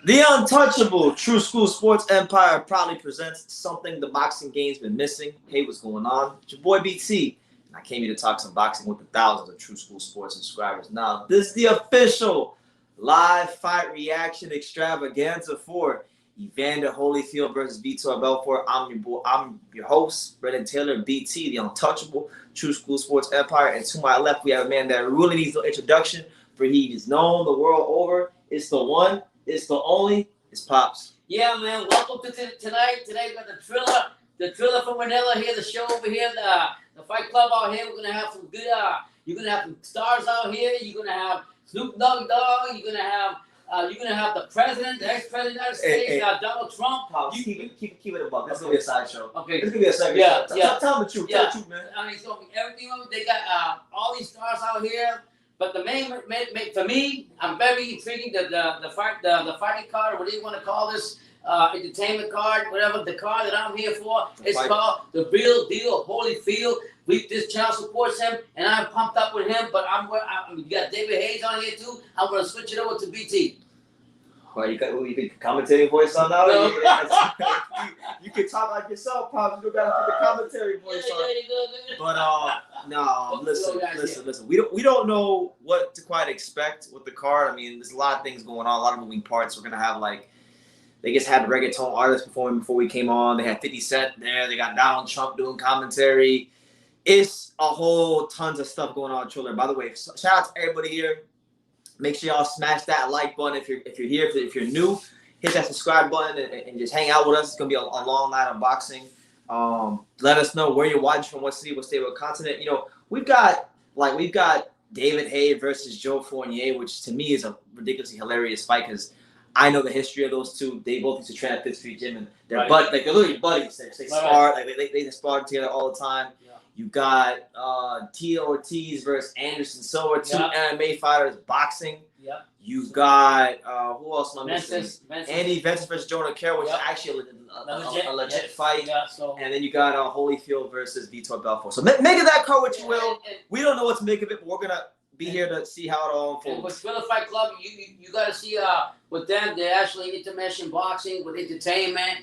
The untouchable True School Sports Empire proudly presents something the boxing game's been missing. Hey, what's going on? It's your boy BT. And I came here to talk some boxing with the thousands of True School Sports subscribers. Now, this is the official live fight reaction extravaganza for Evander Holyfield versus Vitor Belfort. I'm your host, Brendan Taylor, BT, the untouchable True School Sports Empire. And to my left, we have a man that really needs no introduction, for he is known the world over. It's the one. It's the only. It's Pops. Yeah, man. Welcome to tonight. Today we got the Triller from Manila here, the show over here, the Fight Club out here. We're gonna have some good. You're gonna have some stars out here. You're gonna have Snoop Dogg. You're gonna have the president, the ex-president of the United States, Donald Trump. Pops, keep it above. This is gonna be a sideshow. Okay. This is gonna be a segment. Yeah. Tell the truth. Yeah. Tell the truth, man. I mean, it's gonna be everything. They got all these stars out here. But the main for me, I'm very intriguing the fighting card, or whatever you want to call this, entertainment card, whatever the card that I'm here for. It's called the Real Deal Holyfield. This channel supports him, and I'm pumped up with him. But you got David Hayes on here too. I'm gonna switch it over to BT. Well, you got commentating voice on now. No. You can talk like yourself, Pops. You don't gotta put the commentary voice on. But no, listen. We don't know what to quite expect with the card. I mean, there's a lot of things going on, a lot of moving parts. We're gonna have they just had reggaeton artists performing before we came on. They had 50 Cent there. They got Donald Trump doing commentary. It's a whole tons of stuff going on, Triller. By the way, shout out to everybody here. Make sure y'all smash that like button if you're here. If you're new, hit that subscribe button and just hang out with us. It's gonna be a long night unboxing. Let us know where you're watching from, what city, what state, what continent. You know, we've got David Hayes versus Joe Fournier, which to me is a ridiculously hilarious fight because I know the history of those two. They both used to train at Fifth Street Gym, and they're they're literally buddies. They spar, they spar together all the time. Yeah. You got Tito Ortiz versus Anderson Silva, two MMA fighters boxing. Yeah. You've got who else am I missing? Andy Ventus versus Jonah Carroll, which is actually a legit fight. Yeah, and then you got Holyfield versus Vitor Belfort. So make of that card what you will. We don't know what to make of it, but we're gonna be here to see how it all unfolds. And with Thriller Fight Club, you got to see with them. They're actually intermission boxing with entertainment,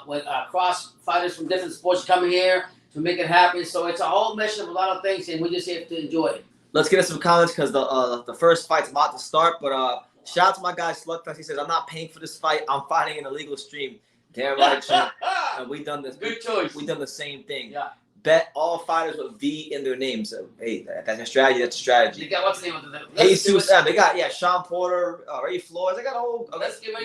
with cross fighters from different sports coming here to make it happen. So it's a whole mission of a lot of things, and we just have to enjoy it. Let's get into some comments because the first fight's about to start. But shout out to my guy Slugfest. He says, "I'm not paying for this fight. I'm fighting an illegal stream." Damn right, champ. And we done this. Good choice. We done the same thing. Yeah. Bet all fighters with V in their names. So, hey, that's a strategy. That's a strategy. They got what's the name of the Jesus. They got Sean Porter, Ray Flores. They got a whole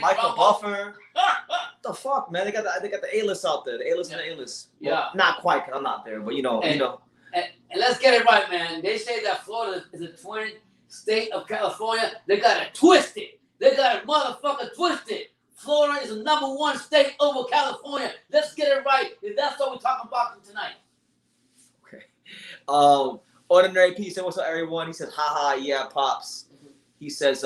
Michael Buffer. What the fuck, man? They got the A-list out there. The A-list and the A-list. Well, yeah. Not quite, because I'm not there, but you know. And let's get it right, man. They say that Florida is a twin state of California. They got it twisted. They got it motherfucking twisted. Florida is the #1 state over California. Let's get it right. And that's what we're talking about tonight. Okay. Ordinary P said, "What's up, everyone?" He says, "Haha, yeah, Pops." He says,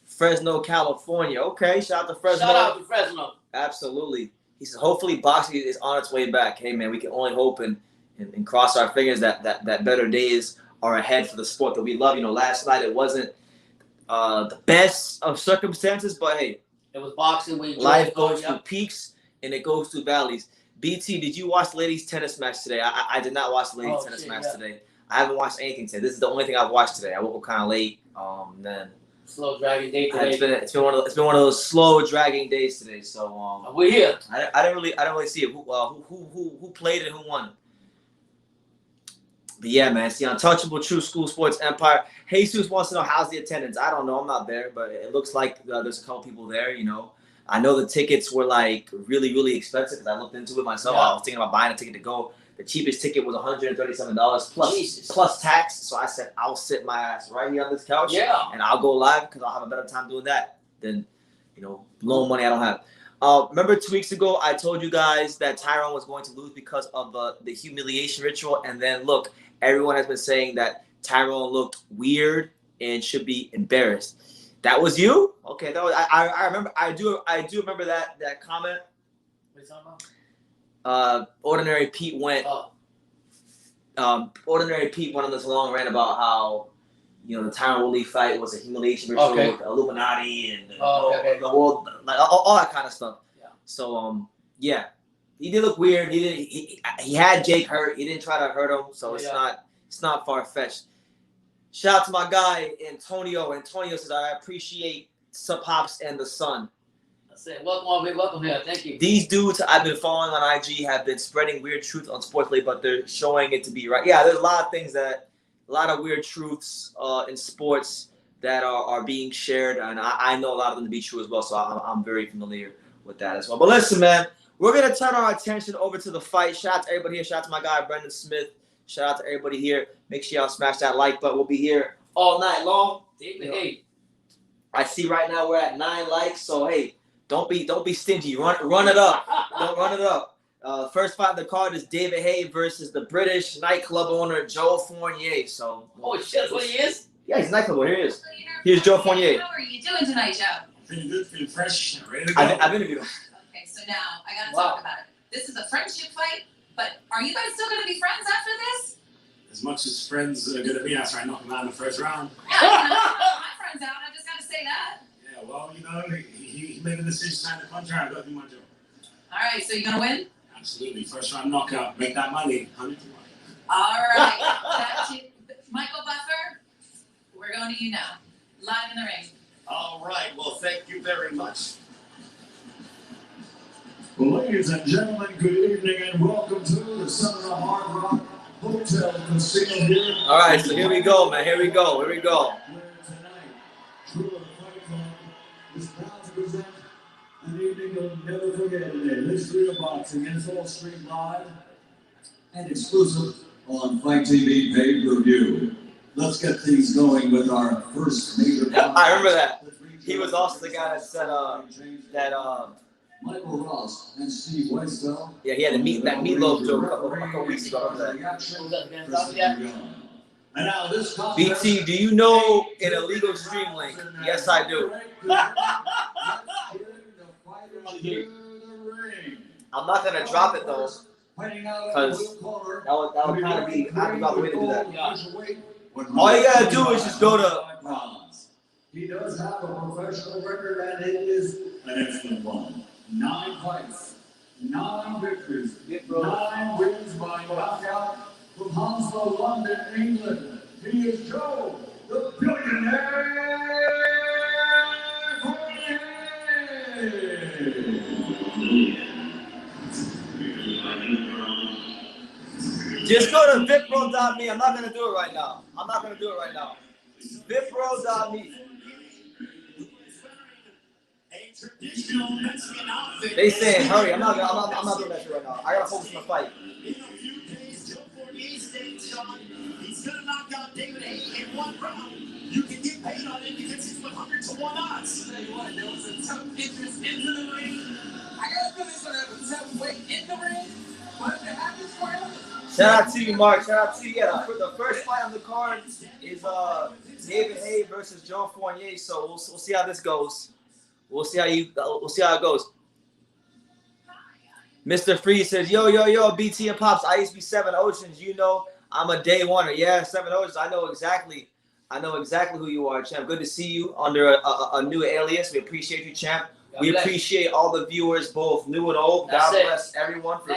"Fresno, California." Okay, shout out to Fresno. Shout out to Fresno. Absolutely. He says, "Hopefully, boxing is on its way back." Hey, man, we can only hope and cross our fingers that better days are ahead for the sport that we love. You know, last night it wasn't the best of circumstances, but hey, it was boxing. Life goes through peaks and it goes through valleys. BT, did you watch the ladies' tennis match today? I did not watch the ladies' tennis match today. I haven't watched anything today. This is the only thing I've watched today. I woke up kind of late. Then slow dragging day today. It's been one of those slow dragging days today. So we're here. I didn't really see it. Who played and who won? But yeah, man, it's the untouchable True School Sports Empire. Jesus wants to know how's the attendance. I don't know. I'm not there, but it looks like there's a couple people there. You know, I know the tickets were really, really expensive because I looked into it myself. Yeah. I was thinking about buying a ticket to go. The cheapest ticket was $137 plus tax. So I said I'll sit my ass right here on this couch. Yeah. And I'll go live because I'll have a better time doing that than blowing money I don't have. Remember 2 weeks ago, I told you guys that Tyrone was going to lose because of the humiliation ritual. And then look, everyone has been saying that Tyrone looked weird and should be embarrassed. That was you? Okay, that was I remember. I do remember that comment. What are you talking about? Ordinary Pete went. Ordinary Pete went on this long rant about how you know, the Tyron Woodley fight was a humiliation ritual with the Illuminati and the world, like all that kind of stuff. Yeah. So yeah, he did look weird. He had Jake hurt. He didn't try to hurt him, so it's not far fetched. Shout out to my guy Antonio. Antonio says I appreciate Sub Pops and the Sun. That's it. Welcome here. Thank you. These dudes I've been following on IG have been spreading weird truth on sports lately, but they're showing it to be right. Yeah, there's a lot of things a lot of weird truths in sports that are being shared, and I know a lot of them to be true as well, so I'm very familiar with that as well. But listen, man, we're going to turn our attention over to the fight. Shout out to everybody here. Shout out to my guy, Brendan Smith. Shout out to everybody here. Make sure y'all smash that like button. We'll be here all night long. Hey, I see right now we're at 9 likes, so hey, don't be stingy. Run it up. Don't run it up. First fight of the card is David Haye versus the British nightclub owner Joe Fournier. So, oh shit, that's what he is? Yeah, he's a nightclub owner. Here he is. Here's Joe Fournier. How are you doing tonight, Joe? Feeling good, feeling fresh, ready to go. I've interviewed him. Okay, so now I gotta talk about it. This is a friendship fight, but are you guys still gonna be friends after this? As much as friends are gonna be after I knock him out in the first round. Yeah, my friends out. I just gotta say that. Yeah, well, you know, he made a decision to sign the contract. I gotta do my job. All right, so you gonna win? Absolutely. First round knockout. Make that money. 100 to 1. All right. That's it. Michael Buffer, we're going to you now. Live in the ring. All right. Well, thank you very much. Well, ladies and gentlemen, good evening and welcome to the Summer Hard Rock Hotel Casino here. All right, so here we go, man. Here we go. Where tonight, True Fight Club is proud to present an evening you'll never forget in the history of boxing. And it's all streamed live and exclusive on Fight TV pay-per-view. Let's get things going with our first major contest. I remember that. He was also the guy that said Michael Ross and Steve Weisfeld. Yeah, he had that meatloaf joke a couple weeks ago. And now this BT, do you know an illegal stream link? Yes, I do. I'm not gonna drop it though, because that would kind of be the way to do that. All you gotta do is just go to. He does have a professional record, and it is an excellent one. 9 fights, 9 victories, 9 wins by knockout from Hounslow, London, England. He is Joe, the Billionaire. Just go to vipro.me. I'm not gonna do it right now. Vipro.me. They saying hurry. I'm not doing that shit right now. I gotta focus on the fight. In a few days, Joe Fournier states, Sean, he's gonna knock out David Haye in 1 round. You can get paid on it because it's 100 to 1 odds. There was a tough interest into the ring. I got a feeling he's gonna have a tough weight in the ring, but if it happens for him. Shout out to you, Mark. Shout out to you. Yeah, the first fight on the card is David Haye versus Joe Fournier. So we'll see how this goes. We'll see how it goes. Mr. Freeze says, yo, BT and Pops. I used to be 7 Oceans. You know, I'm a day oneer. Yeah, 7 Oceans. I know exactly who you are, champ. Good to see you under a new alias. We appreciate you, champ. We appreciate all the viewers, both new and old. God bless everyone for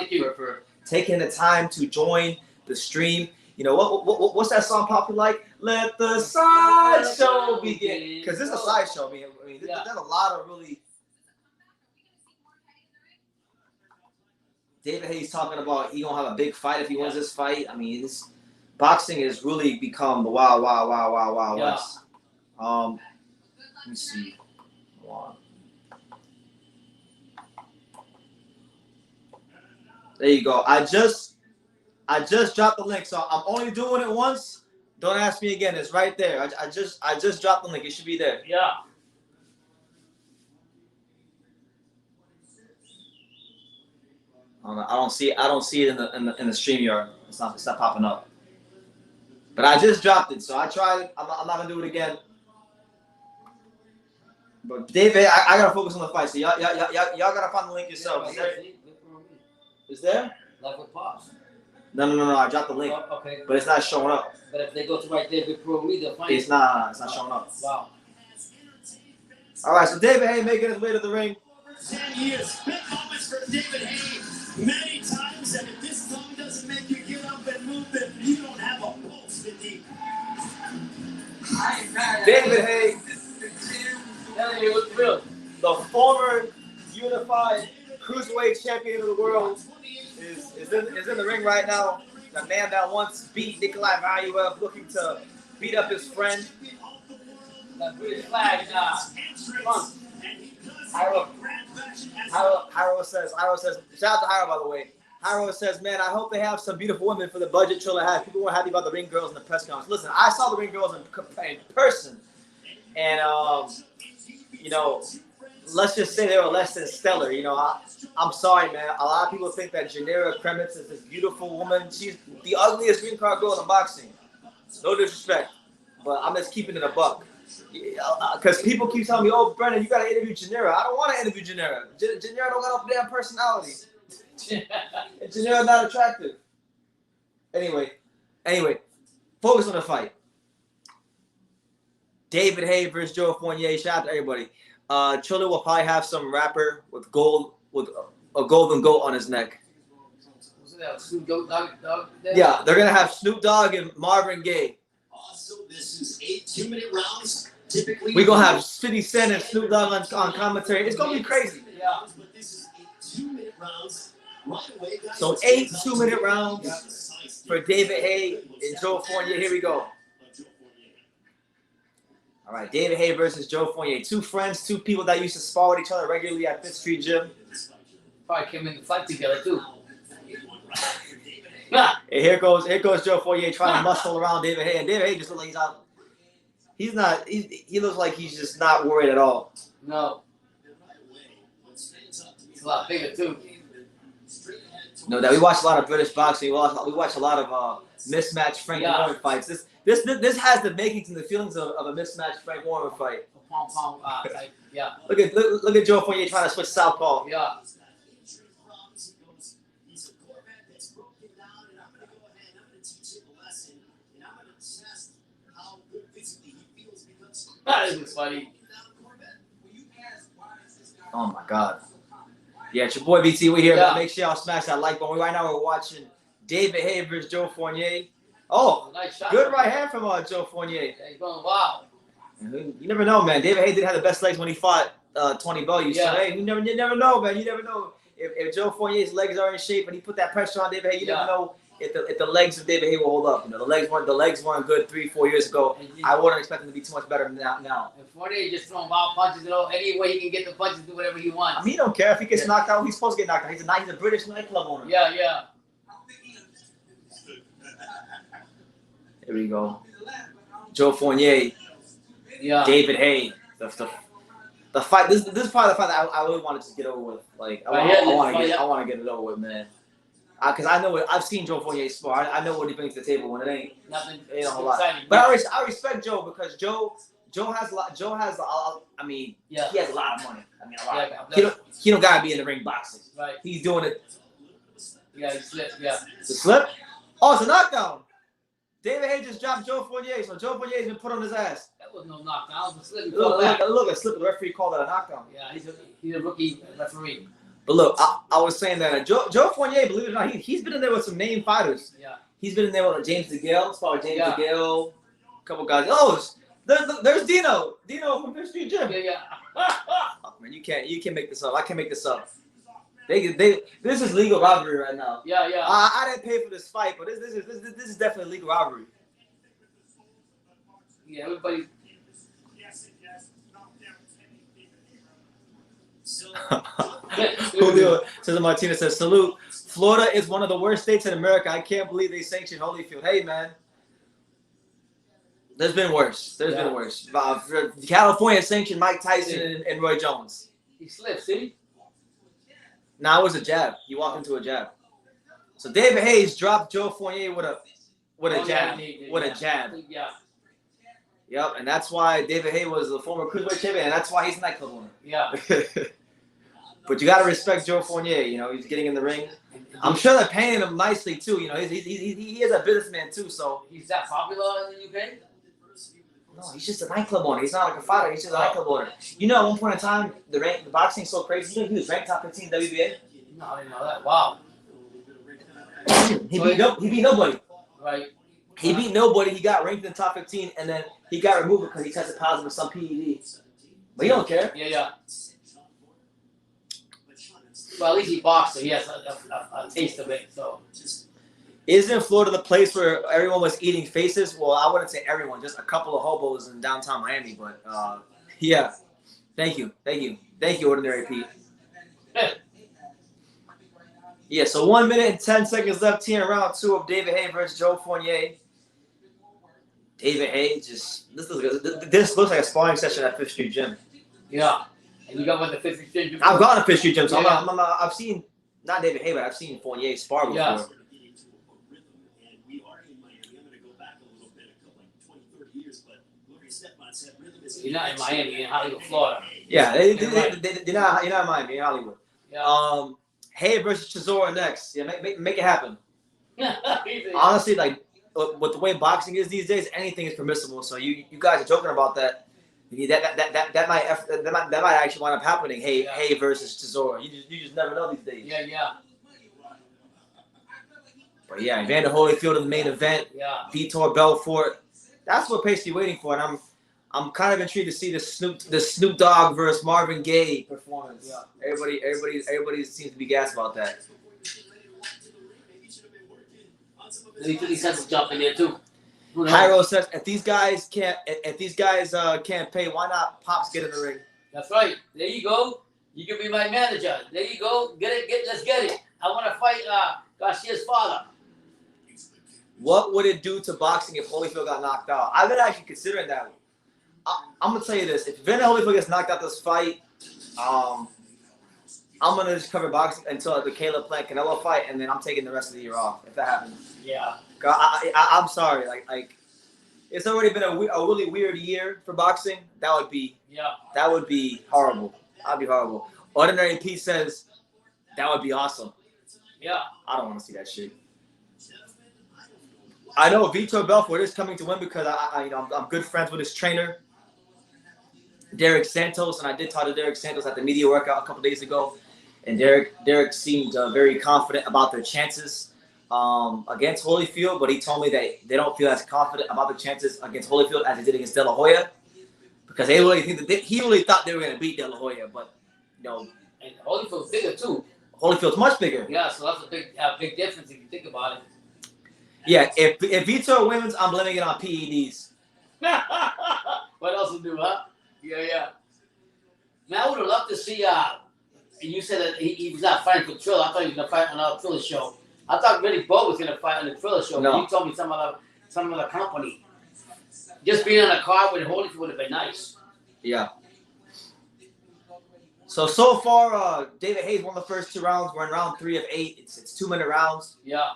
taking the time to join the stream. You know, what's that song Pop you like? Let the sideshow begin. Because this is a sideshow. I mean, there's a lot of really. David Haye's talking about he gonna have a big fight if he wins this fight. I mean, this boxing has really become the wild west. Let me see. Hold on. There you go. I just dropped the link, so I'm only doing it once. Don't ask me again. It's right there. I just dropped the link. It should be there. Yeah. I don't see it in the StreamYard. It's not popping up. But I just dropped it, so I tried it. I'm not gonna do it again. But David, I gotta focus on the fight. So y'all gotta find the link yourself. Is there? Like with Pops. No. I dropped the link, Oh, okay. but it's not showing up. But if they go to right there, Big Pro Me, they'll find it. It's not showing up. Wow. All right, so David Haye making his way to the ring. 10 years. Big moments for David Haye many times, and if this song doesn't make you get up and move, then you don't have a pulse, Vicky. David Haye, Tell you what's real. the former unified cruiserweight champion of the world, is in the ring right now. The man that once beat Nikolai Valuev, looking to beat up his friend. That British flag, front. Hyro says, shout out to Hyro, by the way. Hyro says, man, I hope they have some beautiful women for the budget Triller has. People weren't happy about the ring girls in the press conference. Listen, I saw the ring girls in person, and you know, let's just say they were less than stellar. You know, I'm sorry, man. A lot of people think that Janira Kremitz is this beautiful woman. She's the ugliest green card girl in boxing. No disrespect, but I'm just keeping it a buck. Because people keep telling me, oh, Brennan, you got to interview Janira. I don't want to interview Janira. Janira don't got no damn personality. And Janira not attractive. Anyway, focus on the fight. David Haye versus Joe Fournier. Shout out to everybody. Triller will probably have some rapper with a golden goat on his neck. What's that? Snoop Dogg there? Yeah, they're gonna have Snoop Dogg and Marvin Gaye. Also, this is 8 2-minute rounds. Typically, We're gonna have 50 Cent and Snoop Dogg on commentary. It's gonna be crazy. Yeah. But this is 8 2-minute rounds. Right away, guys. So 8 2-minute rounds for David Haye and Joe Fournier. Here we go. All right, David Haye versus Joe Fournier. Two friends, two people that used to spar with each other regularly at Fifth Street Gym. Probably came in to fight together too. And here goes Joe Fournier trying to muscle around David Haye, and David Haye just looks like he's out. He's not. He looks like he's just not worried at all. No. It's a lot bigger too. No, that we watch a lot of British boxing. We watch a lot of mismatched Frank Warren fights. This has the makings and the feelings of a mismatched Frank Warren fight. Pom type. Yeah. Look at Joe Fournier trying to switch southpaw. Yeah. That is funny. Oh my God. Yeah, it's your boy BT. We're here. Yeah. Make sure y'all smash that like button. Right now we're watching David Haye versus Joe Fournier. Oh, Nice shot. good right hand from Joe Fournier. Yeah, he's going wow. You never know, man. David Haye did have the best legs when he fought Tony Bellew. Yeah. So hey, you never know, man. You never know if Joe Fournier's legs are in shape and he put that pressure on David Haye. You never know if the legs of David Haye will hold up. You know, the legs weren't good 3-4 years ago. I wouldn't expect them to be too much better than now. And Fournier just throwing wild punches, any way he can get the punches, do whatever he wants. I mean, he don't care if he gets knocked out. He's supposed to get knocked out. He's a British nightclub owner. Yeah. Here we go. Joe Fournier, Yeah. David Haye. The fight. This is probably the fight that I really wanted to get over with. Like I want to get it over with, man. Because I know I've seen Joe Fournier spar. I know what he brings to the table when it ain't Nothing a whole lot. exciting. But I respect Joe because Joe has a lot. Joe has I mean, he has a lot of money. I mean, a lot. Yeah, He don't gotta be in the ring boxing. right. He's doing it. Yeah, he slipped. Yeah. The slip. Oh, it's a knockdown. David Haye just dropped Joe Fournier, so Joe Fournier's been put on his ass. That was no knockdown. It was a slip. Look, a slip. The referee called it a knockdown. Yeah, he's a rookie referee. But look, I was saying that Joe Fournier, believe it or not, he's been in there with some name fighters. Yeah. He's been in there with James DeGale, DeGale, a couple guys. Oh, there's Dino from Fifth Street Gym. Yeah. Oh, man, you can't make this up. I can't make this up. This is legal robbery right now. Yeah. I didn't pay for this fight, but this is definitely legal robbery. Yeah, everybody. Julio Cesar Martinez says, salute. Florida is one of the worst states in America. I can't believe they sanctioned Holyfield. Hey, man. There's been worse. California sanctioned Mike Tyson and Roy Jones. He slipped, see? Nah, it was a jab. He walked into a jab. So David Hayes dropped Joe Fournier with a jab. Yeah. Yep, and that's why David Haye was the former cruiserweight champion, and that's why he's a nightclub owner. Yeah. But you got to respect Joe Fournier. You know, he's getting in the ring. I'm sure they're paying him nicely, too. You know, he is a businessman, too. So He's that popular in the UK? no, he's just a nightclub owner. He's not like a fighter. He's just a nightclub owner. You know, at one point in time, the boxing's so crazy. You know, he was ranked top 15 WBA. No, I didn't know that. Wow. He beat nobody. Right. He beat nobody. He got ranked in the top 15, and then he got removed because he tested positive with some PED. But he don't care. Yeah. Well, at least he boxed, so he has a taste of it. So. Isn't Florida the place where everyone was eating faces? Well, I wouldn't say everyone, just a couple of hobos in downtown Miami. But yeah, thank you, Ordinary Pete. Yeah, so 1 minute and 10 seconds left here in round 2 of David Haye versus Joe Fournier. David Haye this looks like a sparring session at Fifth Street Gym. Yeah, and you got what the 50 Gym. I've gone to Fifth Street Gym, so Yeah. I've seen not David Haye, but I've seen Fournier spar before. Yeah. You're not in Miami, you're in Hollywood, Florida. Yeah, they're not in Miami, in Hollywood. Yeah. Haye versus Chisora next. Yeah, make it happen. Easy. Honestly, like with the way boxing is these days, anything is permissible. So you guys are joking about that. That might actually wind up happening. Haye versus Chisora. You just never know these days. Yeah. But yeah, Evander Holyfield in the main event. Yeah. Vitor Belfort. That's what Pacey waiting for, and I'm kind of intrigued to see the Snoop Dogg versus Marvin Gaye performance. Yeah. Everybody seems to be gassed about that. These guys will jump in there too. Hyro says if these guys can't pay, why not Pops get in the ring? That's right. There you go. You can be my manager. There you go. Let's get it. I want to fight Garcia's father. What would it do to boxing if Holyfield got knocked out? I've been actually considering that. I'm gonna tell you this: if Evander Holyfield gets knocked out this fight, I'm gonna just cover boxing until the Caleb Plant Canelo fight, and then I'm taking the rest of the year off if that happens. Yeah. I'm sorry, like it's already been a really weird year for boxing. That would be horrible. That'd be horrible. Ordinary Pete says that would be awesome. Yeah. I don't want to see that shit. I know Vitor Belfort is coming to win because I'm good friends with his trainer, Derek Santos, and I did talk to Derek Santos at the media workout a couple days ago, and Derek seemed very confident about their chances against Holyfield, but he told me that they don't feel as confident about the chances against Holyfield as they did against De La Hoya, because they really think that he really thought they were going to beat De La Hoya, but and Holyfield's bigger too. Holyfield's much bigger. Yeah, so that's a big difference if you think about it. Yeah, if Vitor wins, I'm blaming it on PEDs. What else will do, huh? Yeah. Man, I would have loved to see. You said that he was not fighting for Triller. I thought he was gonna fight on another Triller show. I thought Billy Bo was gonna fight on the Triller show. No. But you told me some other company. Just being on a car with Holyfield would have been nice. Yeah. So far, David Haye won the first 2 rounds. We're in round 3 of 8. It's 2-minute rounds. Yeah.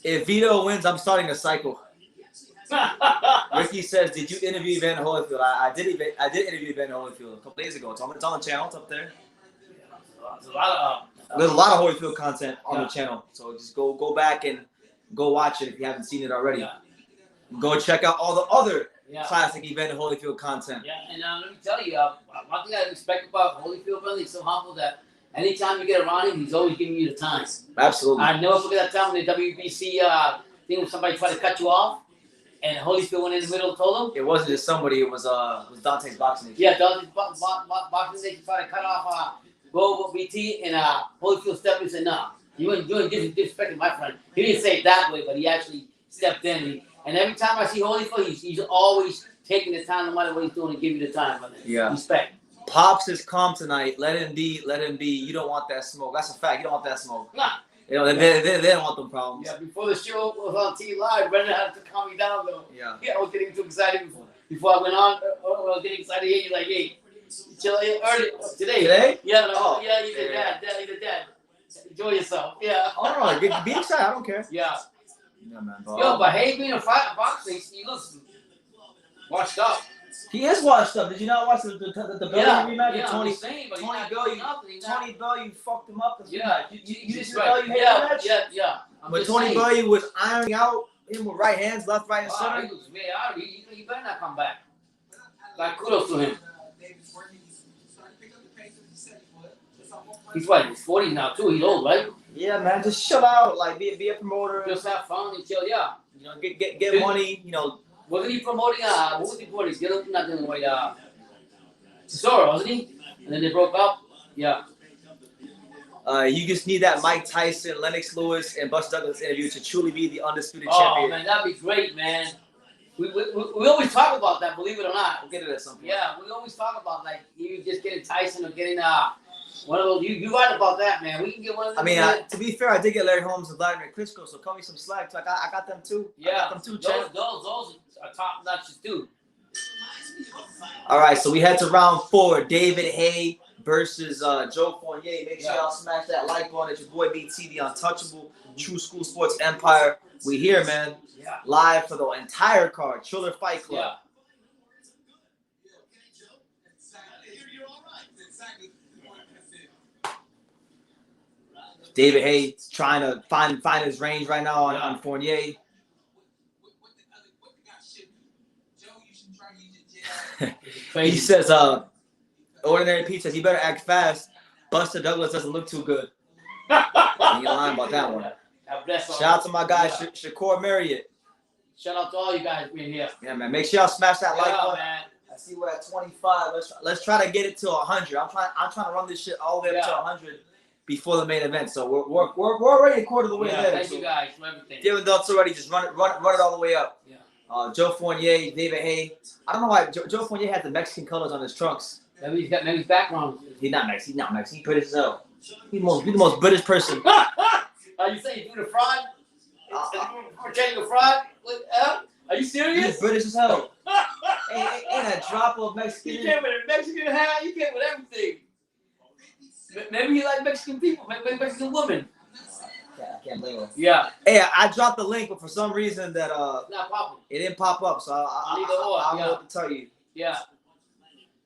If Vito wins, I'm starting a cycle. Ricky says, "Did you interview Evander Holyfield?" I did interview Evander Holyfield a couple days ago. It's on the channel. It's up there. There's a lot of Holyfield content on the channel, so just go back and go watch it if you haven't seen it already. Yeah. Go check out all the other classic Evander Holyfield content. Yeah, and let me tell you, one thing I respect about Holyfield, brother, he's so humble that anytime you get around him, he's always giving you the time. Absolutely. I never forget that time when the WBC thing when somebody tried to cut you off, and Holyfield went in the middle and told him. It wasn't just somebody. It was Dante's boxing. Yeah, Dante's boxing nation tried to cut off Go BT, and Holyfield stepped in and said, "No, you ain't doing disrespecting my friend." He didn't say it that way, but he actually stepped in. And every time I see Holyfield, he's always taking the time, no matter what he's doing, to give you the time. Brother. Yeah. Respect. Pops is calm tonight. Let him be. You don't want that smoke. That's a fact. You don't want that smoke. Nah. They don't want them problems. Yeah, before the show was on TV Live, Brendan had to calm me down, though. Yeah. I was getting too excited before I went on. I was getting excited here. You're like, hey, chill early today. Today? Yeah, like, oh, yeah, you did that. You did that. Enjoy yourself. Yeah. All right, be excited. I don't care. Yeah. Yeah, man. Yo, but Haye being a boxer, he looks washed up. He is washed up. Did you not watch the Belly rematch? Yeah, Tony, I'm just saying, but Tony he's Bellew, not doing nothing. Tony Bellew, you fucked him up. Yeah, you didn't right. know you hated the match? Yeah. But Tony Bellew was ironing out him with right hands, left, right, and Wow, center. he was way out. He better not come back. Like, kudos to him. He's what? He's 40 now too. He's old, right? Yeah, man, just chill out. Like, be a promoter. Just have fun and chill. Yeah. You know, get money. You know. Wasn't he promoting? What was he promoting? Not doing the way. Cesaro, wasn't he? And then they broke up. Yeah. You just need that Mike Tyson, Lennox Lewis, and Buster Douglas interview to truly be the undisputed champion. Oh man, that'd be great, man. We always talk about that, believe it or not. We'll get it at some point. Yeah, we always talk about like you just getting Tyson or getting one of those. You right about that, man. We can get one of them. I mean, to be fair, I did get Larry Holmes and Vladimir Klitschko, so cut me some slack. So I got them too. Yeah, I got them too, champ. Those are top notches too. All right, so we head to round 4. David Haye versus Joe Fournier. Make sure y'all smash that like button. It's your boy BT, the untouchable, True School Sports Empire. We here, man. Yeah. Live for the entire card. Triller Fight Club. Yeah. David Haye trying to find his range right now on Fournier. He says, Ordinary Pete says, you better act fast. Buster Douglas doesn't look too good. You ain't lying about that one. Shout out to my guy, Shakur Marriott. Shout out to all you guys being here. Yeah, man. Make sure y'all smash that like button. Man. I see we're at 25. Let's try to get it to 100. I'm trying to run this shit all the way up to 100 before the main event. So we're already a quarter of the way there. Thank you guys for everything. Give adults already. Just run it all the way up. Yeah. Joe Fournier, David Haye. I don't know why Joe Fournier had the Mexican colors on his trunks. Maybe he's got background. He's not Mexican. He's not Mexican. He's British as hell. He's the most British person. Are you saying you do the fraud? Pretending a fraud? Are you serious? He's British as hell. ain't a drop of Mexican. You came with a Mexican hat. You came with everything. Maybe you like Mexican people. Maybe Mexican women. I can't blame him. Yeah. Hey, I dropped the link, but for some reason that Not popping. it didn't pop up, so I don't know what to tell you. Yeah.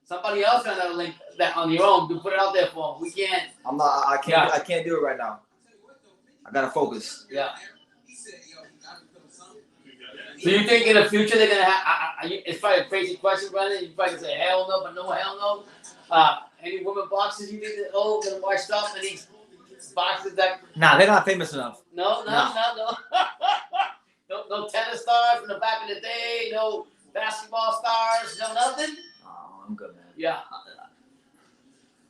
Somebody else got another link that on your own to put it out there for. We can't. I can't do it right now. I gotta focus. Yeah. So you think in the future they're gonna have? It's probably a crazy question, Brandon. You probably say hell no, but no hell no. Any women boxers you think that gonna watch stuff and these boxers that? Nah, they're not famous enough. No. No tennis stars from the back of the day. No basketball stars. No nothing. Oh, I'm good, man. Yeah.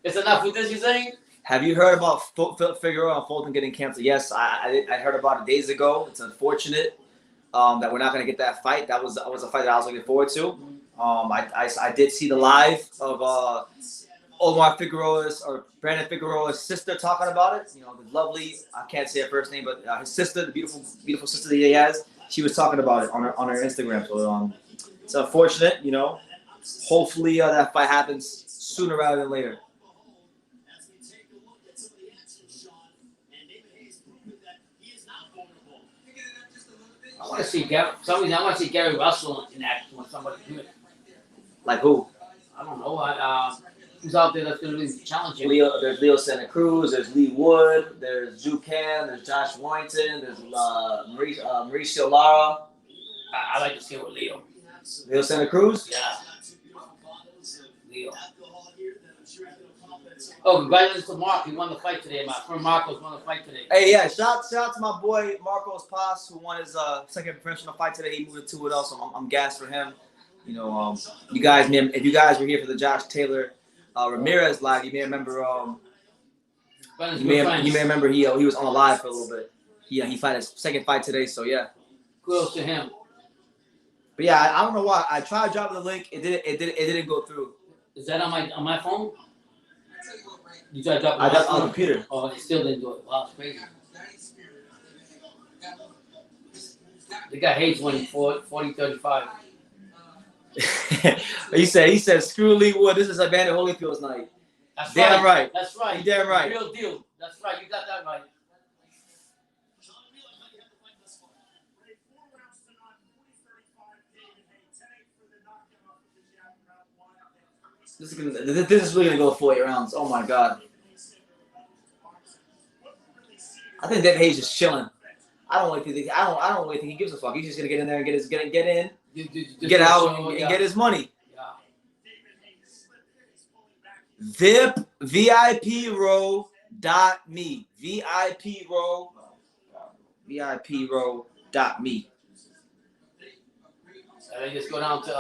It's enough with this, you saying? Have you heard about Figueroa and Fulton getting canceled? Yes, I heard about it days ago. It's unfortunate that we're not going to get that fight. That was a fight that I was looking forward to. I did see the live of Omar Figueroa's or Brandon Figueroa's sister talking about it. You know, the lovely, I can't say her first name, but his sister, the beautiful sister that he has, she was talking about it on her Instagram. So it's unfortunate, you know. Hopefully that fight happens sooner rather than later. I want to see Gary Russell in action with somebody good. Like who? I don't know. Who's out there that's going to be challenging? There's Leo Santa Cruz. There's Lee Wood. There's Jucan. There's Josh Warrington. There's Mauricio Lara. I like to see it with Leo. Leo Santa Cruz? Yeah. Leo. Oh, congratulations to Mark. He won the fight today. My friend Marcos won the fight today. Hey, yeah. Shout out to my boy Marcos Paz, who won his second professional fight today. He moved to 2-0, so I'm gassed for him. You know, you guys, if you guys were here for the Josh Taylor Ramirez live, you may remember. You may remember he was on the live for a little bit. He fought his second fight today, so yeah. Kudos to him. But yeah, I don't know why. I tried to drop the link. It didn't go through. Is that on my phone? You tried to drop it I got on the computer. Oh, it still didn't do it. Wow, it's crazy. The guy hates winning 40-35. he said, screw Lee Wood. This is Evander Holyfield's night. That's damn right. That's right. You damn right. Real deal. That's right. You got that right. This is really gonna go 40 rounds. Oh my god. I think David Hayes is chilling. I don't really think he gives a fuck. He's just gonna get in there and get in, get out, and get his money. Yeah. VIProw.me. VIProw.me. And then just go down to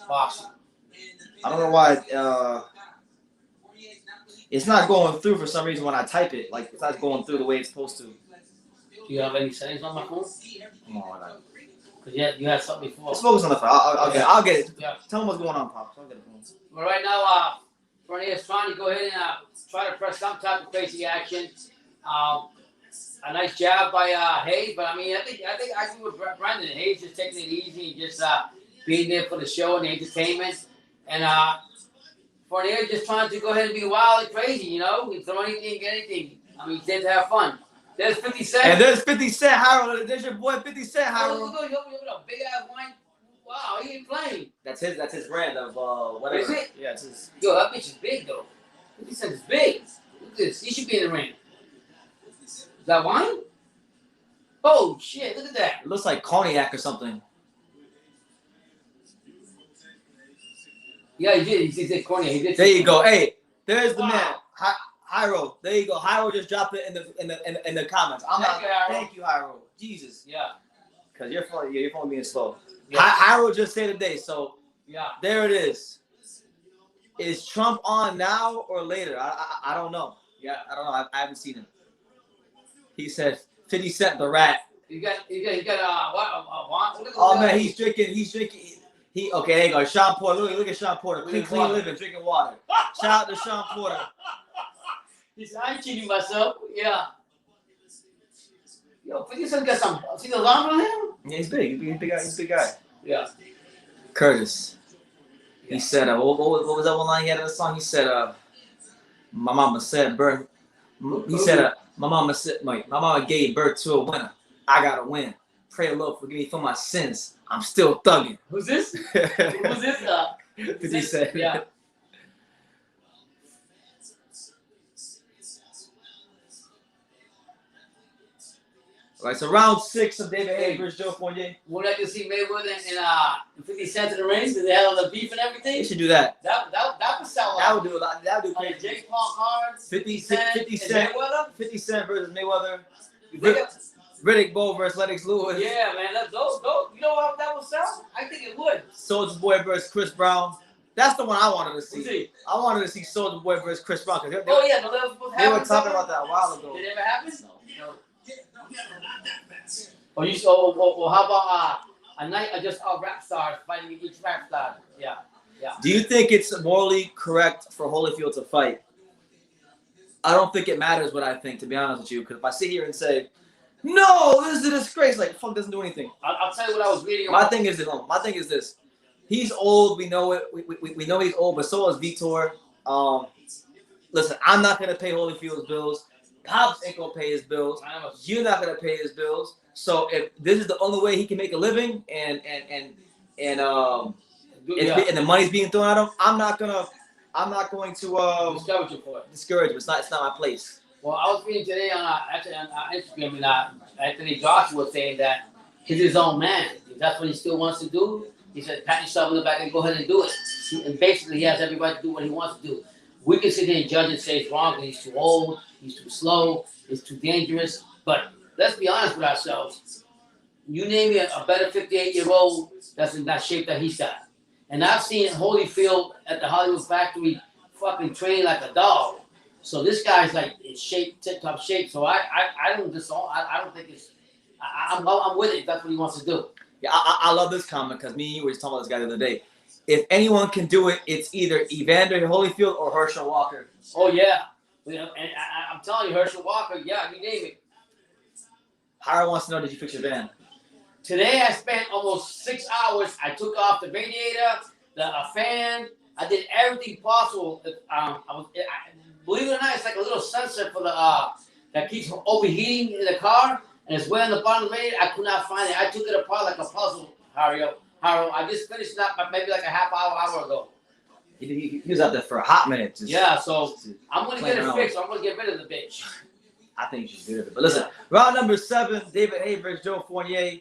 boxing. I don't know why it's not going through for some reason when I type it. Like it's not going through the way it's supposed to. Do you have any settings on my phone? Come on, Because you had something before. let's focus on the phone. I'll get it. Yeah. Tell them what's going on, Pops. I'll get it. But right now, Fournier is trying to go ahead and try to press some type of crazy action. A nice jab by Hayes, but I mean, I think I agree with Brendan. Hayes just taking it easy and just being there for the show and the entertainment. And Fournier just trying to go ahead and be wild and crazy, you know? We throw anything, get anything. I mean, he tends to have fun. There's 50 Cent. And there's 50 Cent, Harold. There's your boy 50 Cent, Harold. Look, big ass wine. Wow, he ain't playing. That's his brand of whatever. Is it? Yeah, it's his. Yo, that bitch is big though. 50 Cent is big. Look at this. He should be in the ring. Is that wine? Oh shit! Look at that. It looks like cognac or something. Yeah, he did. He said corny. He did. There you go. Hey, there's the man. Hyro. There you go. Hyro just dropped it in the comments. Thank you, Hyro. Jesus. Yeah. Cause your phone being slow. Yeah. Hyro just said today. So Yeah. there it is. Is Trump on now or later? I don't know. Yeah, I don't know. I haven't seen him. He said 50 Cent the rat. You got what? Oh man, he's drinking. Okay, there you go. Sean Porter. Look at Sean Porter. Clean living, drinking water. Shout out to Sean Porter. He said, I'm cheating myself. Yeah. Yo, 50 Cent got some. See the llama on him? Yeah, he's big. He's a big guy. Yeah. Curtis. He said, what was that one line he had in the song? He said, my mama said birth. He said, my mama gave birth to a winner. I gotta win. Pray the Lord forgive me for my sins. I'm still thugging. Who's this? Who's this? 50 Cent. Yeah. All right, so round 6 of David Hayes versus Joe Fournier. Would like to see Mayweather and 50 Cent in the ring? Did they have all the beef and everything? They should do that. That would sell out. That would do a lot. That would do Like crazy. Jake Paul cards. 50 and Cent. Mayweather. 50 Cent versus Mayweather. You think it's- Riddick Bowe versus Lennox Lewis. Yeah, man. Those. You know how that would sell? I think it would. Soulja Boy versus Chris Brown. That's the one I wanted to Who's see. he? I wanted to see Soulja Boy versus Chris Brown because Oh yeah, no, that was supposed to they happen. were talking about that a while ago. Did it ever happen? No. Or you or how about a night of just all rap stars fighting each rap star? Yeah. Do you think it's morally correct for Holyfield to fight? I don't think it matters what I think, to be honest with you. Because if I sit here and say, no, this is a disgrace, like, fuck doesn't do anything. I'll tell you what I was reading. My thing is this. He's old. We know it. We know he's old, but so is Vitor. Listen, I'm not going to pay Holyfield's bills. Pops ain't going to pay his bills. You're not going to pay his bills. So if this is the only way he can make a living and the money's being thrown at him, I'm not going to discourage you for it. discourage him. It's not my place. Well, I was reading today on Instagram, and Anthony Joshua was saying that he's his own man. If that's what he still wants to do, he said, pat yourself in the back and go ahead and do it. And basically, he has every right to do what he wants to do. We can sit here and judge and say it's wrong, he's too old, he's too slow, it's too dangerous. But let's be honest with ourselves. You name me a better 58-year-old that's in that shape that he's got. And I've seen Holyfield at the Hollywood Factory fucking train like a dog. So this guy's like in shape, tip-top shape. So I don't think it's. I'm with it. That's what he wants to do. Yeah, I love this comment because me and you were just talking about this guy the other day. If anyone can do it, it's either Evander Holyfield or Herschel Walker. Oh yeah, and I'm telling you, Herschel Walker. Yeah, you name it. Howard wants to know, did you fix your van? Today I spent almost 6 hours. I took off the radiator, the fan. I did everything possible. Believe it or not, it's like a little sensor for the that keeps from overheating in the car, and it's way on the bottom of the radiator. I could not find it. I took it apart like a puzzle, Harold. I just finished it up maybe like a half hour ago. He was out there for a hot minute. So I'm going to get it fixed. So I'm going to get rid of the bitch. I think you should do it. But listen, round number 7, David Haye versus Joe Fournier.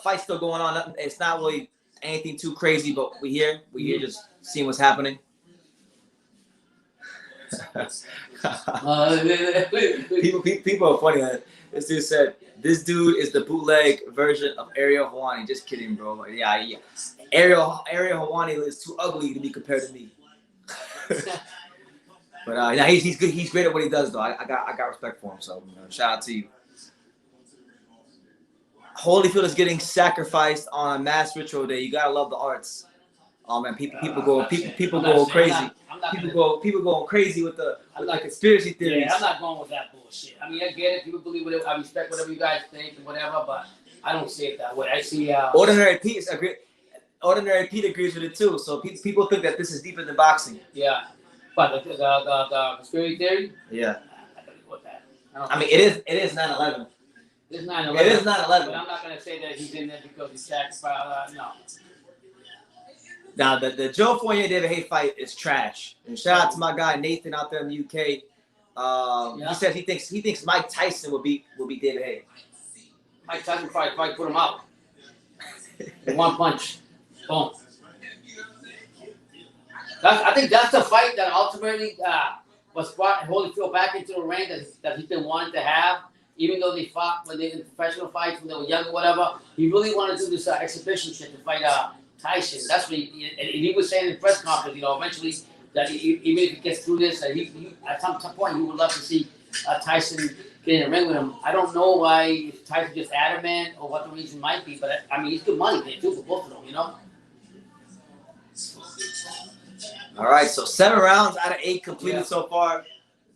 Fight's still going on. It's not really anything too crazy, but we here just seeing what's happening. People are funny. This dude said, this dude is the bootleg version of Ariel Helwani. Just kidding, bro. Yeah. Ariel Helwani is too ugly to be compared to me. But he's good. He's great at what he does, though. I got respect for him. So shout out to you. Holyfield is getting sacrificed on a mass ritual day. You gotta love the arts. Oh man, people go crazy. People going crazy with the conspiracy theories. Yeah, I'm not going with that bullshit. I mean, I get it. People believe whatever. I respect whatever you guys think and whatever, but I don't see it that way. I see Ordinary Pete agrees with it too. So people think that this is deeper than boxing. Yeah, but the conspiracy theory. Yeah. I don't know what that. I mean, it is 9/11. It's 9/11. It is 9/11. But I'm not gonna say that he's in there because he's sacrificed. No. Now the Joe Fournier David Haye fight is trash. And shout out to my guy Nathan out there in the UK. He said he thinks Mike Tyson will beat David Haye. Mike Tyson probably put him out. One punch. Boom. I think that's the fight that ultimately was brought Holyfield back into the ring that he's been wanting to have. Even though they fought when they in professional fights when they were young or whatever, he really wanted to do this exhibition shit to fight Tyson. That's what he was saying in the press conference. Eventually that even if he gets through this, that he at some point he would love to see Tyson get in the ring with him. I don't know why Tyson just adamant or what the reason might be, but I mean he's good money there too for both of them, All right, so 7 rounds out of 8 completed so far.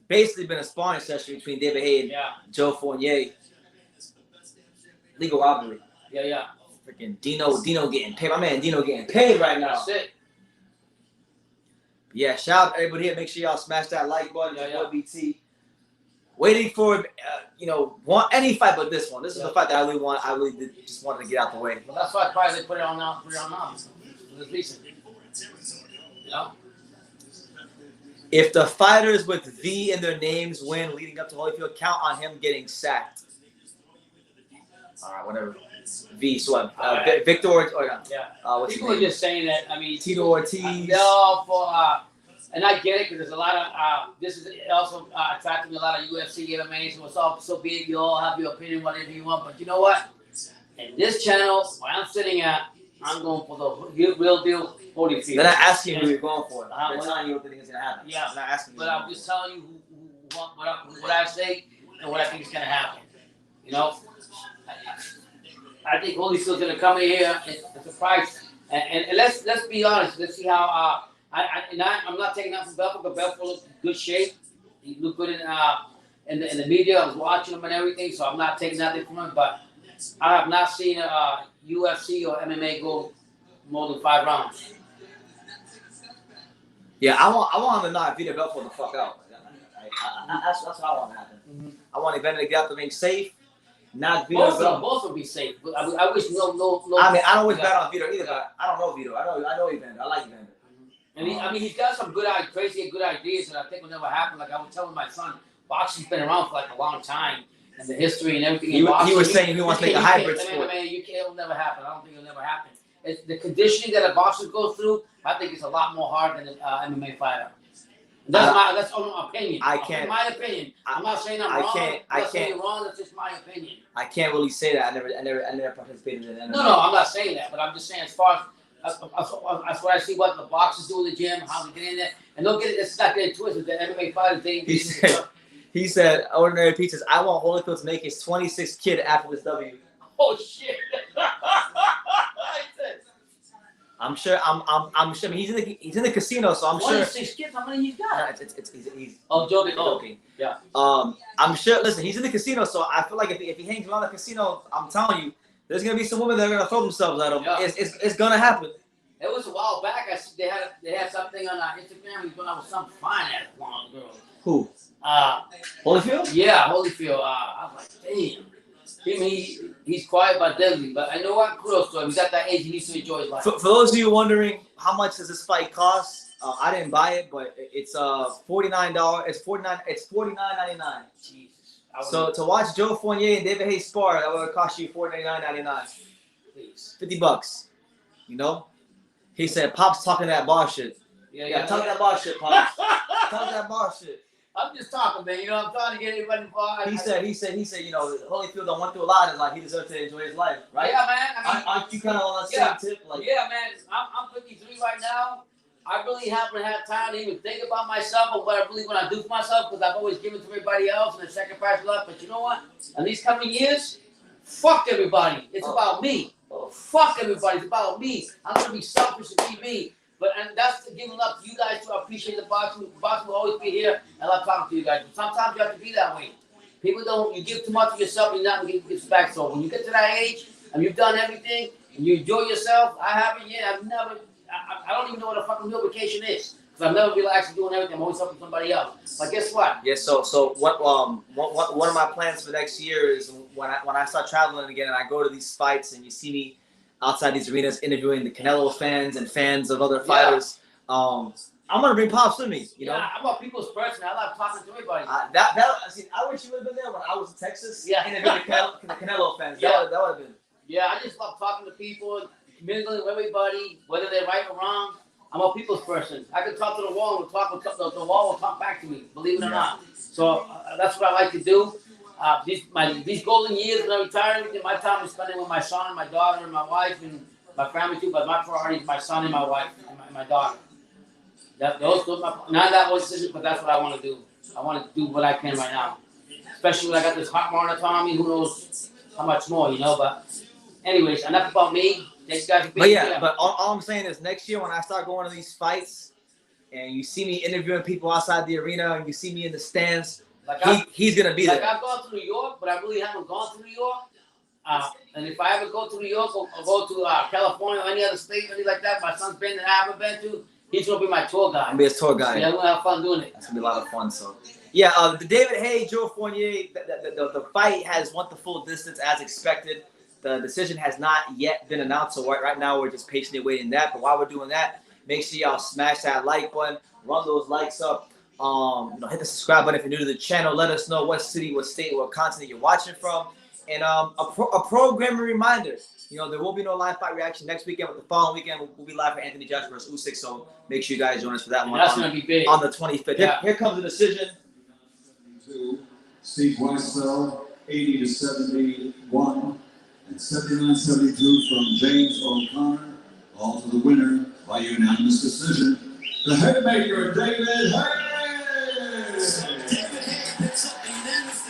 Basically been a sparring session between David Haye and Joe Fournier. Legal robbery. Yeah. Freaking Dino getting paid. My man Dino getting paid right now. That's it. Yeah, shout out to everybody here. Make sure y'all smash that like button. BT. Waiting for want any fight but this one. This is the fight that I really want. I really just wanted to get out the way. Well, that's why probably they put it on now. It's recent. If the fighters with V in their names win leading up to Holyfield, count on him getting sacked. All right, whatever. V, so what? Victor what's people are just saying that. I mean, Tito Ortiz. And I get it because there's a lot of. This is also attracting a lot of UFC MMA. So it's all so big. You all have your opinion, whatever you want. But you know what? In this channel, where I'm sitting at, I'm going for the real deal Holyfield. They're not asking you who you're going for. They're telling you what they think is going to happen. Yeah. They're not asking you. But I'm just telling you what I say and what I think is going to happen. I think Holyfield's going to come in here and surprise. And let's be honest. Let's see how. I'm not taking that from Belfort, but Belfort looked in good shape. He looked good in the media. I was watching him and everything, so I'm not taking nothing from him. But I have not seen UFC or MMA go more than 5 rounds. Yeah, I want him to knock Vitor Belfort the fuck out. That's what I want to happen. Mm-hmm. I want Evander to get out the ring safe. Not Vitor Belfort. Both will be safe. But I wish no. I mean, I don't wish bad on Vitor either. But I don't know Vitor. I know Evander. I like Evander. And he's got some crazy good ideas that I think will never happen. Like I was telling my son, boxing's been around for like a long time, and the history and everything. He was saying he wants to make a hybrid sport. It'll never happen. I don't think it'll never happen. It's the conditioning that a boxer goes through, I think it's a lot more hard than an MMA fighter. That's only my opinion. My opinion. I'm not saying I'm wrong. I'm not saying you're wrong. That's just my opinion. I can't really say that. I never participated in MMA. No, I'm not saying that. But I'm just saying as far as that's what I see what the boxers do in the gym, how they get in there, and don't get it. It's not getting twisted. The MMA fighters, He said, Ordinary Pete says, I want Holyfield to make his 26th kid after this W. Oh shit! I'm sure. I'm sure. I mean, he's in the casino, so I'm 26 kids. How many he's got? He's joking. Yeah. I'm sure. Listen, he's in the casino, so I feel like if he hangs around the casino, I'm telling you, there's gonna be some women that are gonna throw themselves at him. Yeah. It's gonna happen. It was a while back. They had something on Instagram. He's going out with some fine ass blonde girl. Who? Holyfield? Yeah, Holyfield. I was like, damn. He's quiet but deadly. But I know what? Kudos to him. He's at that age. He needs to enjoy his life. For those of you wondering, how much does this fight cost? I didn't buy it, but it's $49. It's $49.99. Jesus. So to watch Joe Fournier and David Hayes spar, that would cost you $49.99. Please. $50. You know? He said, "Pop's talking that ball shit." Yeah, talk that ball shit, Pops. Talk that ball shit. I'm just talking, man. You know, I'm trying to get everybody involved. He said, you know, Holyfield done went through a lot in his life. He deserves to enjoy his life, right? Yeah, man. I mean, aren't you kind of on the same tip? Like, yeah, man. I'm 53 right now. I really haven't had time to even think about myself or what I really want to do for myself because I've always given to everybody else and the sacrifice a lot. But you know what? In these coming years, fuck everybody. It's about me. Fuck everybody. It's about me. I'm going to be selfish and be me. And that's giving up to you guys to appreciate the boxing. Boxing will always be here, and I love talking to you guys. But sometimes you have to be that way. People don't. You give too much of yourself, you're not going to get back. So when you get to that age and you've done everything and you enjoy yourself, I haven't yet. I've never. I don't even know what a fucking real vacation is because I've never really actually doing everything. I'm always helping somebody else. But guess what? Yeah. So what? One of my plans for next year is when I start traveling again and I go to these fights and you see me outside these arenas interviewing the Canelo fans and fans of other fighters. I'm gonna bring Pops with me. You know, I'm a people's person. I love talking to everybody. I wish you would have been there when I was in Texas. Yeah, interviewing the Canelo fans. That would have been. Yeah, I just love talking to people, mingling with everybody, whether they're right or wrong. I'm a people's person. I can talk to the wall and the wall will talk back to me. Believe it or not. So that's what I like to do. These golden years when I retire, my time is spending with my son and my daughter and my wife and my family too. But my priority is my son and my wife and my daughter. Not that was decision, but that's what I want to do. I want to do what I can right now, especially when I got this hot monitor on me. Who knows how much more, you know? But anyways, enough about me. Thanks, guys. But all I'm saying is next year when I start going to these fights and you see me interviewing people outside the arena and you see me in the stands. He's gonna be there. I've gone to New York, but I really haven't gone to New York. And if I ever go to New York or go to California or any other state, anything like that, my son's been that I haven't been to, he's gonna be my tour guide. I'm gonna be his tour guide. Yeah, we're gonna have fun doing it. That's gonna be a lot of fun. So, yeah, the David Haye, Joe Fournier, the fight has went the full distance as expected. The decision has not yet been announced, so right now we're just patiently waiting that. But while we're doing that, make sure y'all smash that like button, run those likes up. Hit the subscribe button if you're new to the channel. Let us know what city, what state, what continent you're watching from. And a programming reminder. There will be no live fight reaction next weekend, but the following weekend we'll be live for Anthony Joshua versus Usyk. So make sure you guys join us for that one. That's gonna be big on the 25th. Yeah. Here comes the decision. Steve Weisfeld, 80-71, and 79-72 from James O'Connor. All to the winner by unanimous decision. The Haymaker, David Haye.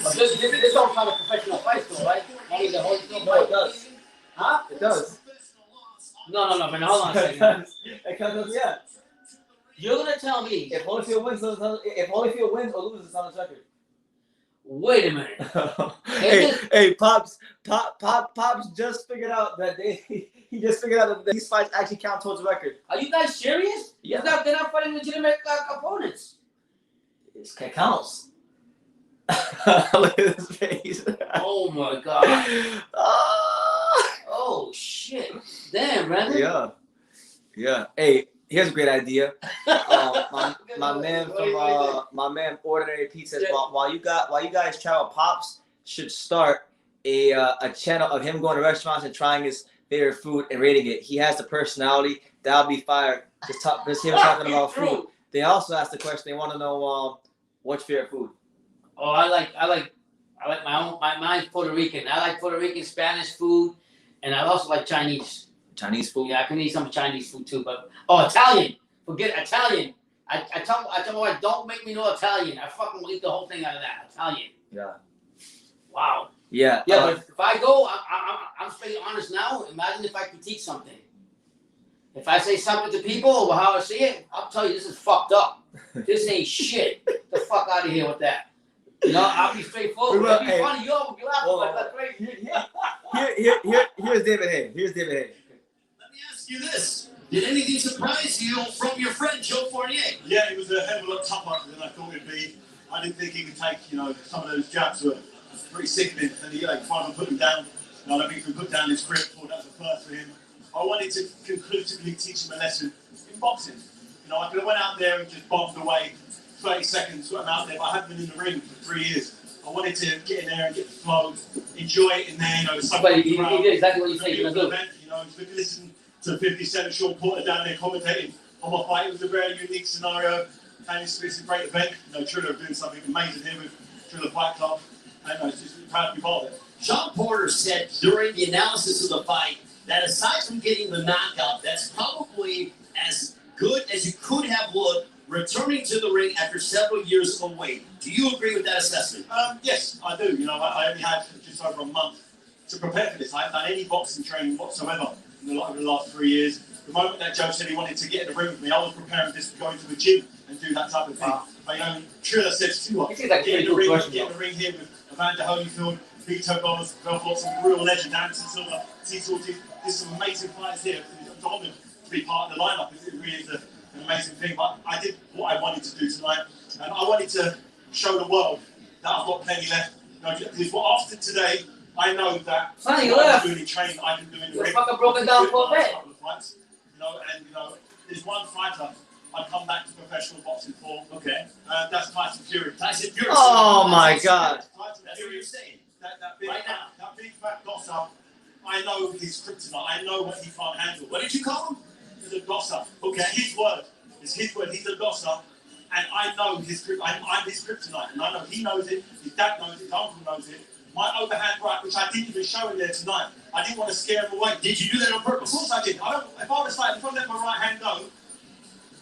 But this don't count a professional fight, though, right? Only the Holyfield fight. It does. Huh? It does. No, man, hold on a second. It counts, yeah. You're gonna tell me if Holyfield wins or loses, it's on his record. Wait a minute. hey, Pops just figured out that he just figured out that these fights actually count towards the record. Are you guys serious? Yeah. They're not fighting legitimate opponents. It counts. Look at his face. Oh my god. Oh shit. Damn, Brandon. Yeah. Hey, here's a great idea. My man Ordinary Pete says while you guys try out, Pops should start a channel of him going to restaurants and trying his favorite food and rating it. He has the personality. That'll be fire. Just him talking about food. They also asked the question. They want to know what's your favorite food. Oh, I like my own. Mine's Puerto Rican. I like Puerto Rican, Spanish food, and I also like Chinese. Chinese food. Yeah, I can eat some Chinese food too. But Italian. Forget Italian. I tell my wife, don't make me know Italian. I fucking will eat the whole thing out of that. Italian. Yeah. Wow. Yeah. Yeah, but if I go, I'm straight honest now. Imagine if I critique something. If I say something to people or how I see it, I'll tell you this is fucked up. This ain't shit. Get the fuck out of here with that. I'll be straightforward. It'll be funny. You all will be laughing, but that's crazy. Here's David Haye. Let me ask you this. Did anything surprise you from your friend Joe Fournier? Yeah, it was a hell of a lot tougher than I thought it'd be. I didn't think he could take, some of those jabs were pretty sickening. And he finally put him down. I don't think he could put down his grip. That was the first for him. I wanted to conclusively teach him a lesson in boxing. You know, I could have went out there and just bombed away 30 seconds when I'm out there, but I haven't been in the ring for 3 years. I wanted to get in there and get the flow, enjoy it in there. You know, But he did exactly what you said. You know, listen to 50 Cent and Sean Porter down there commentating on my fight. It was a very unique scenario, and it's a great event. You know, Triller doing something amazing here with Triller Fight Club, and it's just proud to be part of it. Sean Porter said during the analysis of the fight that aside from getting the knockout, that's probably as good as you could have looked returning to the ring after several years away. Do you agree with that assessment? Yes, I do. You know, I only had just over a month to prepare for this. I haven't done any boxing training whatsoever over the last 3 years. The moment that Joe said he wanted to get in the ring with me, I was preparing just to go into the gym and do that type of thing. But, you know, Triller says to us, get in the ring here with Evander Holyfield, Vitor Belfort, some real legend, Anderson Silva, there's some amazing fights here. I'm honored to be part of the lineup. It really is an amazing thing. But I did what I wanted to do tonight, and I wanted to show the world that I've got plenty left. You know, because after today, I know that I'm really trained. I can do in the ring. Fucking broken down for a bit. You know, and you know, there's one fighter I've come back to professional boxing for. Okay. That's Tyson Fury. Tyson Fury. Oh my God. Tyson That's Fury. what you're saying. That big, Right now. that big fat gosser. I know his kryptonite. I know what he can't handle. What did you call him? He's a gosser. Okay. It's his word. It's his word. He's a gosser. And I know his kryptonite. I'm his kryptonite. And I know he knows it. His dad knows it. His uncle knows it. My overhand right, which I didn't even show him there tonight. I didn't want to scare him away. Did you do that on purpose? Of course I did. If I let my right hand go,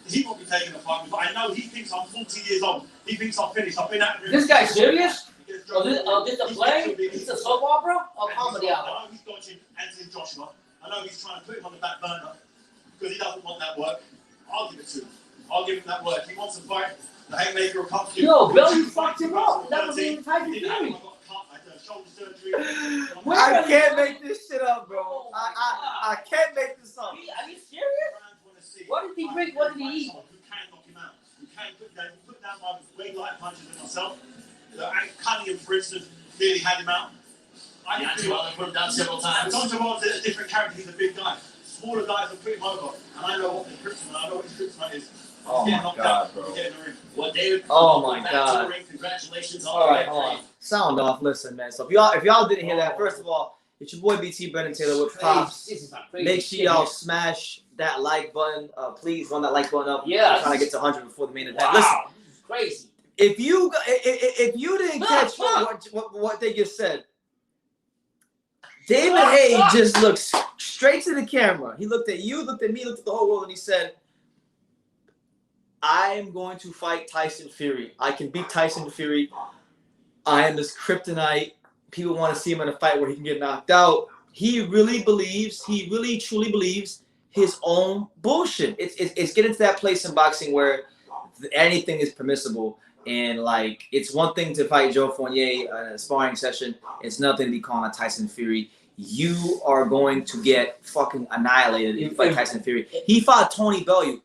he won't be taking the fight. But I know he thinks I'm 40 years old. He thinks I'm finished. I've been at him. This guy serious? Oh, this a play? This a soap opera? Or comedy album? I know he's dodging Anthony Joshua. I know he's trying to put him on the back burner because he doesn't want that work. I'll give it to him. I'll give him that work. He wants to fight. The haymaker will come to him. Yo, Belly fucked him up. That was even Tyson Fury. I got cut. I had shoulder surgery. I can't make this shit up, bro. I can't make this up. Are you serious? What did he drink? What did he eat? Who can knock him out? Who can put down my weight light punches in myself? Cunningham, for instance, nearly had him out. Yeah, I put him down several times. Don Jamal's a different character. He's a big guy. Smaller guys will put him over. And I know what his kryptonite. I know what his kryptonite is. Oh my God, bro. Well, David, oh my back God. to the ring. Congratulations on All right, the hold on. victory. Sound off. Listen, man. So if y'all didn't hear that, first of all, it's your boy BT Brennan Taylor with props. Make sure y'all smash that like button. Please run that like button up. Yeah. We're trying to get to 100 before the main event. Wow, Listen, this is crazy. if you didn't catch what they just said, David Haye just looks straight to the camera. He looked at you, looked at me, looked at the whole world, and he said, I am going to fight Tyson Fury. I can beat Tyson Fury. I am his kryptonite. People want to see him in a fight where he can get knocked out. He really truly believes his own bullshit. It's getting to that place in boxing where anything is permissible. And like, it's one thing to fight Joe Fournier in a sparring session. It's nothing to be calling Tyson Fury. You are going to get fucking annihilated if you fight Tyson Fury. He fought Tony Bellew.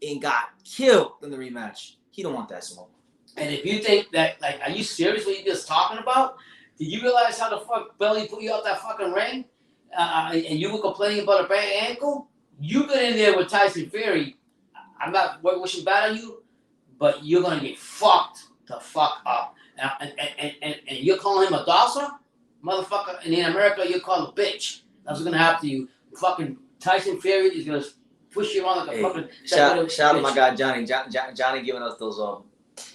And got killed in the rematch. He don't want that smoke. And if you think that, like, are you serious what you're just talking about? Did you realize how the fuck Belly put you out that fucking ring? And you were complaining about a bad ankle? You get in there with Tyson Fury. I'm not wishing bad on you, but you're going to get fucked the fuck up. And you're calling him a dosser? Motherfucker, and in America, you're called a bitch. That's what's going to happen to you. Fucking Tyson Fury is going to push you around like a fucking... Shout out to my guy, Johnny. Johnny giving us those...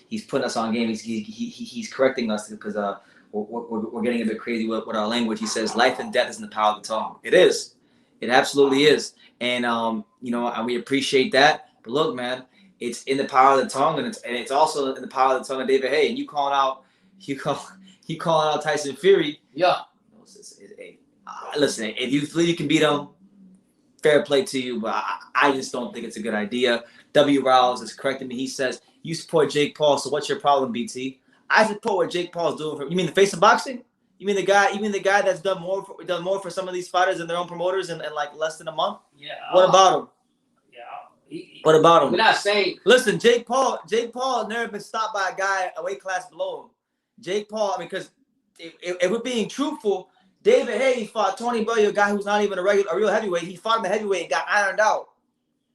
he's putting us on game. He's correcting us because we're getting a bit crazy with our language. He says life and death is in the power of the tongue. It is. It absolutely is. And and we appreciate that. But look, man, it's in the power of the tongue, and it's also in the power of the tongue of David Haye. And you calling out Tyson Fury. Yeah. Listen, if you believe you can beat him, fair play to you. But I just don't think it's a good idea. W. Rouse is correcting me. He says you support Jake Paul. So what's your problem, BT? I support what Jake Paul's doing for. You mean the face of boxing? You mean the guy that's done more for some of these fighters and their own promoters in like less than a month? Yeah. What about him? Yeah. What about him? We're not saying. Listen, Jake Paul has never been stopped by a guy a weight class below him. Jake Paul, because if we're being truthful, David Haye fought Tony Bellew, a guy who's not even a real heavyweight. He fought him a heavyweight and got ironed out.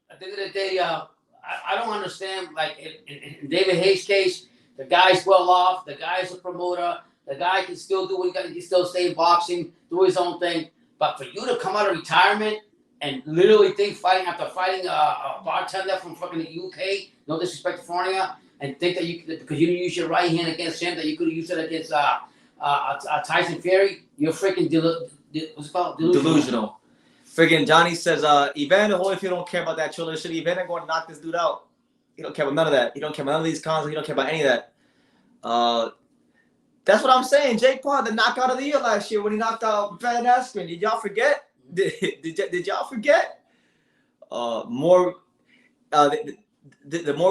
at the end of the day, I don't understand. Like in David Hayes' case, the guy's well off. The guy's a promoter. The guy can still do what he can still stay in boxing, do his own thing. But for you to come out of retirement and literally think after fighting a bartender from fucking the UK, no disrespect to Fournier, and think that you because you didn't use your right hand against him, that you could have used it against Tyson Fury, you're freaking what's it called? Delusional. Friggin' Johnny says, Evander Holyfield don't care about that trilogy shit. Evander going to knock this dude out. He don't care about none of that. He don't care about none of these cons. He don't care about any of that. That's what I'm saying. Jake Paul, the knockout of the year last year when he knocked out Van Askren. Did y'all forget? Did y'all forget? The more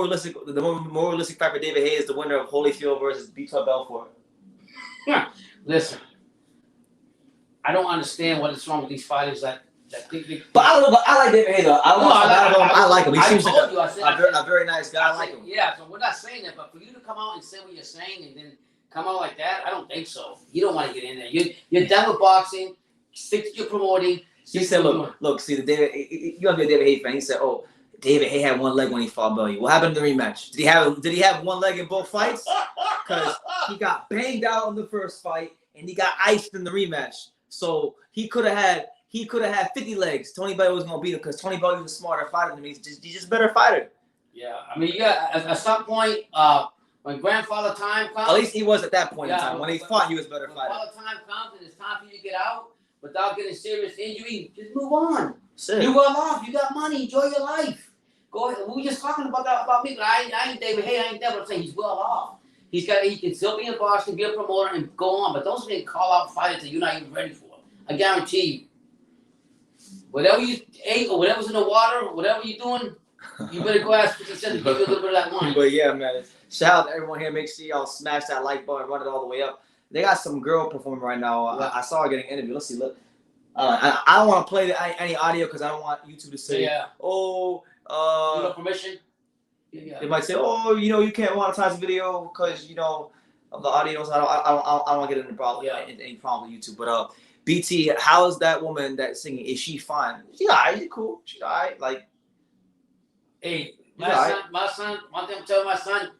realistic fight for David Hayes is the winner of Holyfield versus Vitor Belfort. Listen, I don't understand what is wrong with these fighters that think they. But I like David Hayes though. I like him. He seems like a very nice guy. I like him. Yeah, so we're not saying that, but for you to come out and say what you're saying and then come out like that, I don't think so. You don't want to get in there. You're done with boxing. Stick to your promoting. He said, look, see, you have to be a David Hayes fan. He said, oh, David Hayes had one leg when he fought Belly. What happened in the rematch? Did he have one leg in both fights? Because he got banged out in the first fight and he got iced in the rematch. So he could have had 50 legs. Tony Bellew was gonna beat him because Tony Bellew was a smarter fighter than me. He's just a better fighter. Yeah, I mean, you got at some point when grandfather time comes. At least he was at that point in time. When he fought, he was a better fighter. When grandfather time comes and it's time for you to get out without getting serious injury, just move on. Shit. You well off. You got money. Enjoy your life. Go ahead. We were just talking about that about me, but I ain't David Hayes. I ain't that. But I'm saying he's well off. He can still be in boxing, be a promoter, and go on. But don't say call out fighters that you're not even ready for. I guarantee you. Whatever you ate or whatever's in the water, whatever you're doing, you better go ask 50 Cent to give you a little bit of that wine. But yeah, man. Shout out to everyone here. Make sure y'all smash that like button, run it all the way up. They got some girl performing right now. Yeah. I saw her getting interviewed. Let's see. Look. I don't want to play any audio because I don't want YouTube to say, you got permission? Yeah. They might say, oh, you can't monetize the video because, of the audio. So I don't want to get into any problem with YouTube. But BT, how is that woman that's singing? Is she fine? She alright. She cool. She alright. Like, hey, my son. One thing I'm telling my son,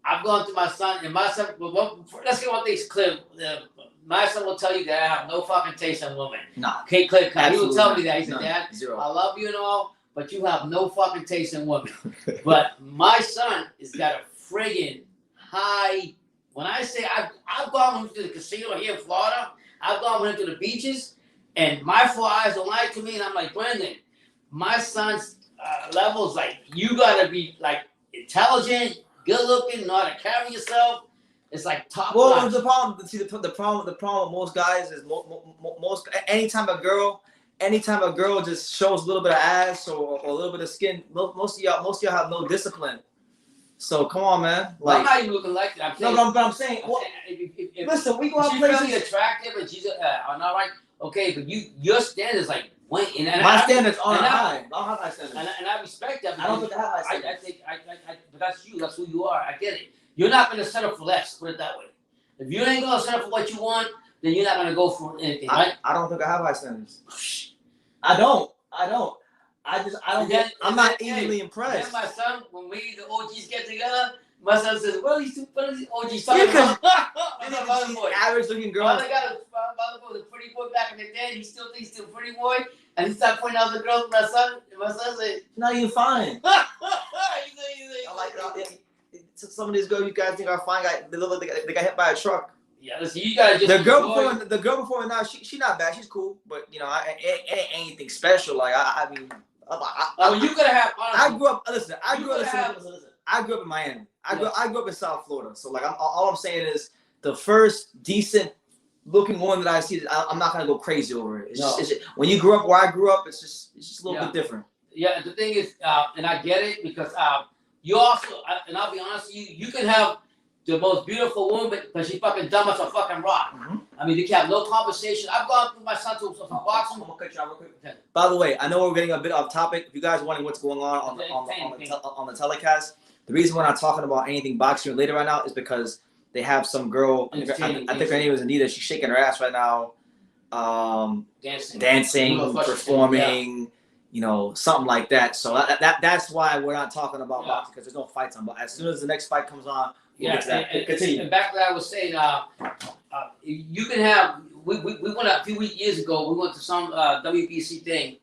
I've gone to my son, and my son. Let's get one thing's clear. My son will tell you that I have no fucking taste in women. Nah. Okay, clear cut. He will tell me that. He said, None. Dad, Zero. I love you and all, but you have no fucking taste in women. But my son has got a friggin' high. When I say I've gone with him to the casino here in Florida, I've gone with him to the beaches, and my 4 eyes don't lie to me, and I'm like, Brandon, my son's levels, like, you gotta be like intelligent, good looking, know how to carry yourself. It's like top. Well, the problem. See, the problem with most guys is most anytime a girl just shows a little bit of ass or a little bit of skin, most of y'all have no discipline. So come on, man. Like, I'm not even looking like that. I'm saying. Listen, we go out places. She's really attractive and she's not right. Okay, but your standards like went in. My standards aren't high. I don't have high standards. And I respect that. I don't think I have high standards. But that's you. That's who you are. I get it. You're not going to settle for less. Put it that way. If you ain't going to settle for what you want, then you're not going to go for anything, right? I don't think I have high standards. I don't. I'm not easily impressed. Then my son, when we the OGs get together, my son says, "What are these OGs talking about?" Average looking girl. Father got a pretty boy back in the day. He still thinks he's a pretty boy, and he started pointing out the girls. My son said, "Not even fine." I like some of these girls you guys think are fine. They look like they got hit by a truck. Yeah, listen, you guys just the girl before now, she not bad. She's cool, but it ain't anything special. Like I mean, you could have. I grew up. Listen, I grew up in Miami. I grew up in South Florida. So like, all I'm saying is the first decent looking woman that I see, I'm not gonna go crazy over it. It's just when you grew up where I grew up, it's just a little bit different. Yeah, the thing is, and I get it because you also, and I'll be honest with you, you can have the most beautiful woman, but she's fucking dumb as a fucking rock. Mm-hmm. I mean, you can have no conversation. I've gone through my son to some boxing. By the way, I know we're getting a bit off topic. If you guys are wondering what's going on the telecast, the reason we're not talking about anything boxing related right now is because they have some girl. I think her name is Anita. She's shaking her ass right now, dancing, performing. something like that. So that's why we're not talking about boxing, because there's no fights on. But as soon as the next fight comes on, we'll get to that. Continue. And back to what I was saying, you can have. We went a few years ago. We went to some WBC thing,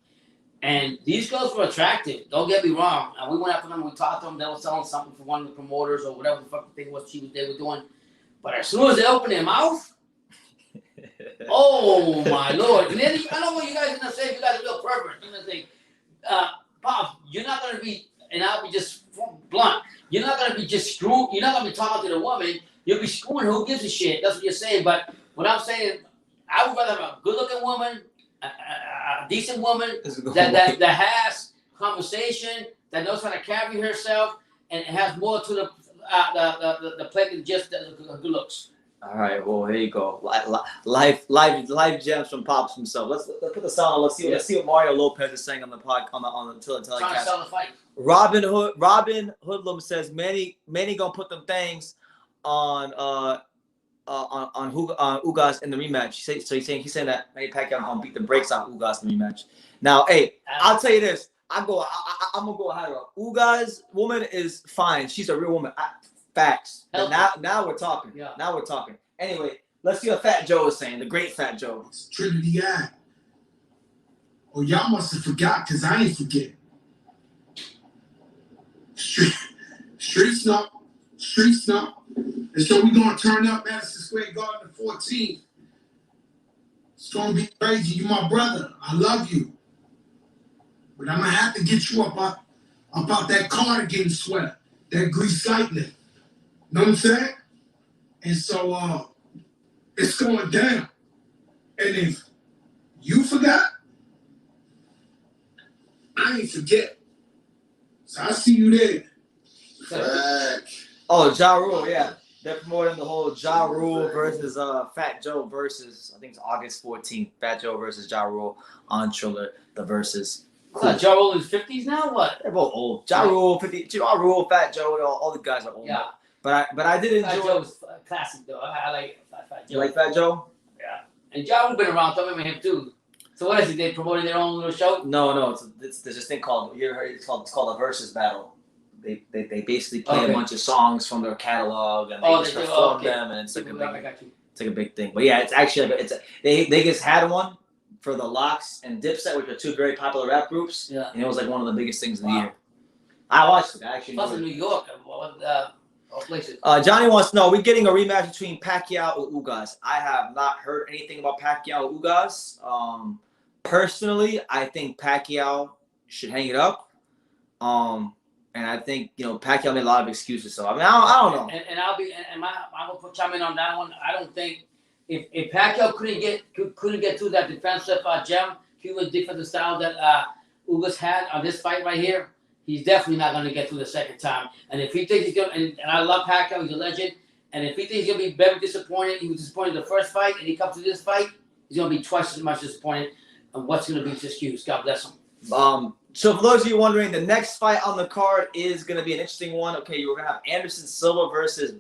and these girls were attractive. Don't get me wrong. And we went up to them. We talked to them. They were selling something for one of the promoters or whatever the fucking thing was they were doing. But as soon as they opened their mouth, oh my Lord! And then I don't know what you guys are gonna say. You guys are real perverts. You're gonna say, Bob, you're not gonna be, and I'll be just blunt. You're not gonna be just screwing. You're not gonna be talking to the woman. You'll be screwing. Who gives a shit? That's what you're saying. But what I'm saying, I would rather have a good-looking woman, a decent woman that has conversation, that knows how to carry herself, and has more to the plate than just the good looks. All right, well, here you go. Live gems from Pops himself. Let's put the sound on. Let's see what Mario Lopez is saying on the telecast. Trying to sell the fight. Robin Hoodlum says many gonna put them things on Ugas in the rematch. He's saying that Manny Pacquiao gonna beat the brakes off Ugas in the rematch. Now, hey, I'll tell you this. I'm gonna go higher up. Ugas woman is fine. She's a real woman. Facts. But now we're talking. Yeah. Now we're talking. Anyway, let's see what Fat Joe is saying. The great Fat Joe. It's Trinity Ave. Oh, y'all must have forgot, because I ain't forget. Street snuff. And so we're going to turn up Madison Square Garden the 14th. It's going to be crazy. You my brother. I love you. But I'm going to have to get you up out that cardigan sweater, that grease lightning. Know what I'm saying? And so it's going down. And if you forgot, I ain't forget. So I see you there. Oh, Ja Rule, yeah. They're promoting the whole Ja Rule versus Fat Joe versus, I think it's August 14th. Fat Joe versus Ja Rule on Triller, the versus. Cool. Ja Rule in his 50s now? What? They're both old. Ja Rule, Fat Joe, all the guys are old. Yeah. But I did enjoy. Fat Joe's classic though. I like Fat Joe. You like Fat Joe? Yeah. And Ja Rule been around, so I remember him too. So what is it? They promoted their own little show? No. There's this thing called, you ever heard? It's called a versus battle. They basically play a bunch of songs from their catalog and they just perform them, and it's like a big thing. But yeah, it's actually they just had one for the Lox and Dipset, which are two very popular rap groups. Yeah. And it was like one of the biggest things of the year. I watched it actually. Plus in New York, places. Johnny wants to know: are we getting a rematch between Pacquiao or Ugas? I have not heard anything about Pacquiao or Ugas. Personally, I think Pacquiao should hang it up. And I think Pacquiao made a lot of excuses. So I mean, I don't know. And I'm gonna chime in on that one. I don't think if Pacquiao couldn't get through that defensive gem, Cuban defensive style that Ugas had on this fight right here, he's definitely not gonna get through the second time. And if he thinks he's gonna, and I love Pacquiao, he's a legend. And if he thinks he's gonna be very disappointed, he was disappointed in the first fight, and he comes to this fight, he's gonna be twice as much disappointed. And what's gonna be his excuse? God bless him. So for those of you wondering, the next fight on the card is going to be an interesting one. Okay, you're going to have Anderson Silva versus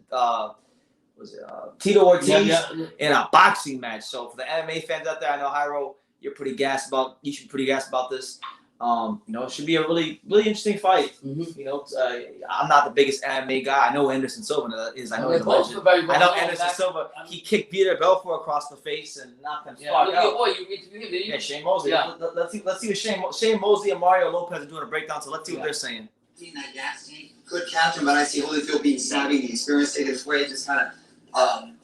Tito Ortiz in a boxing match. So for the MMA fans out there, I know Jairo, you should be pretty gassed about this. It should be a really, really interesting fight. Mm-hmm. I'm not the biggest MMA guy. I know Anderson Silva is. I know he's a legend. I know Anderson Silva. He kicked Vitor Belfort across the face and knocked him out. Yeah, Shane Mosley. Yeah. Let's see what Shane Mosley and Mario Lopez are doing a breakdown. So let's see what they're saying. That gas tank could catch him, but I see Holyfield being savvy, the experience taking his way, just kind of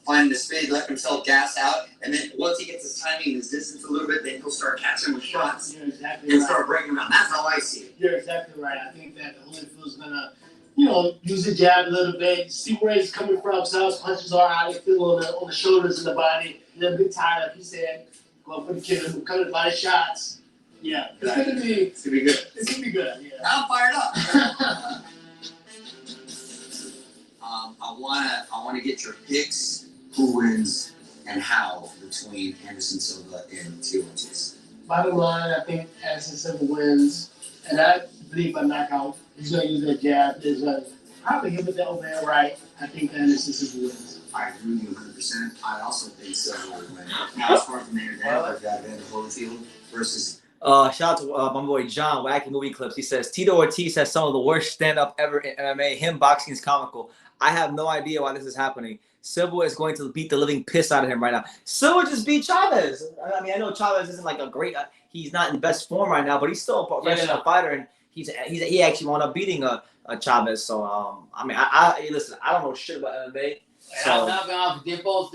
finding the speed, let himself gas out, and then once he gets his timing and his distance a little bit, then he'll start catching with shots and start breaking him out. That's how I see it. You're exactly right. I think that Holyfield's gonna, use the jab a little bit, see where he's coming from, so his punches are, how they feel on the shoulders and the body, and then be tired, like he said, go for the kid who covered by the shots. Yeah, it's gonna be good. It's gonna be good. Yeah. I'm fired up. I wanna get your picks, who wins and how, between Anderson Silva and Tito Ortiz. Bottom line, I think Anderson Silva wins, and I believe by knockout. He's gonna use that jab. There's probably hit with the overhand right. I think Anderson Silva wins. I agree with you 100%. I also think Silva will win. Now, as far as the main event, I've got Evander Holyfield versus Shout out to my boy John, Wacky Movie Clips. He says, Tito Ortiz has some of the worst stand-up ever in MMA. Him boxing is comical. I have no idea why this is happening. Silva is going to beat the living piss out of him right now. Silva just beat Chavez. I mean, I know Chavez isn't like a great, he's not in best form right now, but he's still a professional fighter, and he actually wound up beating a Chavez. So, I mean, listen, I don't know shit about MMA. So. They're both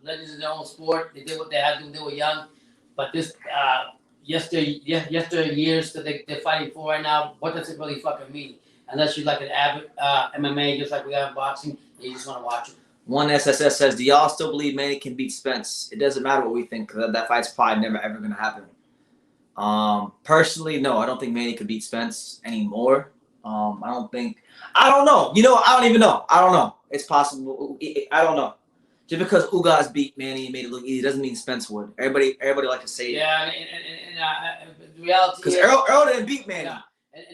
legends in their own sport. They did what they had to do when they were young. But this, years that they're fighting for right now, what does it really fucking mean? Unless you're like an avid MMA, just like we are in boxing, and you just want to watch it. One SSS says, do y'all still believe Manny can beat Spence? It doesn't matter what we think, because that fight's probably never, ever going to happen. Personally, no, I don't think Manny could beat Spence anymore. I don't know. You know, I don't even know. I don't know. It's possible. I don't know. Just because Ugas beat Manny and made it look easy doesn't mean Spence would. Everybody like to say it. Yeah, and the reality is... Because Earl didn't beat Manny. Yeah.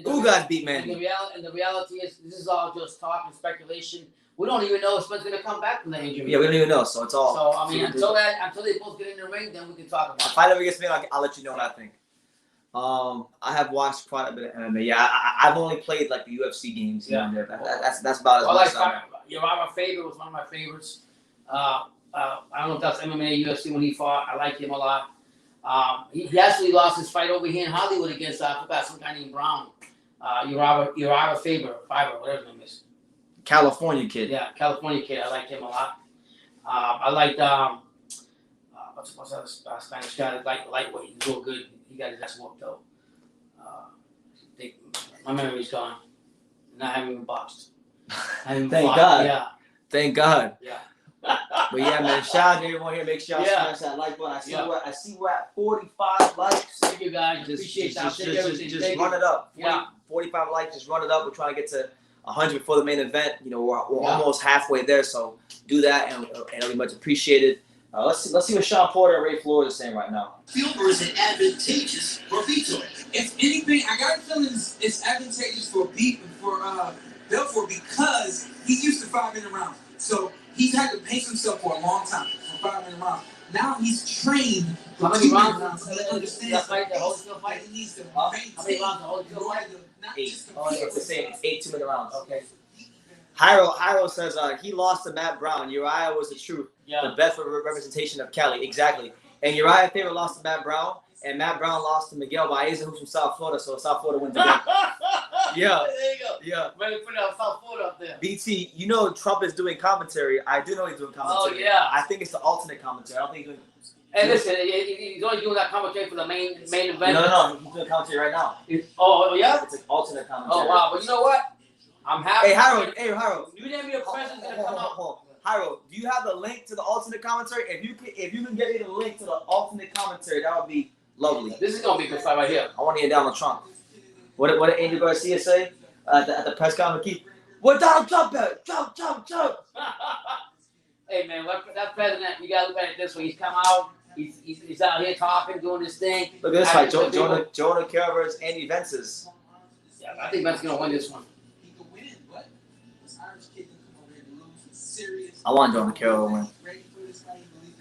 Ugas beat Manny. And the reality is, this is all just talk and speculation. We don't even know if Spence is going to come back from the injury. Yeah, we don't even know, so it's all... So, I mean, until they both get in the ring, then we can talk about it. If I ever get me, I'll let you know what I think. I have watched quite a bit of MMA. Yeah, I've only played like the UFC games. Yeah. That's about as much. Uriah Faber was one of my favorites. I don't know if that's MMA, UFC when he fought. I like him a lot. He actually lost his fight over here in Hollywood against I forgot some guy named Brown. Uriah Faber, whatever his name is. California kid. Yeah, California kid. I like him a lot. I liked what's that Spanish guy? Lightweight. He's real good. He got his ass whooped though. My memory's gone. Not having been boxed. Thank God. Yeah. Thank God. Yeah. But yeah, man, shout out to everyone here. Make sure y'all smash that like button. I see we're at 45 likes. Thank you guys. Appreciate that. Just run it up. 45 likes, just run it up. We're trying to get to 100 for the main event. You know, we're almost halfway there, so do that, and it'll be much appreciated. Let's see what Sean Porter and Ray Flores are saying right now. Or is it advantageous for Vitor? If anything, I got a feeling it's advantageous for Belfort because he's used to 5-minute rounds. So he's had to pace himself for a long time for 5-minute rounds. Now he's trained for 2-minute rounds. He understands the Holyfield fight. He needs to maintain. How many rounds the Holyfield fight? 8. It's the same. It's 8 2-minute rounds. Okay. Hyro says he lost to Matt Brown. Uriah was the truth. Yeah. The best representation of Cali. Exactly. And Uriah Faber lost to Matt Brown, and Matt Brown lost to Miguel Baeza, who's from South Florida. So South Florida wins again. Yeah. There you go. Yeah. Ready to put South Florida up there. BT, you know Trump is doing commentary. I do know he's doing commentary. Oh yeah. I think it's the alternate commentary. I don't think he's doing. Hey, listen, he's only doing that commentary for the main event. No. He's doing commentary right now. Oh yeah. It's an alternate commentary. Oh wow, but you know what? I'm happy. Hey Hyro. You didn't be a president's gonna come up. Hyro, do you have the link to the alternate commentary? If you can get me the link to the alternate commentary, that would be lovely. This is gonna be a good fight right here. I want to hear Donald Trump. What did Andy Garcia say at the press conference? What Donald Trump at? Trump. Hey man, that president, you gotta look at it this way. He's come out. He's out here talking, doing this thing. Look at this fight, Jonah Kerr versus Andy Vences. Yeah, I think Vences gonna win this one. He could win, but this Irish kid can come over here to lose. He's serious. I want Jonah Kerr to win.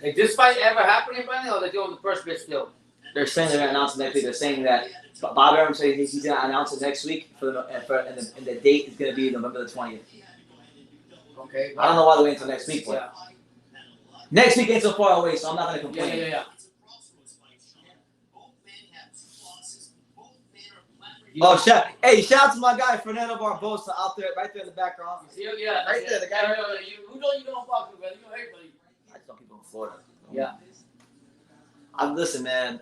Did this fight ever happen in Brandon, or they're doing the first bit still? They're saying they're gonna announce it next week. They're saying that Bob Arum said he's gonna announce it next week and the date is gonna be November the 20th. Okay. I don't know why they wait until next week, but next week ain't so far away, so I'm not gonna complain. Yeah. Oh, shout out to my guy Fernando Barbosa out there, right there in the background. Yeah, right there, the guy. Who don't you know fuck with, brother? You know everybody. I just know people in Florida. Yeah. Listen, man.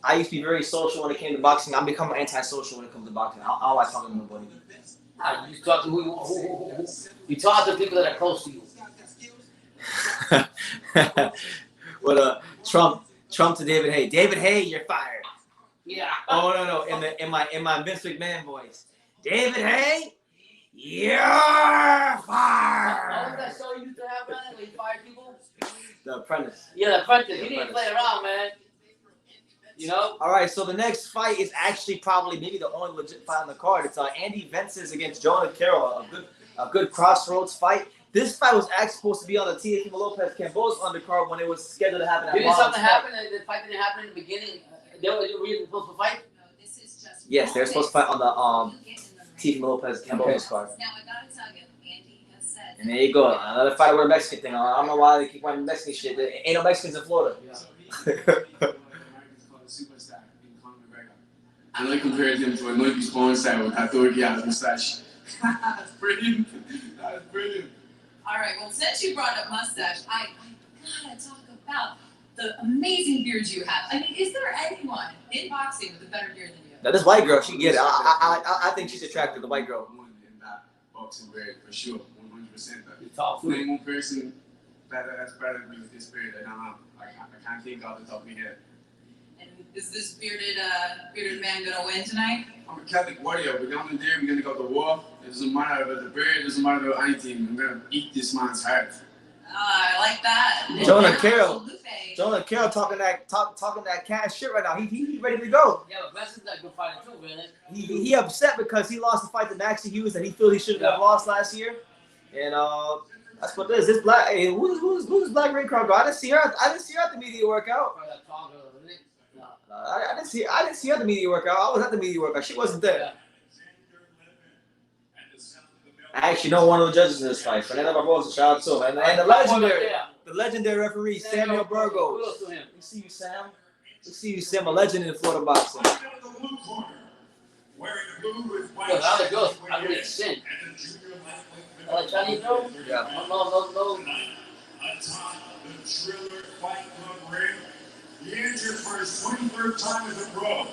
I used to be very social when it came to boxing. I'm becoming antisocial when it comes to boxing. I don't like talking to nobody. You talk to who you talk to people that are close to you. What Trump to David Hay. David Hay, you're fired. Yeah. Oh no. In my Vince McMahon voice. David Hay, you're fired. What was that show you used to have, man? Where you fired people? The Apprentice. Yeah, The Apprentice. He didn't play around, man. You know? All right, so the next fight is actually probably maybe the only legit fight on the card. It's Andy Vences against Jonah Carroll, a good crossroads fight. This fight was actually supposed to be on the Teofimo Lopez Cambo's undercard when it was scheduled to happen. Didn't something happen? The fight didn't happen in the beginning. they were supposed to fight? Yes, they're supposed to fight on the Team Lopez Cambo's card. Now I gotta tell you, Andy has said. And there you go, another fighter with a Mexican thing. I don't know why they keep wanting Mexican shit. There ain't no Mexicans in Florida. I know he compared him to an Olympic porn star with Hathori's mustache. That's brilliant. That's brilliant. All right, well, since you brought up mustache, I gotta talk about the amazing beard you have. I mean, is there anyone in boxing with a better beard than you? Now this white girl, she get it. I think she's attractive, the white girl. In that boxing beard, for sure, 100%. You talk Name one person that's better than me with this beard. I don't know. I can't think off the top of my head. And is this bearded man gonna win tonight? I'm a Catholic warrior. We're going in there, we're gonna go to war. It doesn't matter about the beard, it doesn't matter about anything. I'm gonna eat this man's heart. I like that. Jonah Carroll talking that cash shit right now. He ready to go. Yeah, but Benson's not a good fighter too, man. He upset because he lost the fight to Maxie Hughes that he feels he should have lost last year. And that's what it is. This black who's this black ring card girl? I didn't see her at the media workout. I didn't see her at the media workout. I was at the media workout. She wasn't there. I actually know one of the judges in this fight. Fernando Barbosa, shout out to him. And the legendary referee, Samuel Burgos. We see you, Sam. We see you, Sam, a legend in Florida boxing. How it goes? I'm gonna sin. Chinese girl? Yeah. No. He injured for his 23rd time as a pro.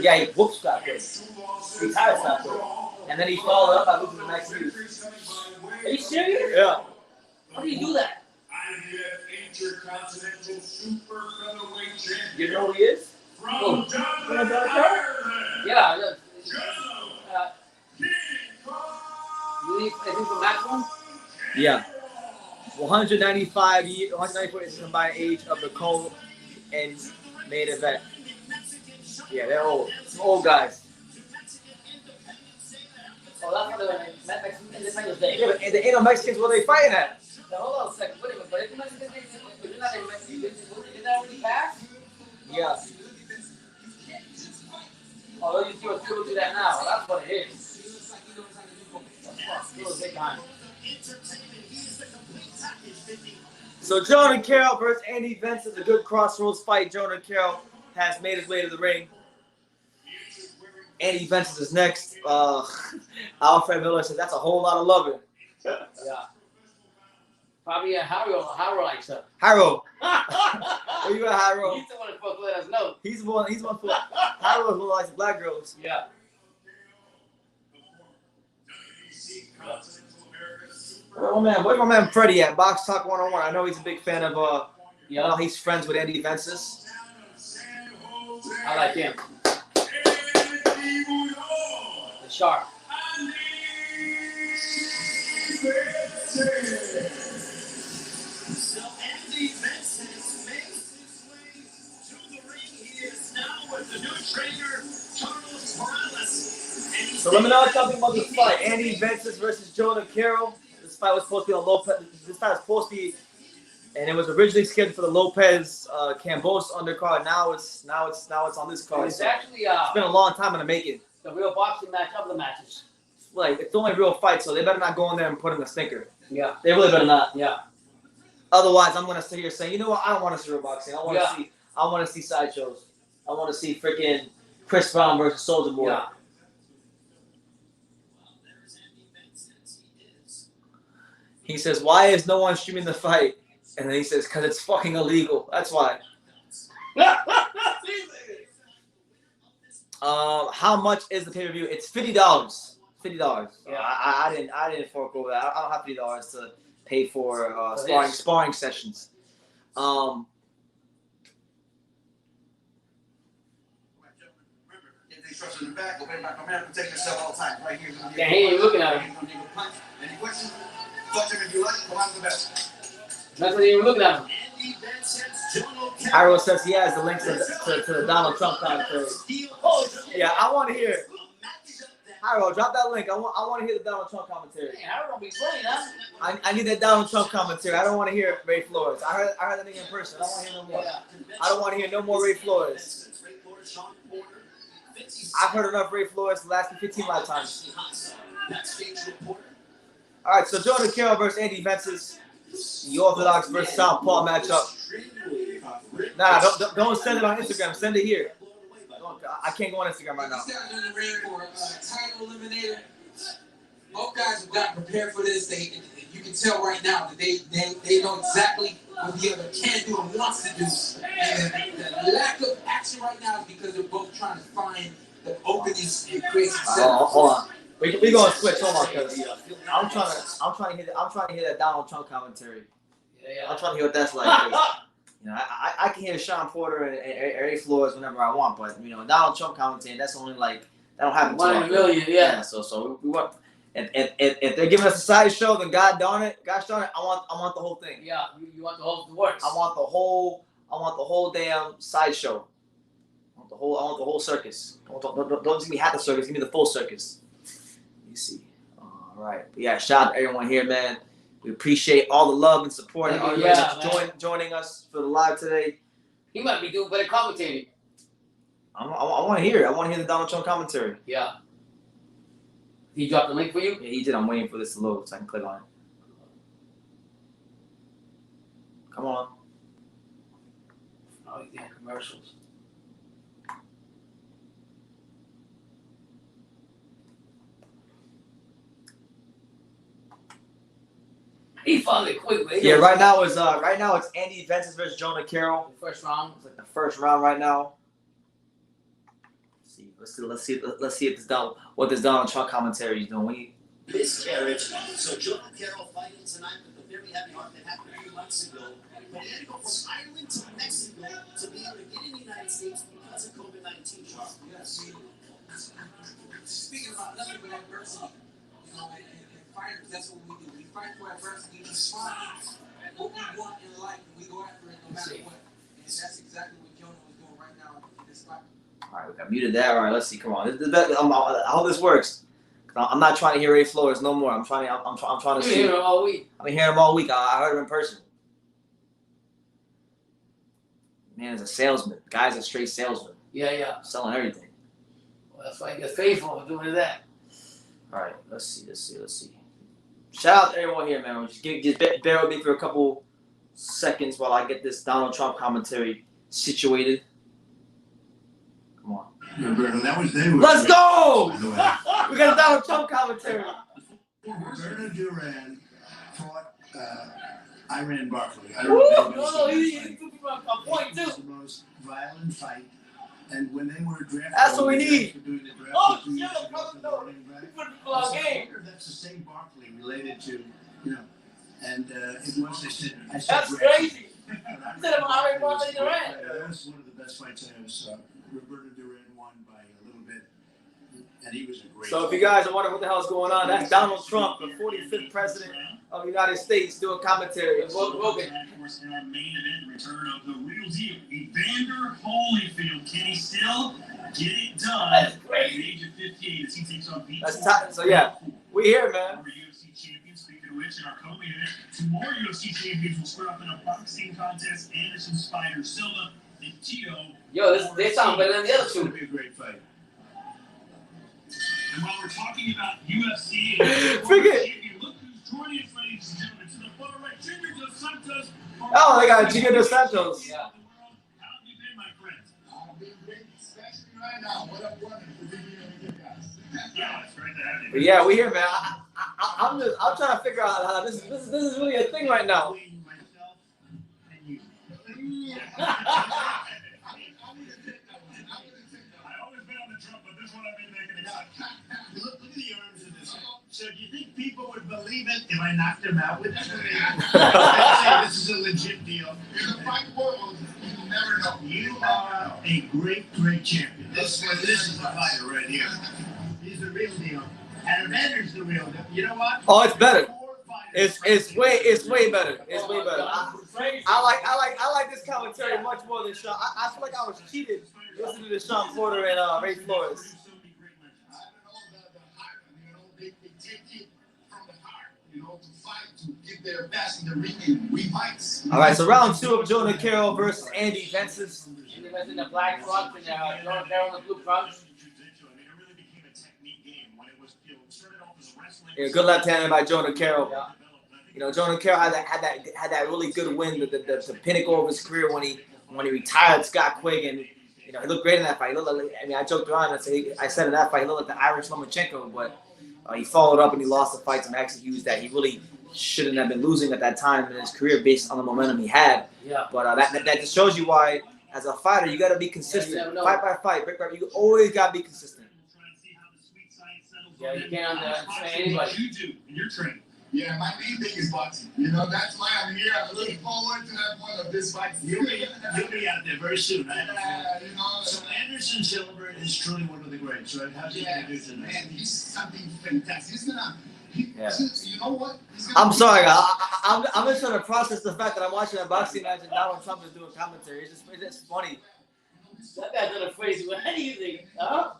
Yeah, he whooped Scott Quinn. He tired Scott Quinn. And then he followed up by losing to Max Hughes. Are you serious? Yeah. How do you do that? Intercontinental Super Featherweight Champion. You know who he is? From Dublin, Ireland. Yeah. You need anything from Maximum? Yeah. 194 is the combined age of the co and main event. Yeah, they're old. Some old guys. Oh, that's what Mexican Day. Yeah, but there ain't no Mexicans where they fighting at. Now, hold on a second. Wait a minute. But if the Mexican Day, you're not in Mexico, you're not really fast? Yeah. Oh, you still do that now. Well, that's what it is. Still a big time. So Jonah Carroll versus Andy Vince is a good crossroads fight. Jonah Carroll has made his way to the ring. Andy Vince is next. Alfred Miller says that's a whole lot of loving. Yeah. Probably a Haro likes her. Haro. Where you at, Haro? He's the one that fuck let us know. He's one for Haro who likes black girls. Yeah. Where's my man Freddie at? Box Talk 101. I know he's a big fan of he's friends with Andy Vences. I like him. The shark. So Andy Vences makes his way to the ring. He is now with the new trainer, Carlos Morales. So let me know something about this fight. Andy Vences versus Jonah Carroll. This fight was supposed to be on Lopez. This fight was supposed to be, and it was originally scheduled for the Lopez Cambos undercard. Now it's on this card. It's So actually it's been a long time in the making. the real boxing match of the matches. Like it's the only real fight, so they better not go in there and put in a stinker. Yeah. They really better not. Yeah. Otherwise, I'm gonna sit here saying, you know what? I don't want to see real boxing. I want to see sideshows. I want to see freaking Chris Brown versus Soulja Boy. Yeah. He says, why is no one streaming the fight? And then he says, because it's fucking illegal. That's why. How much is the pay-per-view? It's $50. $50. Yeah. I didn't fork over that. I don't have $50 to pay for sparring sessions. In the back, go back, come here, protect yourself all the time. Right here. Yeah, he ain't looking at him. Any questions? Touch him if you like. Come on to the best. That's what he even looking at him. Iro says he has the links to the Donald Trump commentary. Yeah, I want to hear. Harold, drop that link. I want to hear the Donald Trump commentary. Hey, Harold don't be playing, huh? I need that Donald Trump commentary. I don't want to hear Ray Flores. I heard that nigga in person. I don't want to hear no more. I don't want to hear no more Ray Flores. I've heard enough Ray Flores the last 15 lifetimes. All right, so Jordan Carroll versus Andy Vences, the Orthodox versus Southpaw matchup. Nah, don't send it on Instagram. Send it here. I can't go on Instagram right now. These guys are in the ring for title eliminator. Both guys have gotten prepared for this. You can tell right now that they know exactly what the other can do and wants to do. And the lack of action right now is because they're both trying to find the openings and create success. Hold on. We gonna switch. Hold on, cause I'm trying to hear that Donald Trump commentary. I'm trying to hear what that's like. You know, I can hear Sean Porter and Ray Flores whenever I want, but you know, Donald Trump commentating, that's only like that don't happen. 1 in a million, yeah. So we want. If they're giving us a side show, then gosh darn it, I want the whole thing. Yeah, you want the whole works. I want the whole damn side show. I want the whole circus. Don't give me half the circus. Give me the full circus. You see. All right. But yeah, shout out to everyone here, man. We appreciate all the love and support and all joining us for the live today. He might be doing better commentating. I want to hear it. I want to hear the Donald Trump commentary. Yeah. He dropped the link for you? Yeah, he did. I'm waiting for this to load so I can click on it. Come on. Oh, he's getting commercials. He found it quickly. Yeah, right now it's Andy Vences versus Jonah Carroll. First round. It's like the first round right now. Let's see if what this Donald Trump commentary is doing. Miscarriage. So Jonah Carroll fighting tonight with the very heavy heart that happened a few months ago. But he had to go from Ireland to Mexico to be able to get in the United States because of COVID-19. Yes. Speaking about nothing but adversity, you know, and fighters, that's what we do. We fight for adversity. We find what we want in life, and we go after it no matter what. And that's exactly what Jonah was doing right now in this fight. All right, we got muted that. All right, let's see. Come on. I hope this works. I'm not trying to hear Ray Flores no more. I'm trying to see. Hear him all week. I've been hearing him all week. I heard him in person. Man is a salesman. Guy's a straight salesman. Yeah. Selling everything. Well, that's why he gets paid for doing that. All right, let's see. Shout out to everyone here, man. Just bear with me for a couple seconds while I get this Donald Trump commentary situated. Come on. Let's go! We got a Donald Trump commentary. Roberto Duran fought Iran Barkley. I don't know. He took a point too. It was the most violent fight, and when they were drafted, that's what we need. Oh, shut up, game. That's the same Barkley related to, you know, and it was. I said that's crazy. Instead of Iran Barkley Duran. That was one of the best fights I ever saw. Roberto Duran won by a little bit, and he was a great. So if you guys are wondering what the hell is going on, that's Donald Trump, the 45th president of the United States, doing commentary. And our main event, return of the real deal, Evander Holyfield. Can he still get it done at the age of 15 as he takes on Vitor? So yeah, we here, man. UFC champion, speaking of which, in our co-main event, two more UFC champions will square up in a boxing contest. Anderson Spider Silva and Tito. Yo, they sound better than the other two. It'll be a great fight. And while we're talking about UFC and champion, look who's joining us, ladies and gentlemen, to the far right, Junior Dos Santos. Oh, they got Junior Dos Santos. Yeah. How have you been, my friend? I've been great, especially right now. What up, what? Yeah, it's great to have you. But yeah, we here, man. I'm trying to figure out how this is really a thing right now. Myself and you. I always been on the Trump, but this one I've been making exception. Look at the arms of this. So do you think people would believe it if I knocked him out with this? This is a legit deal. In the fight world, you never know. You are a great champion. This is the fighter right here. He's the real deal. And Evander's the real deal. You know what? Oh, it's better. It's way better. It's way better. I like this commentary much more than Sean. I feel like I was cheated listening to Sean Porter and Ray Flores. I to give their best in the ring and win fights. All right, so round 2 of Jonah Carroll versus Andy Vences. Andy Vences in the black trunks and Jonah Carroll in the blue trunks. Yeah, good left hand by Jonah Carroll. You know, Jonah Carroll had that really good win, the pinnacle of his career when he retired Scott Quigg, and you know he looked great in that fight. He looked like, I mean, I joked around and I said in that fight he looked like the Irish Lomachenko, but he followed up and he lost the fight to Max Hughes that he really shouldn't have been losing at that time in his career based on the momentum he had. Yeah. But that just shows you why, as a fighter, you got to be consistent. Yeah, fight by fight, break by break. You always got to be consistent. Yeah, you can't train anybody. You do in your training. Yeah, my main thing is boxing. You know, that's why I'm here. I'm looking forward to that one of this fight. You'll be out there very soon, right? You know, so Anderson Silva is truly one of the greats, right? How's he gonna do tonight? Man, he's something fantastic. He's gonna. Yeah. You know what? I'm sorry, I'm just trying to process the fact that I'm watching a boxing match and Donald Trump is doing commentary. It's just funny. That guy's gonna phrase you anything, huh?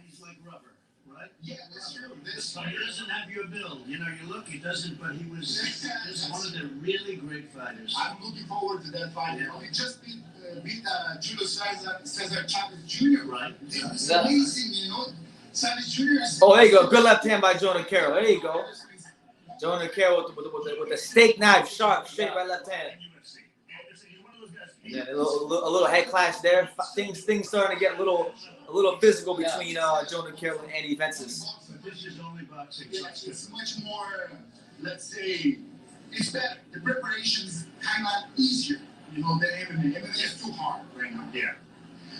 He's like rubber. Right? Yeah, that's true. He doesn't have your build. You know, you look, he doesn't, but he was just one of the really great fighters. I'm looking forward to that fight. Yeah. We just beat Julio Cesar Chavez Jr., right? It's amazing, you know. Chavez Jr. Oh, there you go. Good left hand by Jonah Carroll. There you go. Jonah Carroll with the steak knife, sharp, straight right left hand. Yeah, a little head clash there. Things starting to get a little physical between Jonah Carroll and Andy Vences. This is only boxing. Yeah, it's much more, let's say, it's better. The preparation's kind of easier, you know, than MMA. MMA is too hard right now. Yeah.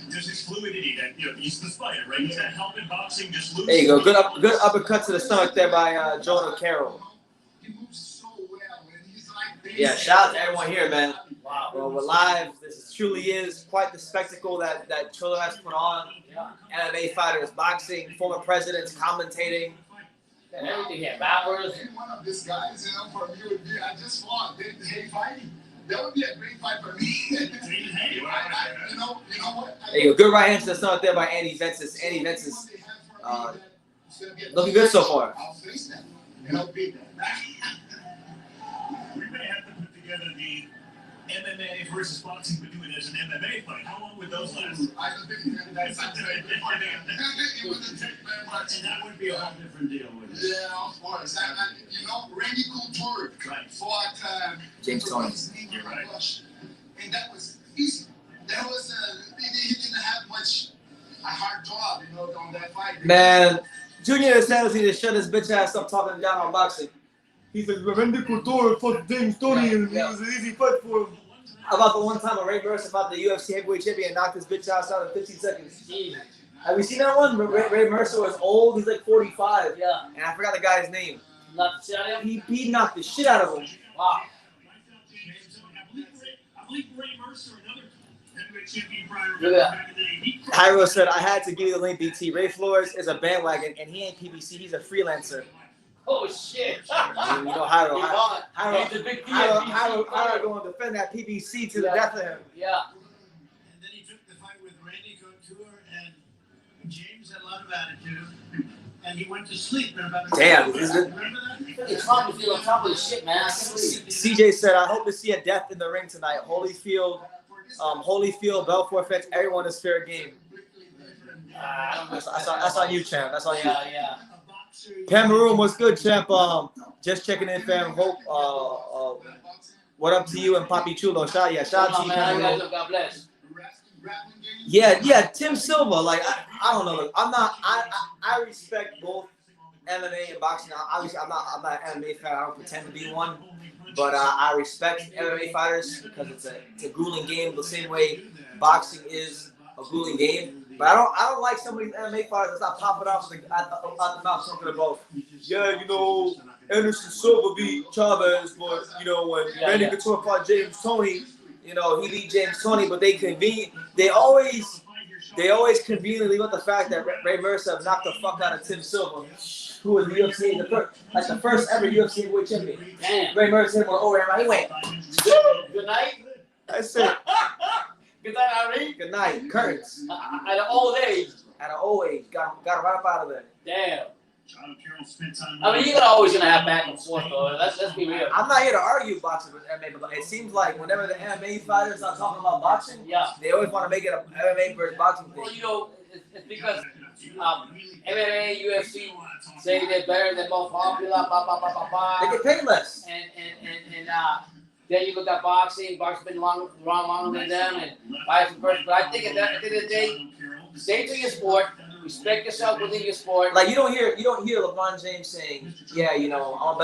There's this fluidity that, you know, he's the fighter, right? He's that help in boxing, just lose. There you go. Good uppercut to the stomach there by Jonah Carroll. He moves so well, and he's like... Yeah, shout out to everyone here, man. Wow. Well, we're live. This truly is quite the spectacle that Cholo has put on. MMA fighters, boxing, former presidents, commentating. And everything here, rappers. One of these guys, you know, for me would be, I just fought. They fighting. That would be a great fight for me. You know what? There you go. Good right hand to the stomach there by Andy Vences. Andy Vences looking good so far. I'll face them, and I'll beat them. We may have to put together the MMA versus boxing, but do it as an MMA fight. How long would those last? I don't think that's very funny. It wouldn't take very much. And that would be a whole different deal, wouldn't it? Yeah, of course. You know, Randy Couture fought James Tony. You're right. And that was easy. That was he didn't have much a hard job, you know, on that fight. Man, Junior DeSantis need to shut his bitch ass up talking down on boxing. He's like, Randy Couture fought James Tony, and it was an easy fight for him. About the one time Ray Mercer fought the UFC heavyweight champion and knocked his bitch ass out in 15 seconds. Have you seen that one? Ray Mercer was old. He's like 45. Yeah. And I forgot the guy's name. Knocked the shit out of him? He knocked the shit out of him. Wow. I believe Ray Mercer, another heavyweight champion prior back in the day. Hyro said, I had to give you the link, BT. Ray Flores is a bandwagon, and he ain't PBC. He's a freelancer. Oh, shit. You know, Hyro going to defend that PBC to the death of him. Yeah. And then he took the fight with Randy Couture, and James had a lot of attitude, and he went to sleep. Damn. It's fun to feel on top of the shit, man. CJ said, I hope to see a death in the ring tonight. Holyfield, Belfort fans, everyone is fair game. That's on you, champ. That's on you. Yeah. Cameroon, what's good, champ? Just checking in, fam. Hope. What up to you and Papi Chulo? Shout to you, Cameroon. God bless. Yeah. Tim Silva. Like I don't know. Look, I'm not. I respect both MMA and boxing. Obviously, I'm not an MMA fan. I don't pretend to be one. But I respect MMA fighters because it's a grueling game the same way boxing is a grueling game. But I don't like some of these MMA fighters that's not popping off at the mouth talking about, yeah, you know, Anderson Silva beat Chavez, but you know when Randy Couture fought James Tony, you know he beat James Tony, but they always conveniently leave out the fact that Ray Mercer knocked the fuck out of Tim Silva, who was the UFC the first ever UFC heavyweight champion. Damn. Ray Mercer hit him over him. He went. Good night. That's it. Good night, Ari. Good night. Curtains. At an old age. At an old age. Got him right up out of there. Damn. John Carroll spent time. I mean, you're always gonna have back and forth, though. Let's be real. I'm not here to argue boxing with MMA, but it seems like whenever the MMA fighters are talking about boxing, they always want to make it a MMA versus boxing thing. Well, you know, it's because MMA, UFC say they're better, they're more popular, They get paid less. And then you look at boxing. Boxing's been longer than them, and vice versa. But I think at the end of the day, stay to your sport. Respect yourself within your sport. Like you don't hear LeBron James saying, "Yeah, you know, I'm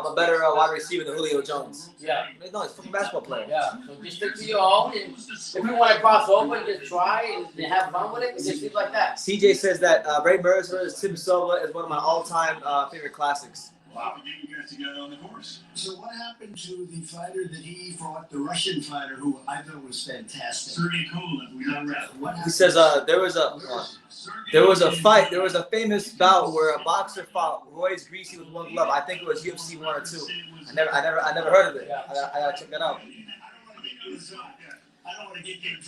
a better wide receiver than Julio Jones." Yeah. No, he's a fucking basketball player. Yeah. So just stick to your own, and if you want to cross over, just try and have fun with it. And just things like that. CJ says that Ray Mercer's Tim Silva is one of my all-time favorite classics. Wow, you guys together on the course. So what happened to the fighter that he fought, the Russian fighter, who I thought was fantastic? Sergey Kovalev. We got that. What happened? He says there was a fight. There was a famous bout where a boxer fought Royce Greasy with one glove. I think it was UFC 1 or 2. I never heard of it. I gotta check that out.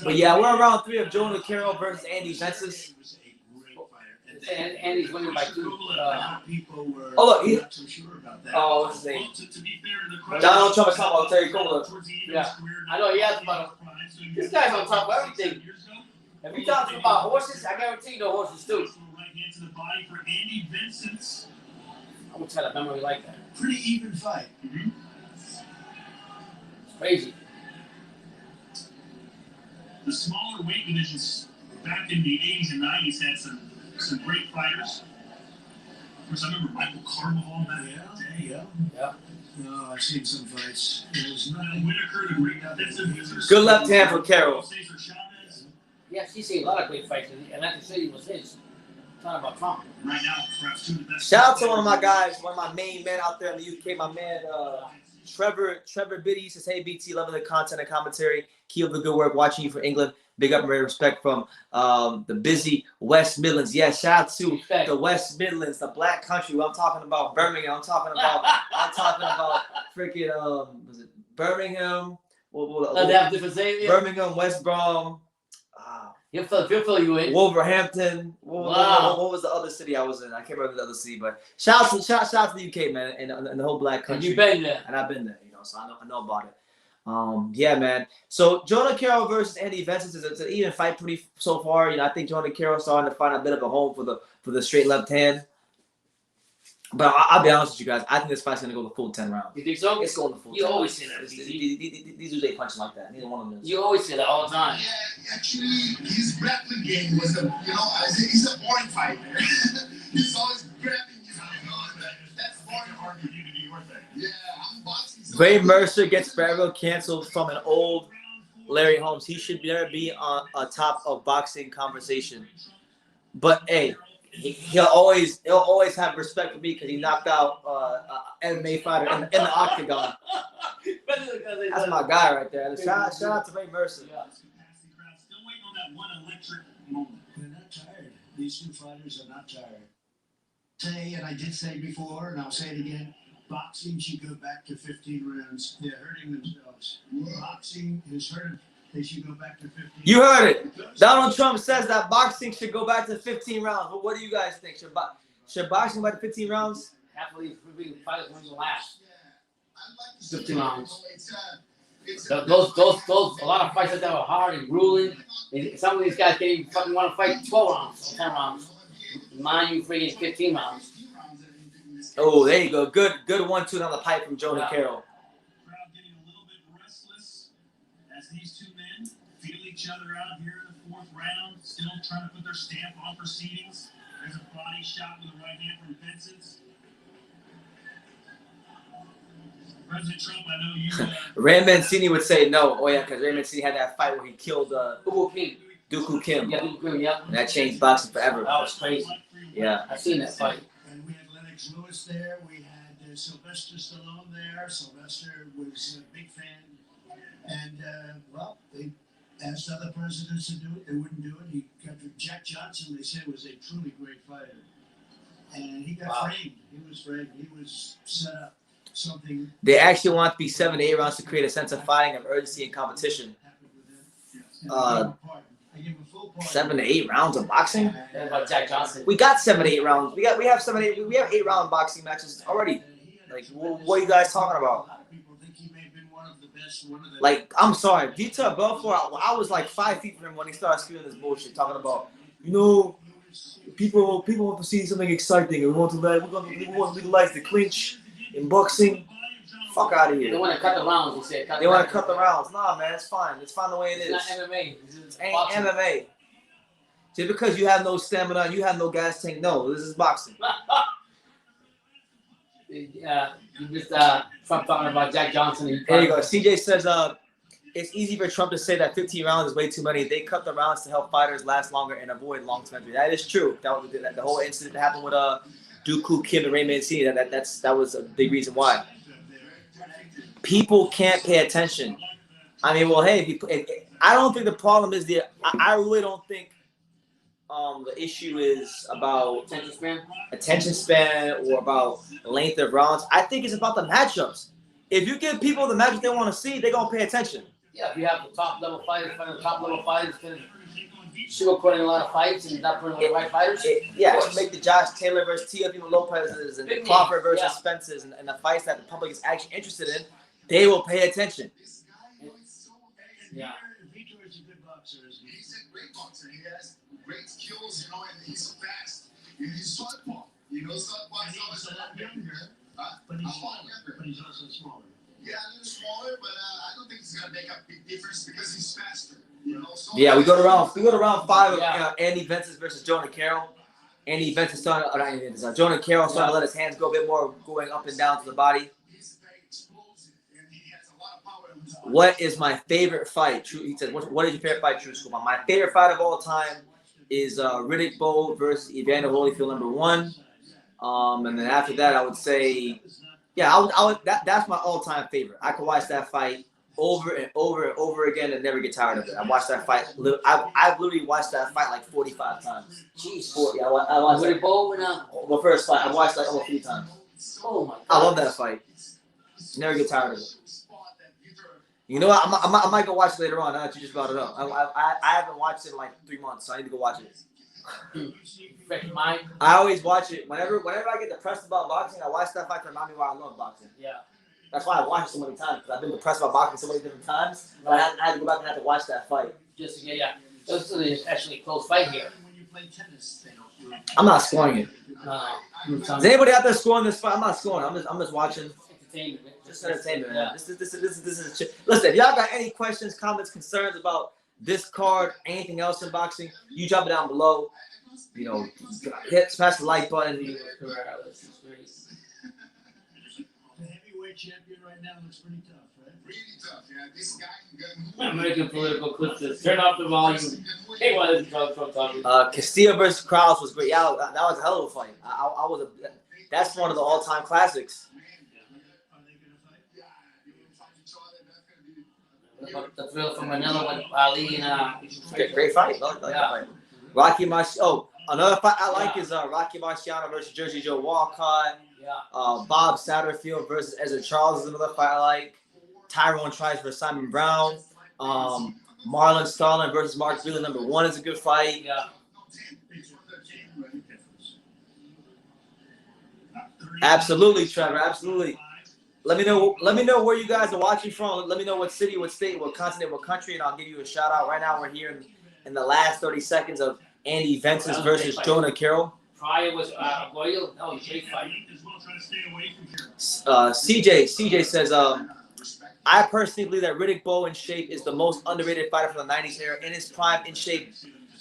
But yeah, we're in round 3 of Jonah Carroll versus Andy Vences. And Andy's winning by 2. Oh look, what's his name? Donald Trump is talking about Terry Kovalev. Yeah, I know he asked about him. This guy's on top of everything. If you talk to him about horses, I guarantee you know horses too. I would tell a memory like that. Pretty even fight. It's crazy. The smaller weight divisions back in the 80s and 90s had some great fighters. Of course, I remember Michael Carnival back in that day. Yeah. No, I've seen some fights. It was nothing. Good left hand for Carroll. Yeah, she's seen a lot of great fights. Atlantic City was his. Talking about Trump. Right now, perhaps two of the best. Shout out to one of my guys, one of my main men out there in the UK, my man Trevor Biddy. Says, "Hey BT, loving the content and commentary. Keep up the good work. Watching you from England. Big up and respect from the busy West Midlands. Yeah, shout out to the West Midlands, the Black Country. I'm talking about Birmingham. I'm talking about freaking was it Birmingham? They have different names. Birmingham, West Brom. He'll fill you in. Wolverhampton. Wow. What was the other city I was in? I can't remember the other city, but shout out to the UK, man, and the whole Black Country. And you've been there. And I've been there, so I know about it. Yeah, man. So Jonah Carroll versus Andy Vences is an even fight so far. I think Jonah Carroll starting to find a bit of a home for the straight left hand. But I'll be honest with you guys. I think this fight's gonna go the full 10 rounds. You think so? It's going the full 10 You rounds. always say that. These dudes ain't punching like that. Neither one of them is. You always say that all the time. Yeah, actually, his grappling game was he's a boring fighter. He's always grabbing. That's boring. Hard for you to do your thing. Yeah, I'm boxing. Ray Mercer gets forever canceled from an old Larry Holmes. He should never be on top of boxing conversation. But hey, he'll always have respect for me because he knocked out an MMA fighter in the octagon. That's my guy right there. Shout out to Ray Mercer. Still waiting on that one electric moment. They're not tired. These two fighters are not tired. And I did say before, and I'll say it again, boxing should go back to 15 rounds. They're hurting themselves. Boxing is hurting. They should go back to 15. You heard it. Donald Trump says that boxing should go back to 15 rounds. But what do you guys think? Should boxing go back to 15 rounds? Half of these fighters win the last 15 rounds. Those a lot of fights like that were hard and grueling. Some of these guys can't even fucking want to fight 12 rounds or 10 rounds. Mind you, freaking 15 rounds. Oh, there you go. Good 1-2 down the pipe from Jonah Carroll. Crowd getting a little bit restless as these two men feel each other out here in the 4th round, still trying to put their stamp on proceedings. There's a body shot with the right hand from Benson's. President Trump, I know you. Ray Mancini would say no. Oh yeah, because Ray Mancini had that fight where he killed Dooku Kim. Yeah, Dooku Kim, yeah. And that changed boxing forever. That was crazy. Yeah. I've seen that fight. And we had Lennox Lewis there. We had Sylvester Stallone there. Sylvester was a big fan. And, they asked other presidents to do it. They wouldn't do it. He got Jack Johnson, they said, was a truly great fighter. And he got framed. He was framed. He was set up. Something. They actually want to be 7 to 8 rounds to create a sense of fighting, of urgency, and competition. I give him full 7 to 8 rounds of boxing. What about Jack Johnson? We got 7 to 8 rounds. We have 8-round boxing matches already. Like, what are you guys talking about? Like, I'm sorry, Vitor Belfort. I was like 5 feet from him when he started spewing this bullshit, talking about, people want to see something exciting. We want to legalize the clinch in boxing. Fuck out of here. They want to cut the rounds. He said. They want to cut the rounds. Nah, man, it's fine. It's fine the way it is. It's not MMA. It ain't MMA. Just because you have no stamina and you have no gas tank, no, this is boxing. You just Trump talking about Jack Johnson. There you go. CJ says, it's easy for Trump to say that 15 rounds is way too many. They cut the rounds to help fighters last longer and avoid long-term injury. That is true. The whole incident that happened with Dooku Kim and Ray Mancini, that was a big reason why. People can't pay attention. I mean, well, hey, I don't think the problem is I really don't think the issue is about attention span or about length of rounds. I think it's about the matchups. If you give people the matchups they want to see, they're going to pay attention. Yeah, if you have the top level fighters, sugarcoating a lot of fights and not putting the right fighters. Make the Josh Taylor versus Teofimo Lopez's and the Crawford versus Spence's and the fights that the public is actually interested in, they will pay attention. Yeah. Vitor is a good boxer. He's a great boxer. He has great skills, and he's fast. He's southpaw. Southpaw is always a lot younger. But he's also smaller. Yeah, a little smaller, but I don't think it's gonna make a big difference because he's faster. Yeah, we go to round 5 of Andy Vences versus Jonah Carroll. Andy Vences Jonah Carroll starting to let his hands go a bit more, going up and down to the body. What is my favorite fight? He said, what is your favorite fight, True School? My favorite fight of all time is Riddick Bowe versus Evander Holyfield, #1. And then after that, I would say, that's my all-time favorite. I could watch that fight over and over and over again and never get tired of it. I watched that fight. I've literally watched that fight like 45 times. Jeez. I watched Riddick Bowe and the first fight. I watched like over 3 times. Oh my God. I love that fight. Never get tired of it. You know what? I might go watch it later on. Now that you just brought it up, I haven't watched it in like 3 months, so I need to go watch it. I always watch it whenever I get depressed about boxing. I watch that fight to remind me why I love boxing. Yeah, that's why I watch it so many times. Because I've been depressed about boxing so many different times. But I had to go back and have to watch that fight. Just This is actually a close fight here. I'm not scoring it. Is anybody out there scoring this fight? I'm not scoring. I'm just watching. Entertainment. Just entertainment, man. This is listen, if y'all got any questions, comments, concerns about this card, anything else in boxing, you drop it down below. Smash the like button. The heavyweight champion right now looks pretty tough, right? Really tough, yeah. This guy American political clips. Turn off the volume. Hey, what is talking? Castillo versus Krause was great. Yeah, that was a hell of a fight. That's one of the all-time classics. The thrill from Manila with Ali and great fight. I like that fight. Rocky Marciano. Oh, another fight I like is Rocky Marciano versus Jersey Joe Walcott. Bob Satterfield versus Ezra Charles is another fight I like. Tyrone Trice versus Simon Brown. Marlon Starling versus Mark Breland, #1 is a good fight. Yeah. Absolutely, Trevor. Absolutely. Let me know where you guys are watching from. Let me know what city, what state, what continent, what country, and I'll give you a shout out. Right now, we're here in the last 30 seconds of Andy Vences versus Jonah Carroll. Prior was Royal. That was a great fight. CJ says, I personally believe that Riddick Bowe in shape is the most underrated fighter from the 90s era. In his prime, in shape,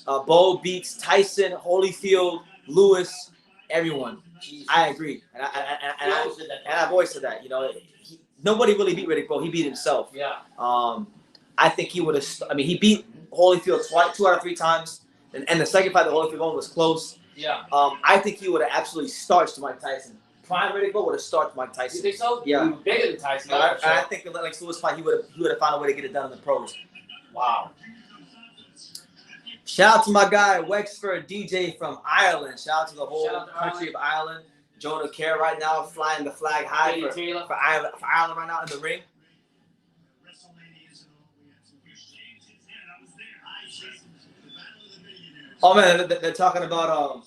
Bowe beats Tyson, Holyfield, Lewis, everyone. I agree, and I've always said that. Nobody really beat Riddick Bowe. He beat himself. Yeah. I think he would have. I mean, he beat Holyfield 2 out of 3 times, and the second fight that Holyfield won was close. Yeah. I think he would have absolutely starched Mike Tyson. Prime Riddick Bowe would have starched Mike Tyson. You think so? Yeah. He was bigger than Tyson. And I think in the Lewis fight, he would have found a way to get it done in the pros. Wow. Shout out to my guy Wexford DJ from Ireland. Shout out to the whole country of Ireland. Jonah Carroll right now flying the flag high for Ireland right now in the ring. Oh man, they're talking about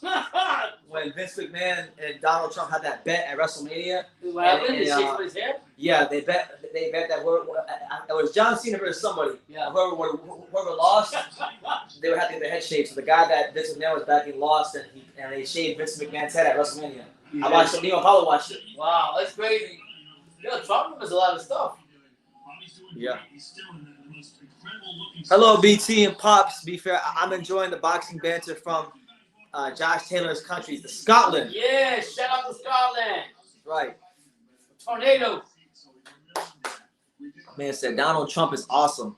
when Vince McMahon and Donald Trump had that bet at WrestleMania. What happened? Did he his hair? Yeah, they bet that it was John Cena versus somebody. Yeah. Whoever lost, they would have to get their head shaved. So the guy that Vince McMahon was backing lost, and they shaved Vince McMahon's head at WrestleMania. I watched it. Me and Paulo watched it. Wow, that's crazy. Yo, Trump does a lot of stuff. Yeah. Hello, BT and Pops. Be fair, I'm enjoying the boxing banter from Josh Taylor's country, the Scotland. Yeah, shout out to Scotland. Right. Tornado. Man said Donald Trump is awesome.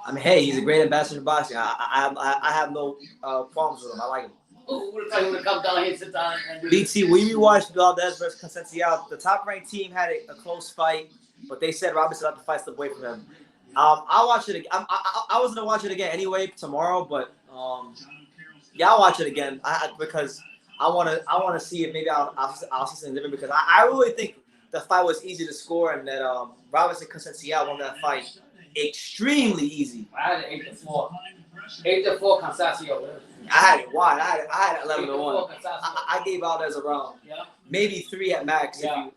I mean, hey, he's a great ambassador for boxing. I have no problems with him. I like him. Ooh, we're going to come down here, sit down, and do BT, we rewatched Valdez versus Consensial. The top-ranked team had a close fight, but they said Robinson had to fight step away from him. I'll watch it again. I was gonna watch it again anyway tomorrow, but yeah, I'll watch it again because I wanna see if maybe I'll see something different because I really think the fight was easy to score and that Robinson Consensial won that fight extremely easy. I had it 8-4. 8-4 Consensial. I had it wide. I had it 11-1. I gave Valdez a round. Yeah. Maybe 3 at max. Yeah.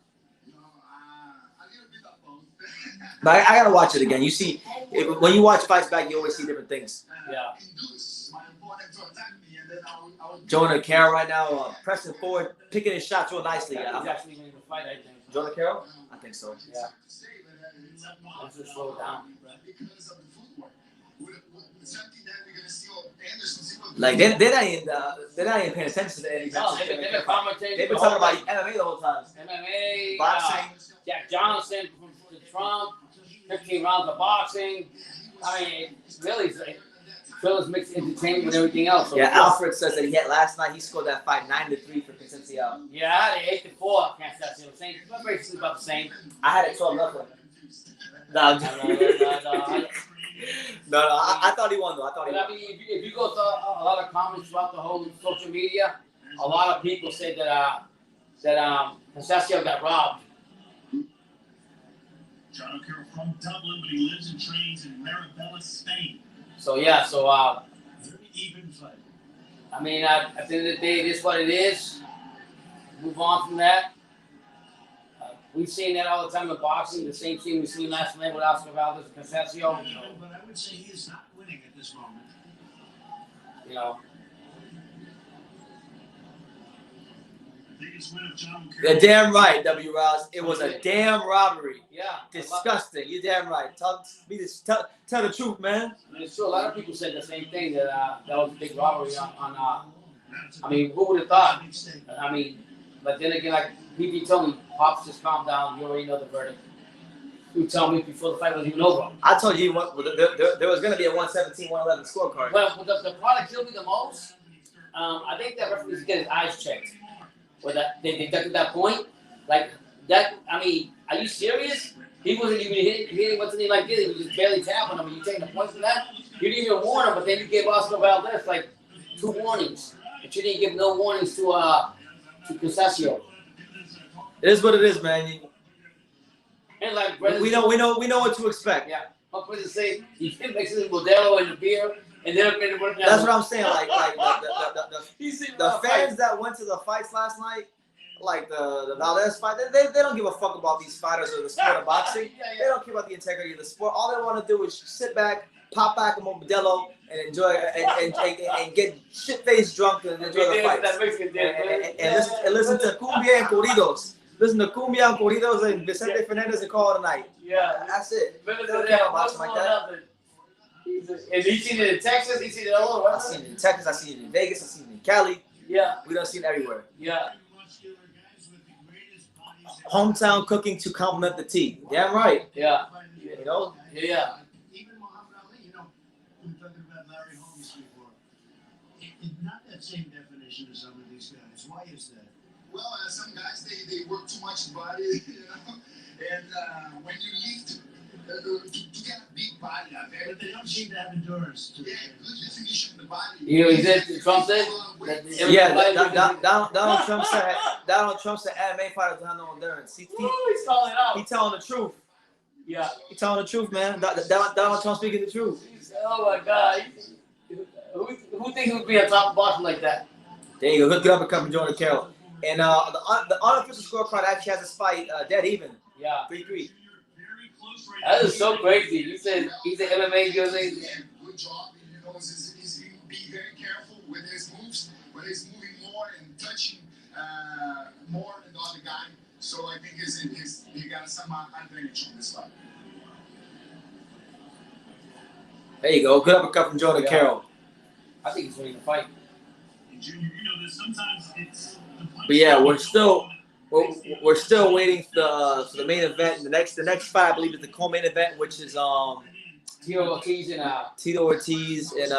But I gotta watch it again. You see, when you watch fights back, you always see different things. Yeah. Jonah Carroll right now, pressing forward, picking his shots real nicely. He's actually winning the fight, I think. Jonah Carroll? I think so. Yeah. Let's just slow down. Like they're not even paying attention to any. No, they've been commentating. They've been talking about MMA the whole time. MMA, boxing. Jack Johnson from Trump, 15 rounds of boxing. I mean, really, it's like Phil's mixed entertainment with everything else. So yeah, Alfred says that last night he scored that fight 9-3 for Consensial. Yeah, 8-4. Can't say the same. Basically about the same. I had it 12-0. No, I thought he won though. I mean, if you go to a lot of comments throughout the whole social media, a lot of people say that Consensial got robbed. John O'Carroll from Dublin, but he lives and trains in Maribella, Spain. So yeah, very even fight. I mean, at the end of the day, it is what it is. Move on from that. We've seen that all the time in boxing. The same thing we've seen last night with Oscar Valdez and Consensial. But I would say he is not winning at this moment. You know. Biggest win of John O'Carroll. You're damn right, W. Rouse. It was a damn robbery. Yeah. Disgusting. You're damn right. Tell the truth, man. It's true. A lot of people said the same thing that that was a big robbery on I mean, who would have thought? I mean, but then again, like people told me, Pops, just calm down. You already know the verdict. You told me before the fight was even over. I told you there was going to be a 117-111 scorecard. Well, the part that killed me the most, I think that referee was getting his eyes checked. Where they deducted that point, like that. I mean, are you serious? He wasn't even hitting what's name like this. He was just barely tapping him. You taking the points for that? You didn't even warn him, but then you gave Oscar Valdez like 2 warnings, but you didn't give no warnings to Consensial. It is what it is, man. And like we know what to expect. Yeah, my brother say he mixes in Modelo and the beer. And they're going to work out. That's what I'm saying. Like the fans that went to the fights last night, like the Valdez fight, they don't give a fuck about these fighters or the sport of boxing. They don't care about the integrity of the sport. All they want to do is sit back, pop back a Modelo, and enjoy and get shit-faced drunk and enjoy the fights. And listen to cumbia and corridos. Listen to cumbia and corridos and Vicente Fernandez and call it a night. Yeah, that's it. They don't care about boxing like that. And he's seen it in Texas, he's seen it all over. I've seen it in Texas, I've seen it in Vegas, I've seen it in Cali. Yeah. We don't see it everywhere. Yeah. Hometown cooking to complement the tea. Damn right. Yeah. You know? Yeah. Even Muhammad Ali, you know, we were talking about Larry Holmes before. It's not that same definition as some of these guys. Why is that? Well, some guys, they work too much body, you know, and when you leave to get a big body out there. But they don't seem to have endurance. Yeah, good definition of the body. You know, he said, Trump said? Yeah, Donald Trump said MMA fighters don't have no endurance. He's calling it out. He's telling the truth. Yeah. He's telling the truth, man. Donald Trump speaking the truth. Oh my God. Who thinks he would be a top boxer like that? There you go. Good uppercut from Jordan Carroll. And the unofficial scorecard actually has this fight dead even. Yeah. 3-3. That is so crazy. He's an MMA USA. Good job. You know, he's be very careful with his moves, but he's moving more and touching more than the other guy. So I think he got some advantage on this fight. There you go. Good uppercut from Jordan Carroll. I think he's winning the fight. Junior, you know that sometimes it's. But yeah, we're still waiting for the main event. The next fight, I believe, is the co-main event, which is Tito Ortiz and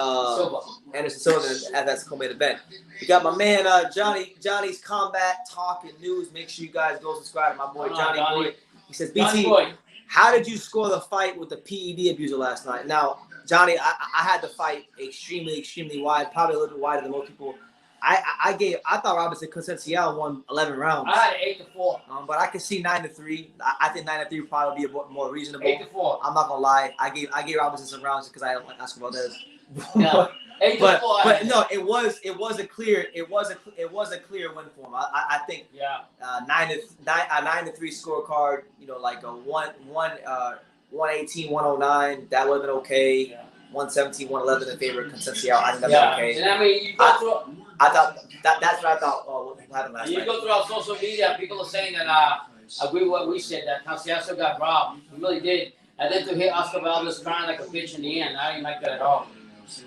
Anderson Silva, and that's the co-main event. We got my man Johnny's Combat Talk and News. Make sure you guys go subscribe to my boy Johnny Boy. He says, BT, how did you score the fight with the PED abuser last night? Now, Johnny, I had the fight extremely wide, probably a little bit wider than most people. I thought Robinson Concepcion won 11 rounds. I had 8-4. But I can see 9-3. I think 9-3 would probably be more reasonable. 8-4. I'm not gonna lie. I gave Robinson some rounds because I don't like Oscar Valdez. Yeah. 8-4. But no, it was a clear win for him. I think 9-3 scorecard. You know, like a 118, 109. That would have been okay. Yeah. 117, 111 in favor of Concepcion. I think that's okay. And I mean, you go through. I thought that's what I thought. What happened last night. You go through our social media. People are saying that agree with what we said. That Concepcion got robbed. He really did. And then to hit Oscar Valdez crying like a bitch in the end, I didn't like that at all.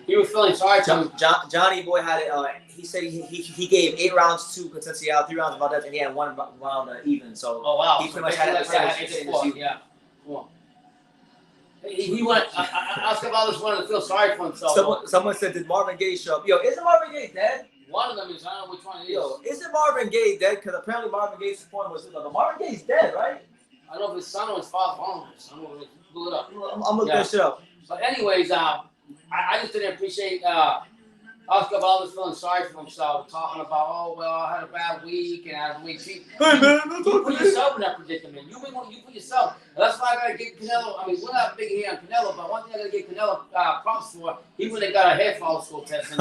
He was feeling sorry to him. Johnny Boy had it. He said he gave 8 rounds to Concepcion, 3 rounds to Valdez, and he had 1 round even. So he pretty much had it. Yeah. Cool. He went. Oscar Valdez wanted to feel sorry for himself. Someone said, "Did Marvin Gaye show up?" Yo, isn't Marvin Gaye dead? One of them is. I don't know which one it is. Yo, isn't Marvin Gaye dead? Because apparently Marvin Gaye's point was, Marvin Gaye's dead, right? I don't know if his son or his father. I'm gonna pull it up. I'm looking that shit up. But anyways, I just didn't appreciate Oscar Valdez feeling sorry for himself, talking about, oh well, I had a bad week and I had a week. Hey man, you put yourself in that predicament. You put yourself. That's why I gotta get Canelo. I mean, we're not big here on Canelo, but one thing I gotta get Canelo props for, he wouldn't have got a hair follicle test.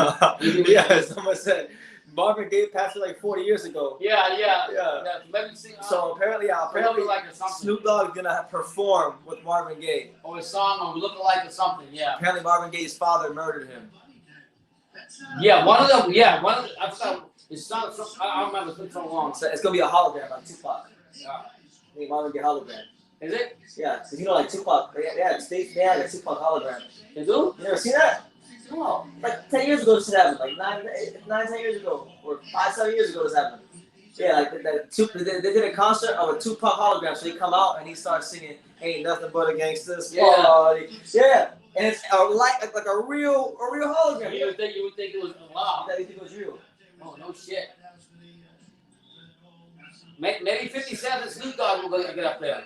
Yeah, someone said Marvin Gaye passed it like 40 years ago. Yeah. So apparently Snoop Dogg is gonna perform with Marvin Gaye. Or his song, or Look Alike or something. Yeah. Apparently Marvin Gaye's father murdered him. Yeah, one of them. Yeah, one of them. I forgot his son. I don't remember. It's been so long. So it's gonna be a hologram like Tupac. Yeah. I think Marvin Gaye hologram. Is it? Yeah. So you know, like Tupac. They had a Tupac hologram. They do? You never seen that? No. Like 10 years ago, this shit happened. Like 9-10 years ago, or 5-7 years ago, this happened. Yeah, like they did a concert of a Tupac hologram. So he come out and he starts singing "Ain't Nothing But a Gangster's Party." Yeah. And it's like a real hologram. You would think it was wow. You think it was real? Oh no shit. Maybe 57 Snoop Dogg will get up there.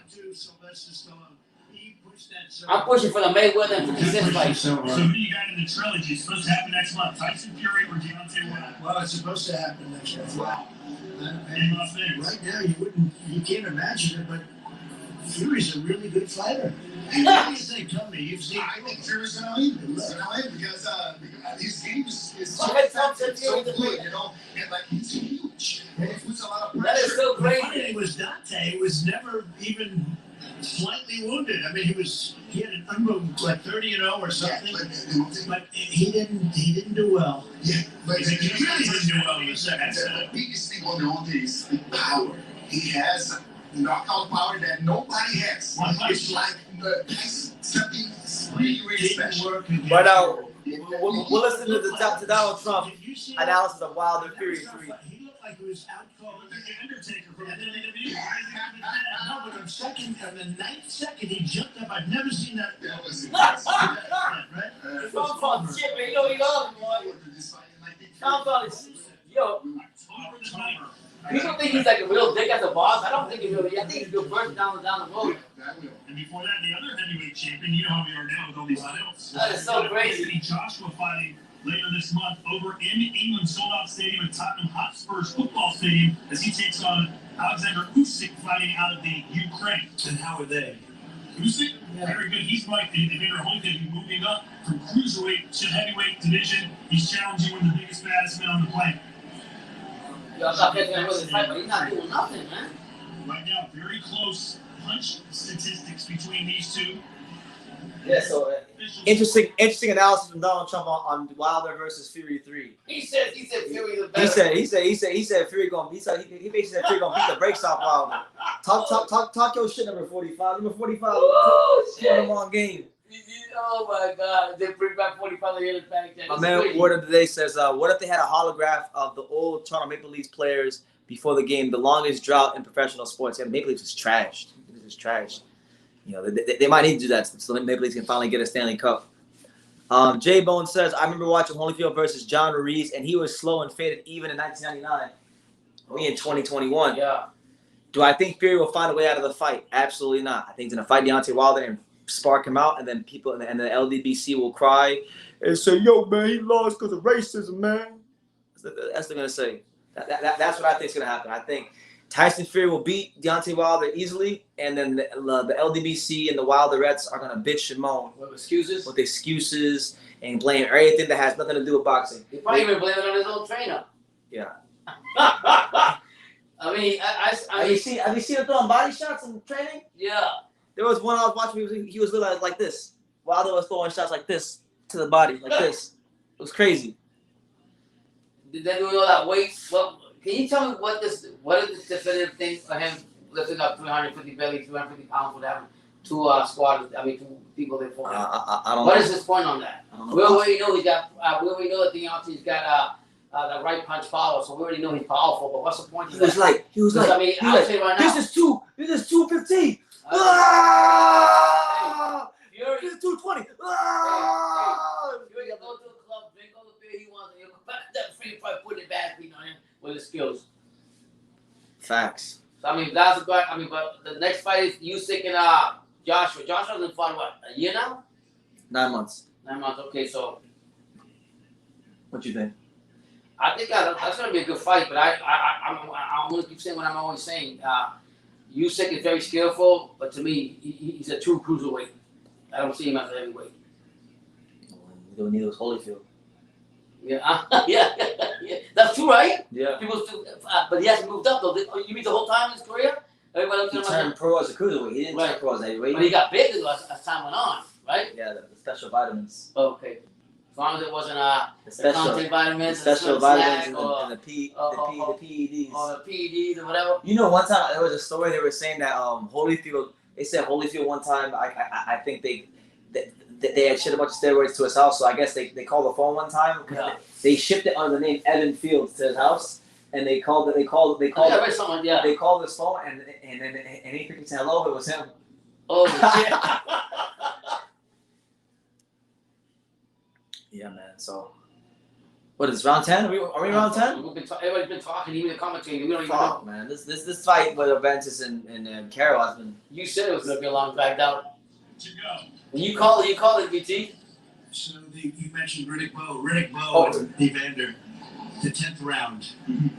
I'm pushing for the Mayweather and 50 Cent fight. So who do you got in the trilogy? It's supposed to happen next month. Tyson Fury or Deontay Wilder? Well, it's supposed to happen next month. Wow. And right now, you can't imagine it, but Fury's a really good fighter. What do you think? Tell me. You've seen. I think Fury's gonna win. He's gonna win because his game is so good, you know, and like he's huge. And he puts a lot of pressure. That is so great. It was Dante. He was never even slightly wounded. I mean, he had an unbelievable, like 30-0 or something. Yeah, but he didn't do well. Yeah, but he really didn't do well in the second. The biggest thing on Dante is power. He has knockout power that nobody has. It's like something really special. But we'll listen to the Donald Trump analysis of Wilder Fury 3. He looked like he was out cold. The Undertaker from WWE. No, but on the 9th second, he jumped up. I've never seen that. That was impressive. Right? It's all fun shit, man. You know he loves him, boy. Tom Fowler's, yo. People think he's like a real dick as a boss. I don't think he really. I think he's a good person down the road. And before that, the other heavyweight champion, you know how we are now with all these titles. That is so crazy. Joshua fighting later this month over in England sold-out stadium at Tottenham Hotspur's football stadium as he takes on Alexander Usyk fighting out of the Ukraine. And how are they? Usyk, very good. He's like Evander Holyfield moving up from cruiserweight to heavyweight division. He's challenging one of the biggest, baddest men on the planet. Yo, I thought Pettis was fight, but he's not doing nothing, man. Right now, very close punch statistics between these two. Yeah, so interesting analysis from Donald Trump on Wilder versus Fury 3. He said Fury the better. He said Fury gonna he basically said Fury gonna beat the brakes off Wilder. Talk your shit, number 45. Number 45 put him on game. Oh my God! They bring back 45 years back. My man Word of the Day says, what if they had a holograph of the old Toronto Maple Leafs players before the game? The longest drought in professional sports. Yeah, Maple Leafs is trashed. It is trashed. You know, they might need to do that so the Maple Leafs can finally get a Stanley Cup. J Bone says, I remember watching Holyfield versus John Ruiz, and he was slow and faded even in 1999. We in 2021. Yeah. Do I think Fury will find a way out of the fight? Absolutely not. I think he's gonna fight Deontay Wilder and spark him out, and then people and the LDBC will cry and say, "Yo, man, he lost because of racism, man." That's what they're gonna say. That's what I think is gonna happen. I think Tyson Fury will beat Deontay Wilder easily, and then the LDBC and the Wilderettes are gonna bitch and moan with excuses and blame everything that has nothing to do with boxing. He probably even blame it on his own trainer. Yeah. I mean, have you seen him throwing body shots in training? Yeah. There was one I was watching. He was literally like this. Wilder was throwing shots like this to the body, like this. It was crazy. Did they do all that weight? Well, can you tell me what is the definitive thing for him lifting up 350 belly, 350 pounds, whatever, two squads? I mean, two people they fought. I don't know. What is his point on that? We already know he got. We already know that Deontay's got the right punch power, so we already know he's powerful. But what's the point? He was like, I mean, I'll say right now, this is 215. This is 220. Fury go to the club, drink all the beer he wants, and he'll come back to that free fight, put it back, on him with his skills. Facts. So I mean, that's a good. I mean, but the next fight is Usyk and Joshua. Joshua hasn't fought what, a year now? 9 months. 9 months. Okay, so what you think? I think that's gonna be a good fight, but I'm gonna keep saying what I'm always saying. Usyk is very skillful, but to me, he's a true cruiserweight. I don't see him as a heavyweight. We don't need those Holyfield. Yeah, yeah. That's true, right? Yeah. People still, but he hasn't moved up though. You mean the whole time in his career? He turned pro as a cruiserweight. He didn't turn pro as a heavyweight. But he got big as time went on, right? Yeah, the special vitamins. Okay. As long as it wasn't the special vitamins, special vitamins and the PEDs. Or the PEDs or whatever. You know, one time there was a story they were saying that Holyfield. They said Holyfield one time. I think they had shipped a bunch of steroids to his house. So I guess they called the phone one time. Yeah. They shipped it under the name Evan Fields to his house, and they called his phone and he freaking said hello. It was him. Oh shit. Yeah, man. So, what is round 10? Are we round 10? Everybody's been talking, even the commentating. We don't even know. Man, this fight with Aventis and Carol has been. You said it was gonna be a long dragged out. To go. When you call it, BT. So you mentioned Riddick Bowe and Evander. The 10th round,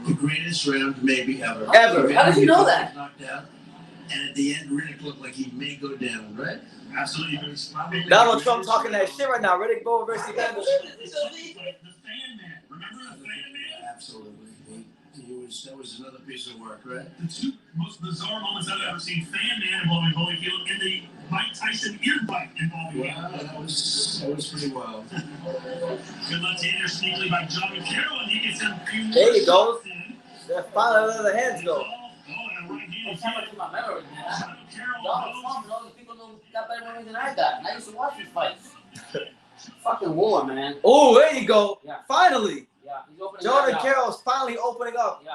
the greatest round maybe ever. Ever? How did you know that? Knocked out, and at the end, Riddick looked like he may go down. Right? Absolutely. Donald Trump talking that shit right now. Riddick Bowe versus Evander. The fan man. Remember the fan man? Absolutely. That was another piece of work, right? The two most bizarre moments I've ever seen: fan man involving Holyfield and the Mike Tyson ear bite involving him. Wow, that was pretty wild. Good left-hander sneakily by Johnny Carroll, and he gets him. There you go. They're finally letting the hands go. And a right-handed I'm trying to do my memory, man. Donald Trump and all these people got better memory than I got. And I used to watch these fights. Fucking war, man. Oh, there you go. Yeah. Finally. Yeah, he's opening Jordan up. Carroll's finally opening up. Yeah.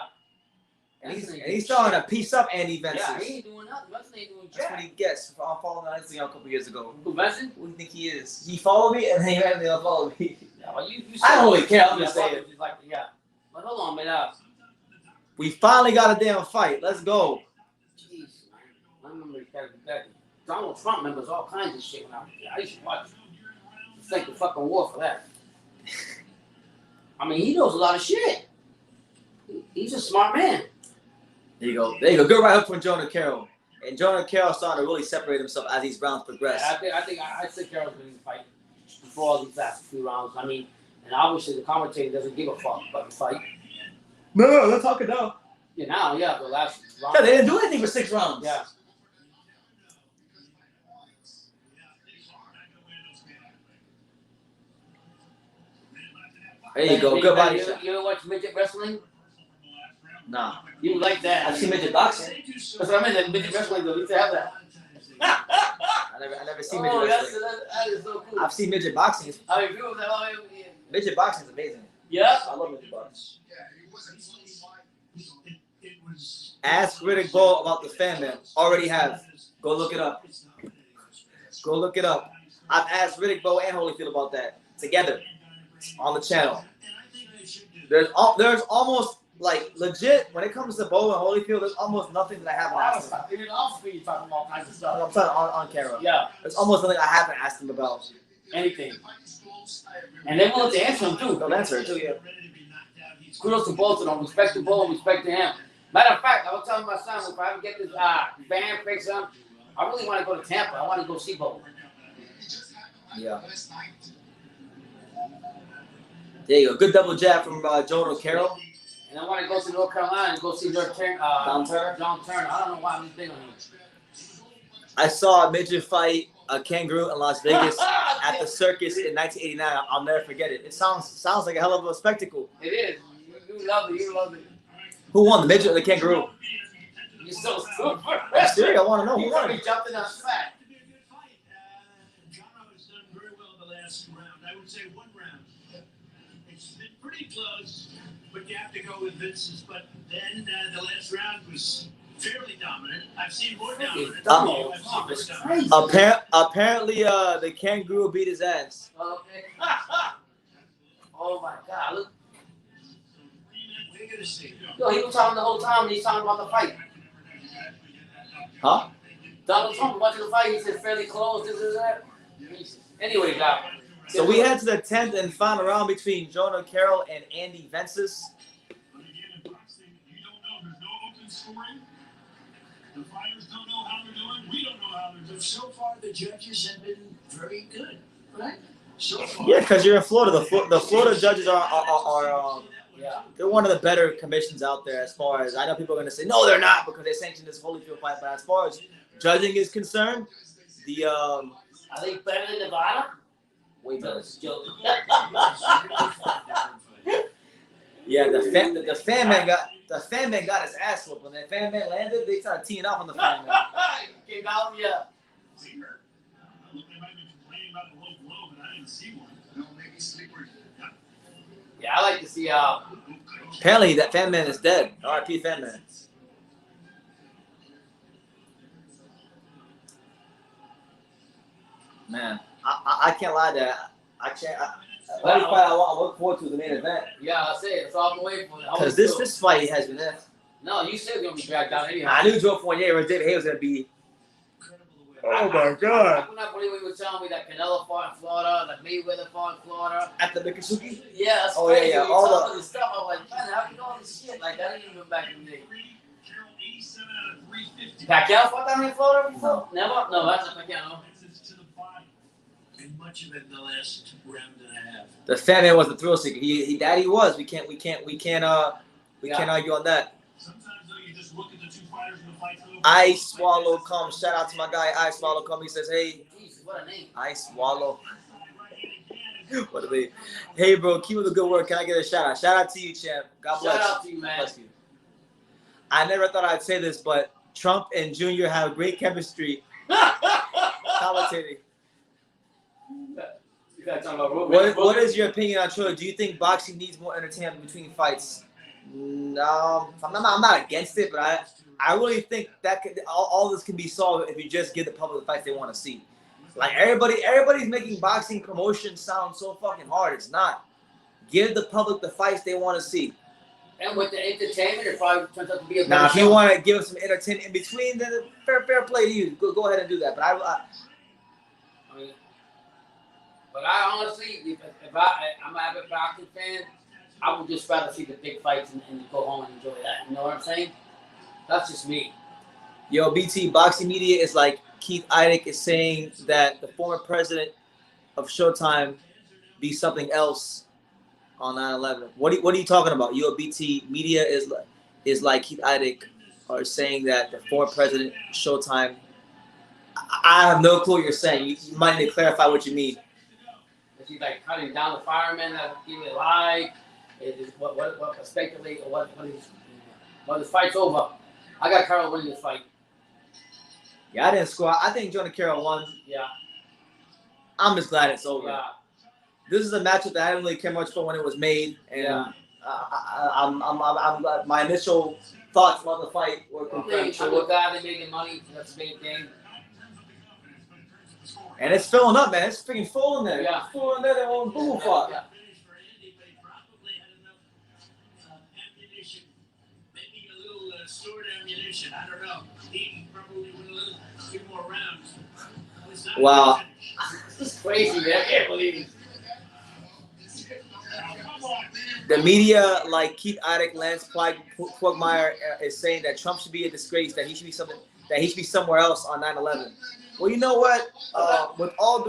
And he's starting to piece up Andy Vences. Yeah, he ain't doing nothing. Vences ain't doing jack. That's what he gets for following on Instagram a couple years ago. Who, Vences? Who do you think he is? He followed me and then he randomly unfollowed me. Yeah, well, you I don't really care. I'm just saying. Like, yeah. But hold on, man. We finally got a damn fight. Let's go. Jeez, man. I remember that Donald Trump remembers all kinds of shit when I used to watch it. Thank the fucking war for that. I mean, he knows a lot of shit. He's a smart man. There you go. There you go. Good right hook from Jordan Carroll. And Jonah Carroll starting to really separate himself as these rounds progress. Yeah, I think Carroll's winning the fight before all these last few rounds. I mean, and obviously the commentator doesn't give a fuck about the fight. No, they're talking now. Yeah, now, yeah, the last round. Yeah, they didn't do anything for 6 rounds. Yeah. There you go. Good body shot. You ever watch midget wrestling? Nah. You like that? I've seen midget boxing. That's what I mean. The midget wrestling, though. You used to have that. I never seen midget wrestling. That is so cool. I've seen midget boxing. I mean, people that Midget boxing is amazing. Yeah. I love midget boxing. Ask Riddick Bowe about the fan man. Already have. Go look it up. Go look it up. I've asked Riddick Bowe and Holyfield about that together on the channel. There's almost like legit when it comes to Bowe and Holyfield. There's almost nothing that I haven't asked them. You're off speed talking about all kinds of stuff. I'm talking on camera. Yeah. There's almost nothing I haven't asked them about. Anything. And they're willing to answer them too. They'll answer it too, yeah. Kudos to both of them. Respect to Bowe, respect to him. Matter of fact, I was telling my son, if I ever get this band fixed up, I really want to go to Tampa. I want to go see Bowe. Yeah. There you go. Good double jab from Jonah Carroll. And I want to go to North Carolina and go see John Turner. John Turner. I don't know why I'm big on him. I saw a midget fight a kangaroo in Las Vegas at the circus in 1989. I'll never forget it. It sounds like a hell of a spectacle. It is. You love it. You love it. Who won, the midget or the kangaroo? You're so super. I'm serious. I want to know who won. He jumped in on fat. I would say 1 round. It's been pretty close, but you have to go with Vince's. But then the last round was fairly dominant. I've seen more dominant. Apparently, the kangaroo beat his ass. Okay. Oh my God! Look. We're gonna see. Yo, he was talking the whole time. He's talking about the fight. Huh? Donald Trump watching the fight. He said fairly close. This is that. Anyway, guys. So we head to the 10th and final round between Jonah Carroll and Andy Vences. But again, in boxing, you don't know. There's no open scoring. The fighters don't know how they're doing. We don't know how they're doing. So far, the judges have been very good, right? So far. Yeah, because you're in Florida. The Florida judges are they're one of the better commissions out there. As far as I know, people are going to say no, they're not because they sanctioned this Holyfield fight. But as far as judging is concerned, the Are they better than Nevada? way better. Joke. Yeah, the fan man got his ass whooped. When that fan man landed, they started teeing off on the fan man. Came out, yeah. Yeah, I like to see Apparently, that fan man is dead. R.I.P. fan man. Man, I can't lie to that. I can't. The only fight I look forward to is the main event. Yeah, I say it. That's all I'm waiting for. Because this fight has been it. No, you said it's gonna be dragged down anyhow. I knew Joe Fournier or David Hay was gonna be. Oh my God! I could not believe he was telling me that Canelo fought in Florida, that Mayweather fought in Florida. At the Miccosukee? Yeah, that's oh, crazy. Yeah. All the stuff. I'm like, man, how you know all this shit? Like, that didn't even back in the day. Pacquiao fought down in Florida before? Never? No, that's a Pacquiao. And much of it in the last round and a half. The fan man was the thrill seeker. He was. We can't argue on that. Sometimes though, you just look at the two fighters in the fight. I Swallow Cum. Shout out to my guy I Swallow Cum. He says, hey. Jesus, what a name. I Swallow. What are they? Hey bro, keep up the good work. Can I get a shout out? Shout out to you, champ. God bless. Shout out to you, man. Bless you. I never thought I'd say this, but Trump and Junior have great chemistry. Commentating. What is your opinion on Troy? Do you think boxing needs more entertainment between fights? No, I'm not against it, but I really think that all this can be solved if you just give the public the fights they want to see. Like everybody's making boxing promotion sound so fucking hard. It's not. Give the public the fights they want to see. And with the entertainment, it probably turns out to be a better now, if show. you want to give them some entertainment in between, then fair play to you. Go ahead and do that. But I honestly, if I'm an avid boxing fan, I would just rather see the big fights and go home and enjoy that. You know what I'm saying? That's just me. Yo, BT, boxing media is like Keith Idec is saying that the former president of Showtime be something else on 9/11. What are you talking about? Yo, BT, media is like Keith Idec are saying that the former president of Showtime. I have no clue what you're saying. You might need to clarify what you mean. Is he like cutting down the firemen that give it a lie? Is what speculate or what the fight's over? I got Carl winning this fight. Yeah, I didn't score. I think Jonah Carroll won. Yeah. I'm just glad it's over. Yeah. This is a matchup that I didn't really care much for when it was made, and my initial thoughts about the fight were confirmed. I'm glad they're making money. That's the main thing. And it's filling up, man. It's freaking full in there. Yeah. It's full in there. They won't boom fuck. Yeah. Maybe a little stored ammunition. I don't know. He probably went a few more rounds. Wow. This is crazy, man. I can't believe it. The media, like Keith Idec, Lance Quagmire, is saying that Trump should be a disgrace. That he should be somewhere else on 9/11. Well, you know what? With all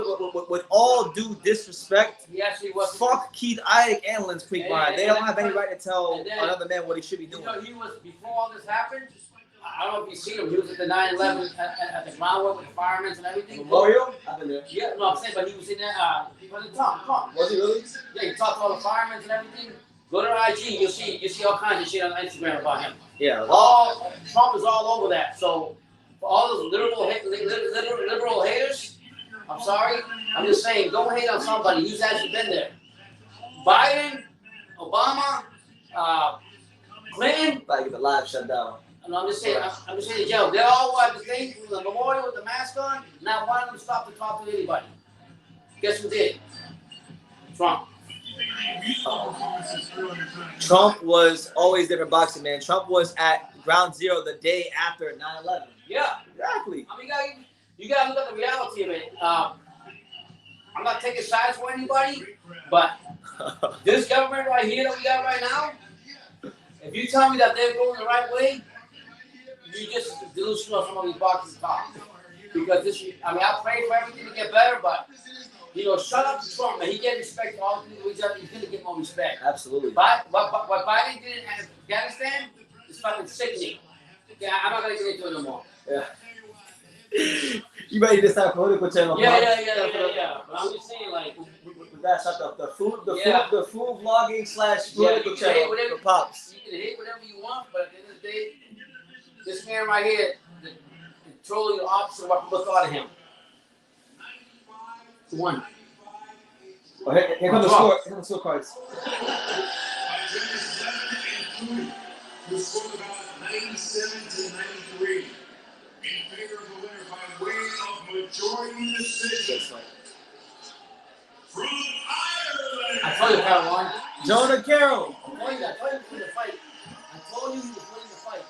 due disrespect, He actually was. fuck Keith Idec and Lance Quagmire. They don't have any right to tell another man what he should be doing. You know, he was before all this happened. I don't know if you've seen him. He was at the 9/11 at the groundwork with the firemen and everything. Memorial? I've been there. Yeah, no, I'm saying, but he was in there. Was it Tom? Was he really? Yeah, he talked to all the firemen and everything. Go to IG, you'll see all kinds of shit on Instagram about him. Yeah. Trump is all over that. So for all those liberal haters, I'm sorry. I'm just saying, don't hate on somebody who's actually been there. Biden, Obama, Clinton. Like get the live shut down. No, I'm just saying in jail. They all at the thing, the memorial with the mask on. Not one of them stopped to talk to anybody. Guess who did? Trump. Trump was always there for boxing, man. Trump was at ground zero the day after 9/11. Yeah, exactly. I mean, you gotta look at the reality of it. I'm not taking sides for anybody, but this government right here that we got right now, if you tell me that they're going the right way, you just delusional some of these boxers talk. Because I pray for everything to get better, but shut up to Trump, man. He gets respect to all the people he's done. He's gonna get more respect. Absolutely. But what Biden did in Afghanistan is fucking sickening. Yeah, I'm not gonna get into it no more. Yeah. You ready to start political channel? Yeah. But I'm just saying, like, that's not the food vlogging / political channel for pops. You can hate whatever you want, but at the end of the day, this man right here, totally the opposite of what people thought of him. 1. Oh, here come the score. Here come the scorecards. The score about 97-93 in favor of the winner by way of majority decision. From Ireland. I told you Carol won. Jonah Carroll. I told you that. I told you he was winning the fight. I told you he was winning the fight.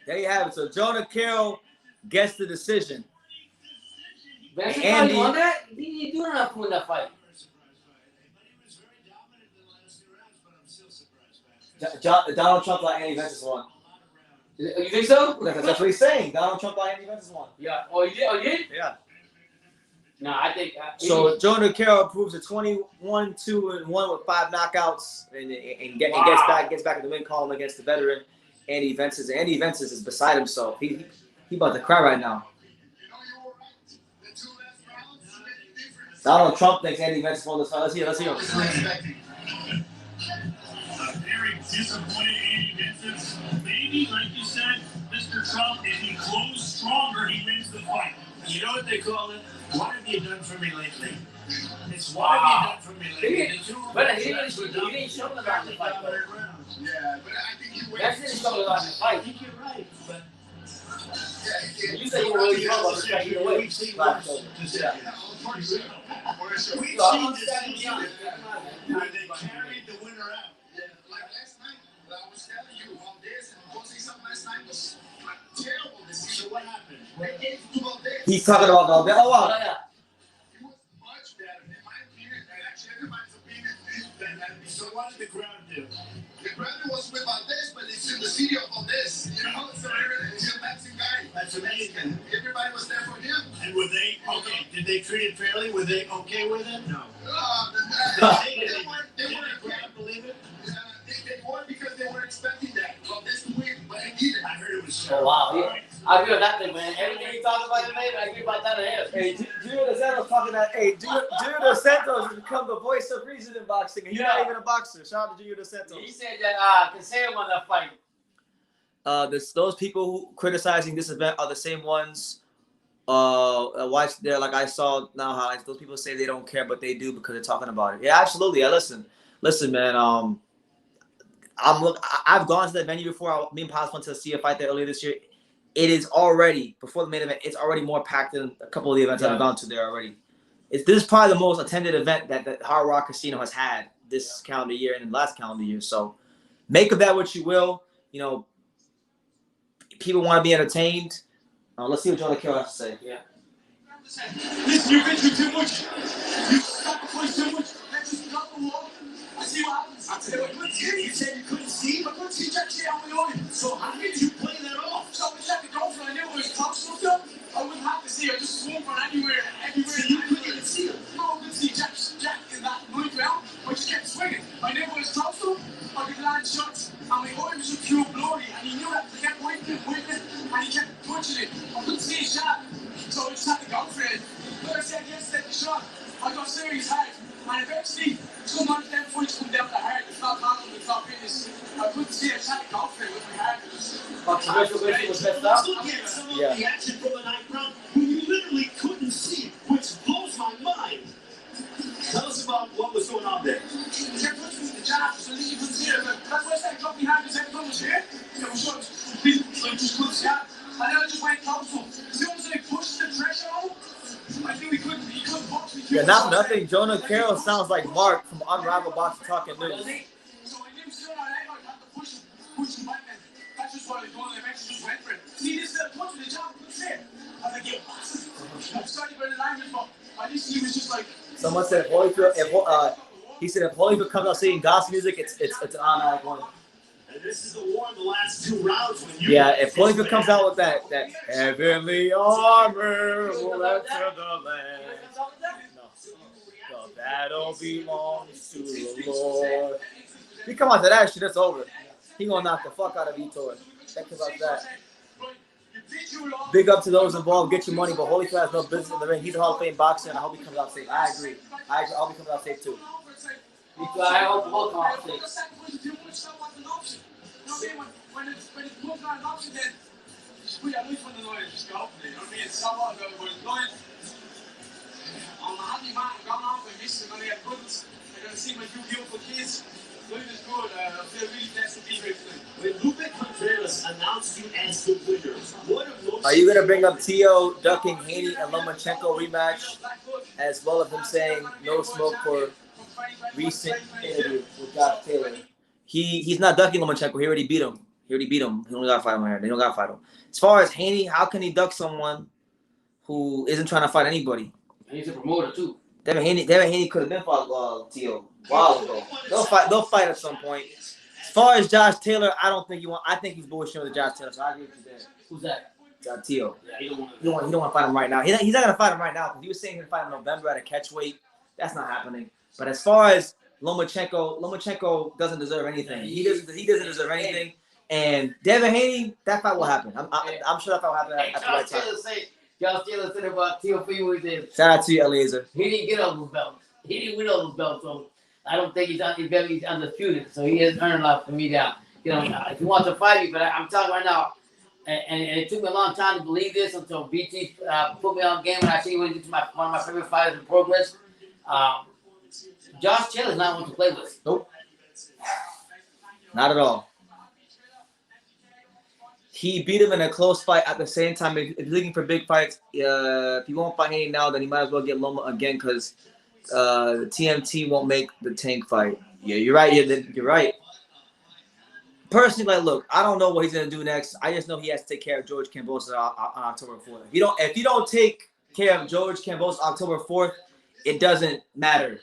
There you have it. So Jonah Carroll gets the decision. Andy won that? He didn't do enough to win that fight. Donald Trump thought Andy Ventus won. You think so? That's what he's saying. Donald Trump thought Andy Ventus won. Yeah. Oh, you did? Oh, you did? Yeah. No, I think. So Jonah Carroll proves a 21-2-1 with 5 knockouts and gets back in the win column against the veteran Andy Ventus. Andy Ventus is beside himself. He about to cry right now. Donald Trump thinks Andy Ventus won this fight. Let's hear him. Very disappointed Andy Ventus. Maybe, like you said, Mr. Trump, if he closed stronger, he wins the fight. You know what they call it? What have you done for me lately? It's what have you done for me lately? But he didn't show the guy in the fight. Yeah, but I think you That's didn't show the guy in the fight. I think you're right, but you said you were really trouble respect either way. We've seen this where they carried the winner out. Like last night, I was telling you on this and posting something last night was terrible decision. So what happened? He's talking about Valdez. Oh, wow. It was much better. In my opinion, and actually everybody's opinion, that Minnesota So what did the crowd do? The crowd was with Valdez, but it's in the city of Valdez, you know? So he's a Mexican guy. That's amazing. Everybody was there for him. And were they, okay, did they treat it fairly? Were they okay with it? No. They weren't believe it? They won because they were expecting that. Valdez to win, but he didn't. I heard it was Oh, wow. Yeah. I agree with that thing, man. Everything you talk about it, man, I agree about that ahead. Hey, Junior Dos Santos talking that. Hey, Junior Dos Santos has become the voice of reason in boxing. And he's not even a boxer. Shout out to Junior Dos Santos. He said that Casero won that fight. Those people who criticizing this event are the same ones. Watch there, like I saw now how those people say they don't care, but they do because they're talking about it. Yeah, absolutely. Listen, man. I've gone to that venue before. Me and Pops went to see a fight there earlier this year. It is already before the main event. It's already more packed than a couple of the events I've gone to there already. This is probably the most attended event that the Hard Rock Casino has had this calendar year and in the last calendar year. So make of that what you will. You know, people want to be entertained. Let's see what Jonah Carroll has to say. Yeah. Listen, you've been through too much. You've sacrificed too much. Let's just drop the wall. I see what happens. I tell you what, you said you couldn't see, but couldn't see Jack Shea on the audience. So how did you play that off? So we had to go for it. I knew it was top stuff. I wouldn't have to see it. I just swung from anywhere. So you couldn't even see it. No, I couldn't see Jack in that point round. I just kept swinging. I knew it was top stuff. I could land shots. And my arms were pure bloody. And he knew that. He kept waiting. And he kept punching it. I couldn't see his shot. So I just had to go for it. But I said, yes, take the shot. I got serious hard. And eventually, sometimes them fights come down to heart. It's not confident, it's not fitness. I couldn't see it. I had to go for it with my heart. Yeah. The action from the ninth round, when you literally couldn't see it, which blows my mind. Tell us about what was going on there. He kept punching with the jab, so you couldn't see it. That's why I said, drop behind because everyone was here. It was I just couldn't see it. And then I just went close to him. See what I'm saying? Pushed the pressure on him. I knew he couldn't box me. Yeah, not nothing. Jonah Carroll sounds like Mark from Unrivaled Boxing Talking News. So I knew sooner or later I'd have to push him back, and that's just what I was doing. I eventually just went for it. See, this is a punch with the jab, couldn't see it. I was like, yo, I'm sorry about the language, but I just, he was just like. Someone said if Holyfield comes out singing gospel music, it's an automatic one. And this is the war in the last 2 rounds. When you If Holyfield comes out with that heavenly armor will enter the land. No, the battle belongs to the Lord. If he come out to that shit, it's over. He gonna knock the fuck out of Vitor. Think about that. Big up to those involved. Get your money, but Holyfield has no business in the ring. He's a Hall of Fame boxer, and I hope he comes out safe. I agree. I hope he comes out safe too. I hope both come out safe. When it's moving on an option, then we at least when the noise just go. You know what I mean? It's someone that was noise. I'm a happy man. I'm going out with this. I'm going to get good. I'm going to see my 2 beautiful kids. Life is good. I feel really blessed to be here today. When Lupe Contreras announced you as the winner, what emotion? Are you gonna bring up Tio ducking Haney and Lomachenko rematch, as well as him saying no smoke for recent interview with Josh Taylor? He's not ducking Lomachenko. He already beat him. He only got to fight him here. They don't got to fight him. As far as Haney, how can he duck someone who isn't trying to fight anybody? And he's a promoter too. Devin Haney could have been fought Tio a while ago. They'll fight at some point. As far as Josh Taylor, I don't think I think he's bullshitting with Josh Taylor. So I agree with you there. Who's that? Tio. Yeah, he don't want to fight him right now. He's not gonna fight him right now because he was saying he'd fight him in November at a catch weight. That's not happening. But as far as Lomachenko doesn't deserve anything. He doesn't deserve anything. And Devin Haney, that fight will happen. I'm sure that fight will happen at the right time. Josh Taylor said about Teofimo. He said, shout out to you, Eliezer. He didn't get all those belts. He didn't win all those belts, so I don't think he's undisputed. So he has earned enough for me to, if he wants to fight me. But I'm telling you right now, and it took me a long time to believe this until BT put me on game when I see he went into one of my favorite fighters in progress. Josh Taylor's not one to play with. Nope. Not at all. He beat him in a close fight at the same time. If you're looking for big fights, if you won't fight Haney now, then he might as well get Loma again because the TMT won't make the Tank fight. Yeah, you're right. You're right. Personally, look, I don't know what he's gonna do next. I just know he has to take care of George Kambosos on October 4th. If you don't take care of George Kambosos October 4th, it doesn't matter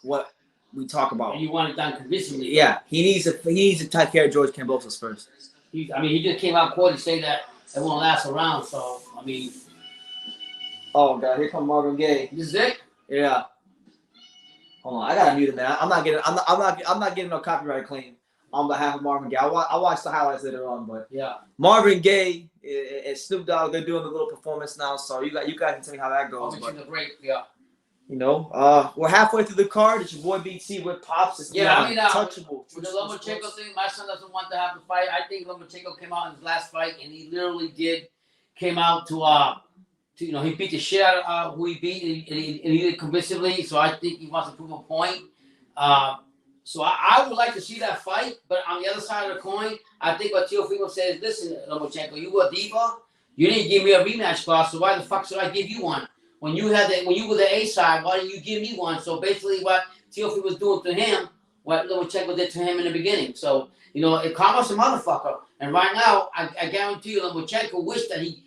what we talk about. And you want it done convincingly. Yeah, he needs to take care of George Kambosos first. He just came out court and say that it won't last around. So I mean. Oh God, here come Marvin Gaye. This is it? Yeah. Hold on, I gotta mute him, man. I'm not getting no copyright claim on behalf of Marvin Gaye. I watched the highlights later on, but yeah. Marvin Gaye and Snoop Dogg, they're doing a little performance now, so you guys can tell me how that goes. But, the break, yeah. You know, we're halfway through the card. It's your boy BT with Pops. It's untouchable. With the Lomachenko thing, my son doesn't want to have to fight. I think Lomachenko came out in his last fight, and he literally came out to he beat the shit out of who he beat, and he did it convincingly. So I think he wants to prove a point. So I would like to see that fight, but on the other side of the coin, I think what Teofimo says, listen, Lomachenko, you were a diva. You didn't give me a rematch clause, so why the fuck should I give you one? When you were the A side, why didn't you give me one? So basically, what Teofimo was doing to him, what Lomachenko did to him in the beginning. So it karma's a motherfucker. And right now, I guarantee you, Lomachenko wished that he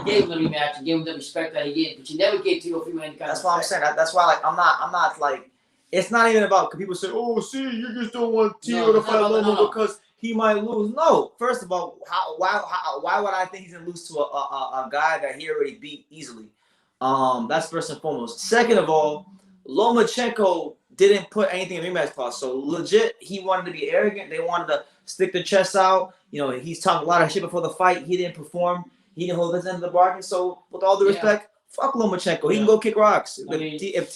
gave him the rematch and gave him the respect that he gave, but he never gave Teofimo any kind of respect. That's what I'm saying. That's why, like, I'm not like, it's not even about, because people say, oh, see, you just don't want Teo to fight Loma because he might lose. No, first of all, why would I think he's gonna lose to a guy that he already beat easily? That's first and foremost. Second of all, Lomachenko didn't put anything in rematch clause. So legit, he wanted to be arrogant. They wanted to stick their chests out. He's talking a lot of shit before the fight. He didn't perform. He didn't hold his end of the bargain. So with all due respect, fuck Lomachenko. He can go kick rocks. If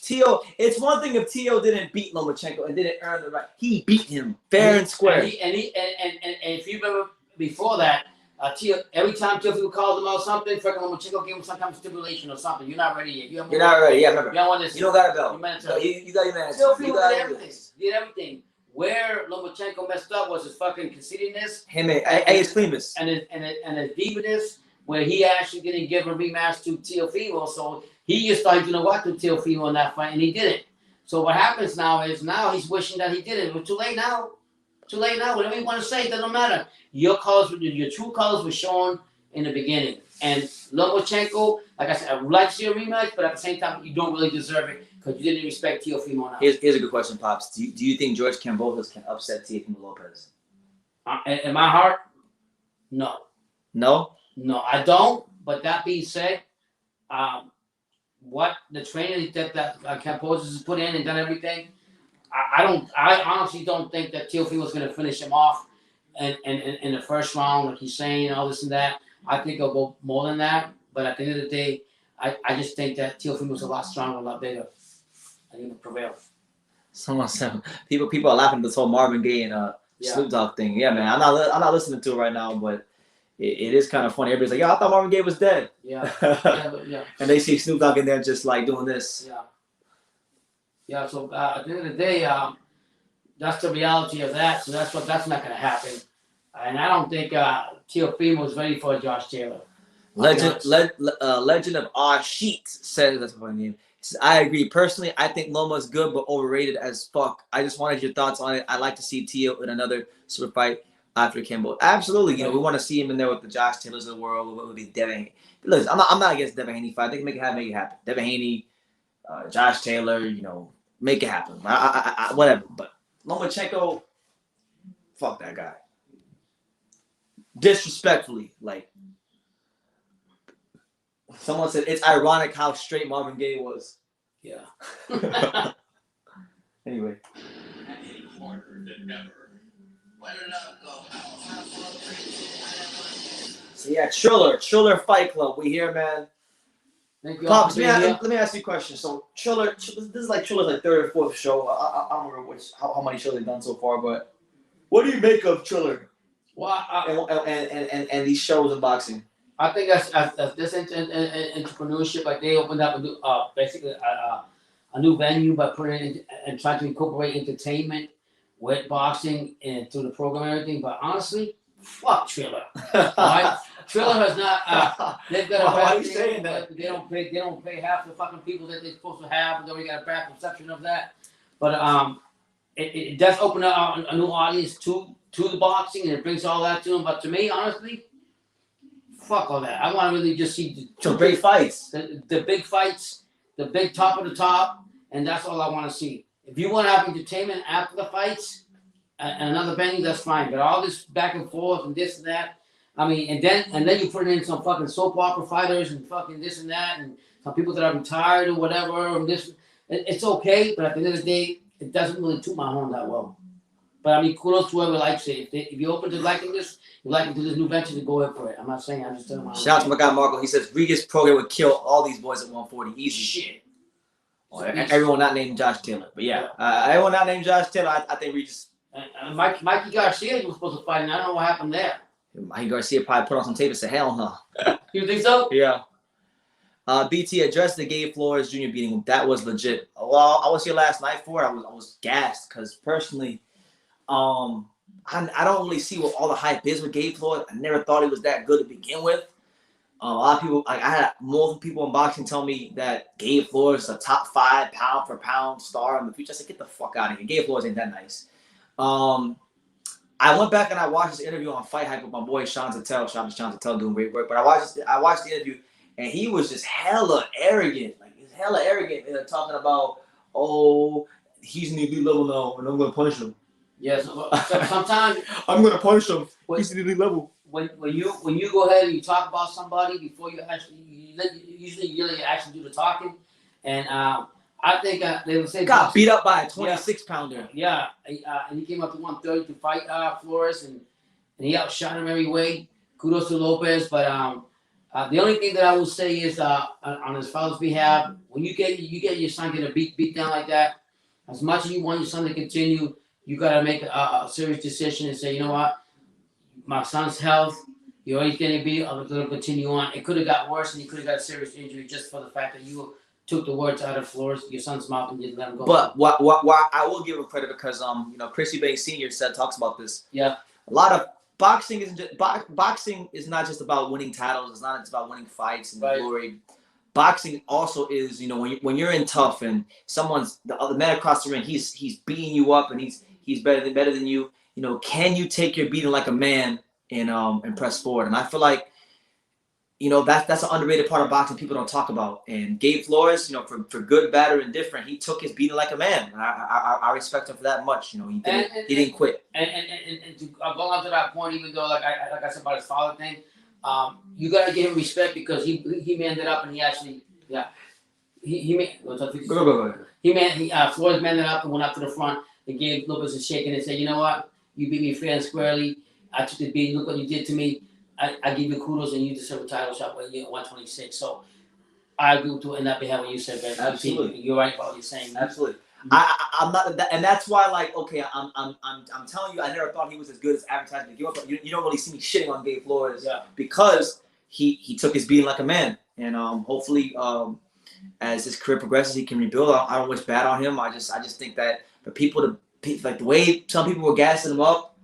Teo, it's one thing if Teo didn't beat Lomachenko and didn't earn the right. He beat him fair and square. And if you remember before that, every time Teofimo called him out something, freaking Lomachenko gave him some kind of stipulation or something. You're not ready yet. You're not ready. Yeah, remember. You don't want this. You don't got a belt. You got your man. Teofimo did everything. Where Lomachenko messed up was his fucking conceited-ness. Him and his cleanness. And his diva-ness, where he actually didn't give a rematch to Teofimo. So he just thought, you know what, to Teofimo in that fight, and he didn't. So what happens now is he's wishing that he did it. But too late now. Whatever you want to say, it doesn't matter. Your true colors were shown in the beginning. And Lomachenko, like I said, I would like to see a rematch, but at the same time, you don't really deserve it because you didn't respect Teofimo enough. Here's a good question, Pops. Do you think George Kambosos can upset Teofimo Lopez? In my heart, no. No? No, I don't. But that being said, what the training that Kambosos has put in and done everything, I honestly don't think that Teofimo is going to finish him off in the first round, like he's saying, all this and that. I think he'll go more than that. But at the end of the day, I just think that Teofimo's a lot stronger, a lot bigger. I think he'll prevail. Someone said people are laughing at this whole Marvin Gaye and Snoop Dogg thing. Yeah, man, I'm not listening to it right now, but it is kind of funny. Everybody's like, "Yo, I thought Marvin Gaye was dead." Yeah. And they see Snoop Dogg in there just like doing this. Yeah. Yeah. So at the end of the day, that's the reality of that. So that's not going to happen. And I don't think Teofimo is ready for Josh Taylor. Legend of Sheet says that's my name. He says, I agree. Personally, I think Loma's good but overrated as fuck. I just wanted your thoughts on it. I'd like to see Teo in another super fight after Kimbo. Absolutely. We want to see him in there with the Josh Taylors of the world, with the Devin Haney. Look, I'm not against Devin Haney fight. They can make it happen. Devin Haney, Josh Taylor, make it happen. I whatever. But Lomachenko, fuck that guy. Disrespectfully, like. Someone said it's ironic how straight Marvin Gaye was. Yeah. Anyway. So yeah, Triller Fight Club. We here, man. Pops, let me ask you a question. So Triller, this is like Triller's third or fourth show. I don't remember how many shows they've done so far, but what do you make of Triller? Well, and these shows in boxing. I think that's this entrepreneurship. Like they opened up basically a new venue by putting in and trying to incorporate entertainment with boxing and through the program and everything. But honestly, fuck Triller. Right? Triller has not. They've got a bad thing, that? They don't pay half the fucking people that they're supposed to have. They already got a bad perception of that. But it does open up a new audience to the boxing, and it brings all that to them. But to me, honestly, fuck all that. I want to really just see some big fights. The big fights, the big top of the top, and that's all I want to see. If you want to have entertainment after the fights and another venue, that's fine. But all this back and forth and this and that, I mean, and then you put in some fucking soap opera fighters and fucking this and that, and some people that are retired or whatever, and this. It's okay, but at the end of the day, it doesn't really toot my horn that well. But I mean, kudos to whoever likes it. If you're open to liking this, you like into this new venture, to go in for it. I'm not saying, I'm just telling my Shout out to my guy Marco. He says Regis program would kill all these boys at 140. Easy. Shit. Well, everyone not named Josh Taylor, but yeah, everyone not named Josh Taylor. I think Regis. Mikey Garcia was supposed to fight, and I don't know what happened there. Mikey Garcia probably put on some tape and said, "Hell no." You think so? Yeah. BT addressed the Gabe Flores Jr. beating. That was legit. Well, I was here last night for it. I was gassed because personally, I don't really see what all the hype is with Gabe Flores. I never thought he was that good to begin with. A lot of people, like I had multiple people in boxing tell me that Gabe Flores is a top 5 pound for pound star in the future. I said, get the fuck out of here. Gabe Flores ain't that nice. I went back and I watched this interview on Fight Hype with my boy Sean Zattel. Shout out to Sean Zattel doing great work. But I watched the interview and he was just hella arrogant. Like he's hella arrogant talking about, oh, he's in the elite level now and I'm gonna punch him. Yes. Sometimes I'm gonna punch him. He's in the elite level. When you go ahead and you talk about somebody before you actually you actually do the talking, and I think they would say got beat up by a 26 pounder. Yeah, and he came up to 130 to fight Flores, and he outshot him every way. Kudos to Lopez, but the only thing that I will say is on his father's behalf, when you get your son get a beat down like that, as much as you want your son to continue, you gotta make a serious decision and say, you know what. My son's health, you're always going to be, I'm going to continue on. It could have got worse and he could have got a serious injury just for the fact that you took the words out of Flores, your son's mouth, and didn't let him go. But what I will give him credit because Chris Eubanks Sr. talks about this. Yeah. A lot of boxing isn't just boxing is not just about winning titles. It's not just about winning fights and glory. Boxing also is, when you're in tough and someone's the other man across the ring, he's beating you up and he's better than you. Can you take your beating like a man and press forward? And I feel like, that's an underrated part of boxing people don't talk about. And Gabe Flores, for good, bad, or indifferent, he took his beating like a man. And I respect him for that much. He didn't quit. And to go on to that point, even though like I said about his father thing, you gotta give him respect because he manned it up and he actually Flores manned it up and went up to the front and gave Lopez a shake and said, you know what? You beat me fair and squarely. I took the beating. Look what you did to me. I give you kudos, and you deserve a title shot when you're 126. So I agree to in that behalf what you said, Ben. Absolutely, you're right about what you're saying. Absolutely. I'm not, and that's why, like, okay, I'm telling you, I never thought he was as good as advertised. You don't really see me shitting on Gabe Flores, because he took his beating like a man, and hopefully, as his career progresses, he can rebuild. I don't wish bad on him. I just think that for people like the way some people were gassing him up,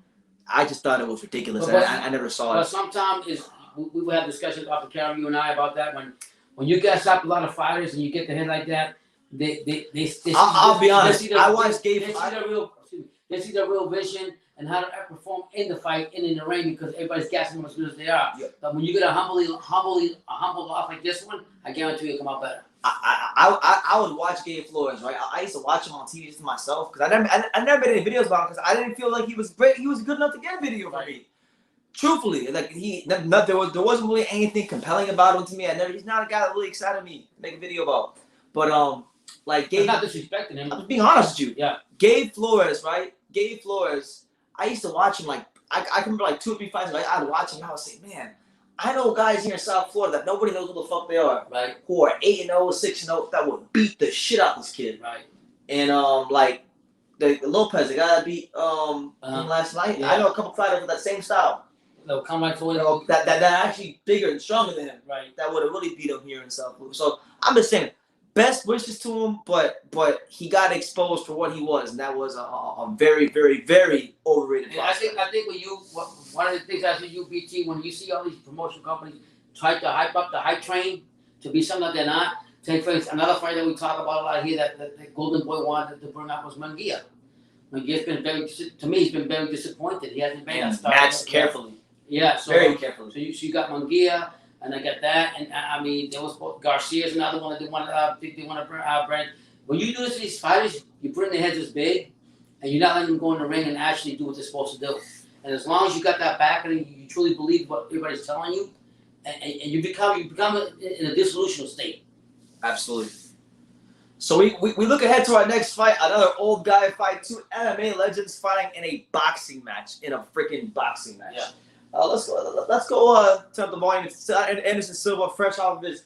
I just thought it was ridiculous. I never saw it. But sometimes we will have discussions off the camera, you and I, about that when you gas up a lot of fighters and you get the head like that. I'll be honest. I watched Gabe. They see the real vision and how to perform in the fight and in the ring because everybody's gassing them as good as they are. Yeah. But when you get a humble off like this one, I guarantee you'll come out better. I would watch Gabe Flores, right? I used to watch him on TV just myself because I never made any videos about him because I didn't feel like he was great. He was good enough to get a video for me. Truthfully, like there wasn't really anything compelling about him to me. He's not a guy that really excited me to make a video about. But like Gabe, I'm not disrespecting him. I'm being honest with you. Yeah. Gabe Flores, right? Gabe Flores. I used to watch him like I can remember like 2 or 3 fights. Like I'd watch him and I would say, man, I know guys here in South Florida that nobody knows who the fuck they are. Right. Who are 8-0, 6-0 that would beat the shit out of this kid. Right. And like the Lopez, the guy that beat him last night. Yeah. I know a couple fighters with that same style. They'll come right forward. That actually bigger and stronger than him. Right. That would have really beat him here in South Florida. So I'm just saying, best wishes to him, but he got exposed for what he was, and that was a very, very, very overrated. Yeah, I think one of the things I see you, BT, when you see all these promotion companies try to hype up the hype train to be something that they're not. Take for instance, another fight that we talk about a lot here that Golden Boy wanted to bring up was Munguia. Munguia's been he's been very disappointed. He hasn't made that start. Matched carefully. Yeah, so very carefully. So you got Munguia. And I got that, and I mean, there was Garcia's another one that they want to bring. when you do this to these fighters, you put in their heads this big, and you're not letting them go in the ring and actually do what they're supposed to do. And as long as you got that back and you truly believe what everybody's telling you, and you become in a dissolutional state. Absolutely. So we look ahead to our next fight, another old guy fight, 2 MMA legends fighting in a boxing match, in a freaking boxing match. Yeah. Let's go turn up the volume. Anderson Silva, fresh off of his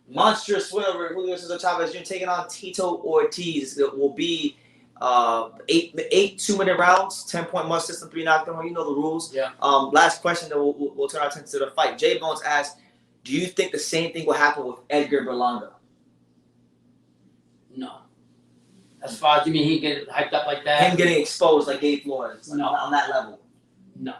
monstrous win over Julio Cesar Chavez, you're taking on Tito Ortiz. It will be 8 2-minute rounds, 10-point must system, 3 knockdown. You know the rules. Yeah. Last question, then we'll turn our attention to the fight. Jay Bones asked, do you think the same thing will happen with Edgar Berlanga? No. As far as you mean he get hyped up like that? Him getting exposed like Gabe Flores, No. on that level. No.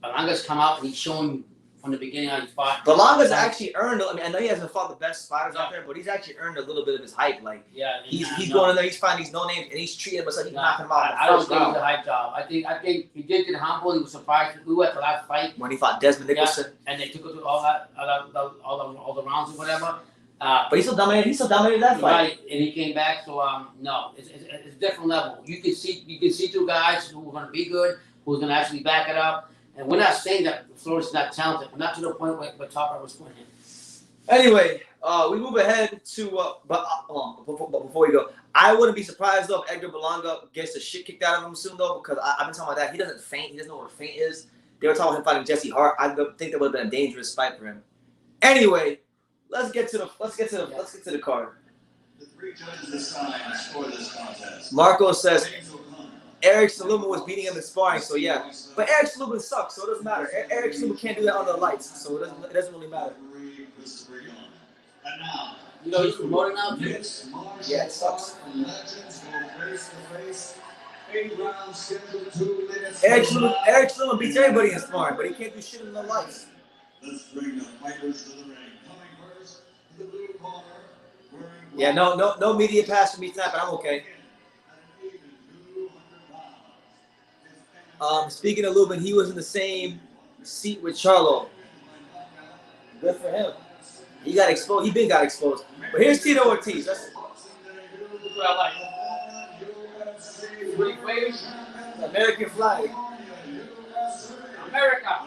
Berlanga's come out and he's shown from the beginning how he fought. Berlanga's actually earned. I mean, I know he hasn't fought the best fighters out there, but he's actually earned a little bit of his hype. Like, yeah, he's going in there, he's finding these no names, and he's treating him as like he's knocking him out. I don't think he's a hype job. I think he did get humble. He was surprised. We were at the last fight when he fought Desmond Nicholson, and they took him through all the rounds or whatever. But he still dominated. He still dominated that fight. Right, and he came back. So no, it's a different level. You can see two guys who are going to be good, who's going to actually back it up. And we're not saying that Flores is not talented. We're not to the point where top was putting him. Anyway, we move ahead to but before we go, I wouldn't be surprised though if Edgar Berlanga gets the shit kicked out of him soon though, because I've been talking about that. He doesn't faint. He doesn't know what a faint is. They were talking about him fighting Jesse Hart. I think that would have been a dangerous fight for him. Anyway, let's get to the card. The 3 judges assigned for this contest. Marco says Eric Saluma was beating him in sparring, so yeah. But Eric Saluma sucks, so it doesn't matter. Eric Saluma can't do that under the lights, so it doesn't really matter. And now, you know he's promoting now too. Yeah, it sucks. Eric Saluma beats everybody in sparring, but he can't do shit in the lights. Let's bring the fighters to the ring. Coming first, the blue corner. Yeah, no media pass for me tonight, but I'm okay. Speaking of Lubin, he was in the same seat with Charlo. Good for him. He got exposed. He been got exposed. But here's Tito Ortiz. That's what I like. The American flag. America.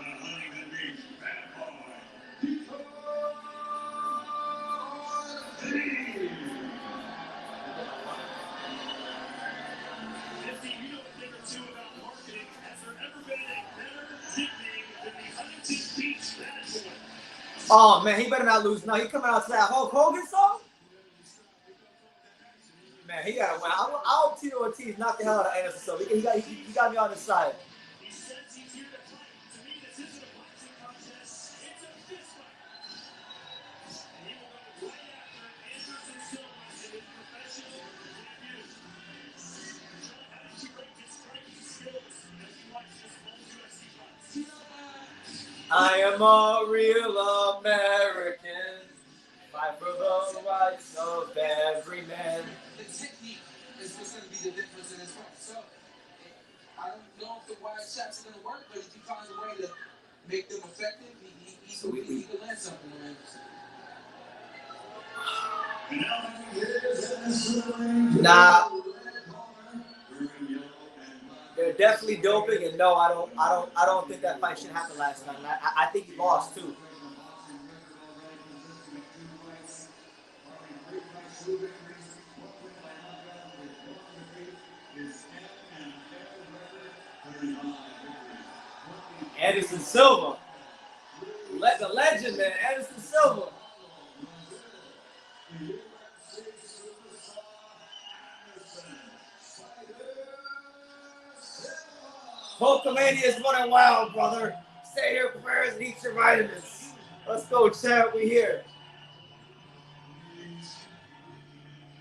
Oh man, he better not lose. No, he coming out to that Hulk Hogan song. Man, he gotta win. I hope Tito Ortiz knocked the hell out of Anderson Silva. He got me on his side. I am a real American. Fight for the rights of every man. The technique is what's going to be the difference in this fight. So, I don't know if the wide shots are going to work, but if he finds a way to make them effective, he can land something in there. Nah. They're definitely doping, and no, I don't think that fight should happen last time. I think he lost too. Anderson Silva, the legend, man, Anderson Silva. Hulkamania is running wild, brother. Say your prayers and eat your vitamins. Let's go, Chad. We here.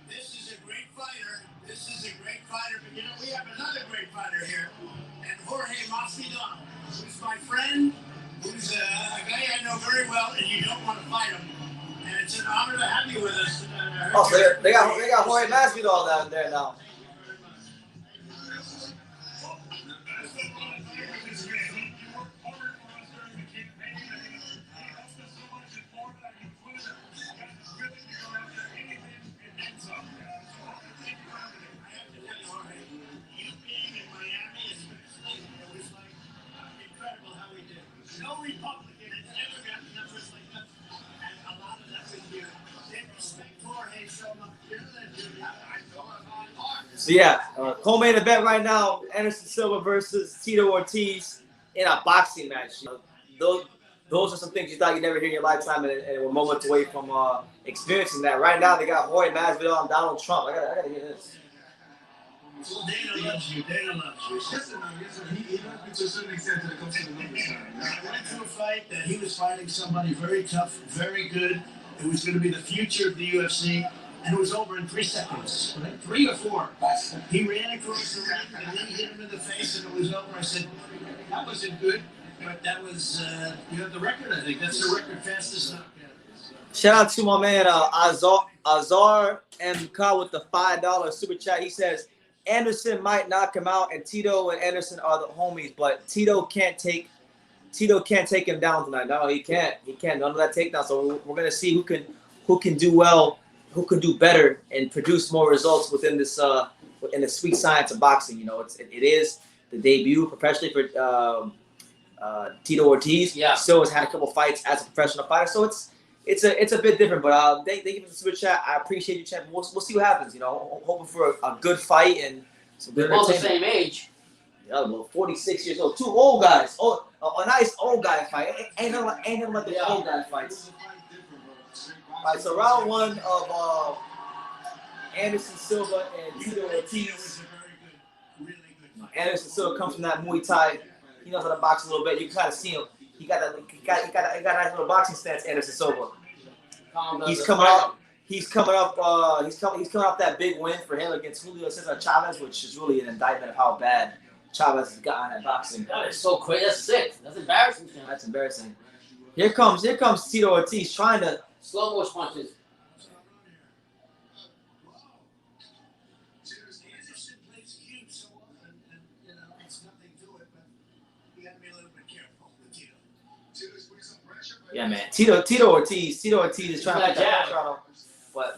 This is a great fighter. This is a great fighter. But you know, we have another great fighter here. And Jorge Masvidal, who's my friend, who's a guy I know very well, and you don't want to fight him. And it's an honor to have you with us. Oh, so they got Jorge Masvidal down there now. So yeah, co-main event right now: Anderson Silva versus Tito Ortiz in a boxing match. You know, those are some things you thought you'd never hear in your lifetime, and we're moments away from experiencing that. Right now, they got Jorge Masvidal and Donald Trump. I gotta hear this. Well, Dana loves you. Dana loves you. Listen, he loves me to a certain extent when it comes to the numbers. I went to a fight that he was fighting somebody very tough, very good. It was going to be the future of the UFC, and it was over in 3 seconds, right? 3 or 4. He ran across the ring, and then he hit him in the face, and it was over. I said, that wasn't good, but that was, you have the record, I think. That's the record fastest knockout. Shout out to my man Azar MK with the $5 super chat. He says Anderson might knock him out, and Tito and Anderson are the homies, but Tito can't take him down tonight. No, he can't. He can't. None of that takedown. So we're gonna see who can do well, who can do better, and produce more results within this in the sweet science of boxing. You know, it is the debut professionally for Tito Ortiz. Yeah. Still has had a couple fights as a professional fighter, so it's a bit different. But thank you for the super chat. I appreciate you, champ. We'll see what happens. You know, hoping for a good fight and some good They're both the entertainment. same age. Yeah, well, 46 years old. 2 old guys. Oh, a nice old guy fight. Ain't nothing like the old guy fights. All right, so round 1 of Anderson Silva and Tito Ortiz. Anderson Silva comes from that Muay Thai. He knows how to box a little bit. You kind of see him. He got a nice little boxing stance. Anderson Silva. He's coming up. He's coming off that big win for him against Julio Cesar Chavez, which is really an indictment of how bad Chavez has gotten at boxing. That is so crazy. That's sick. That's embarrassing. That's embarrassing. Here comes Tito Ortiz trying to slow motion punches. Yeah, man. Tito Ortiz is trying to put that pressure on him.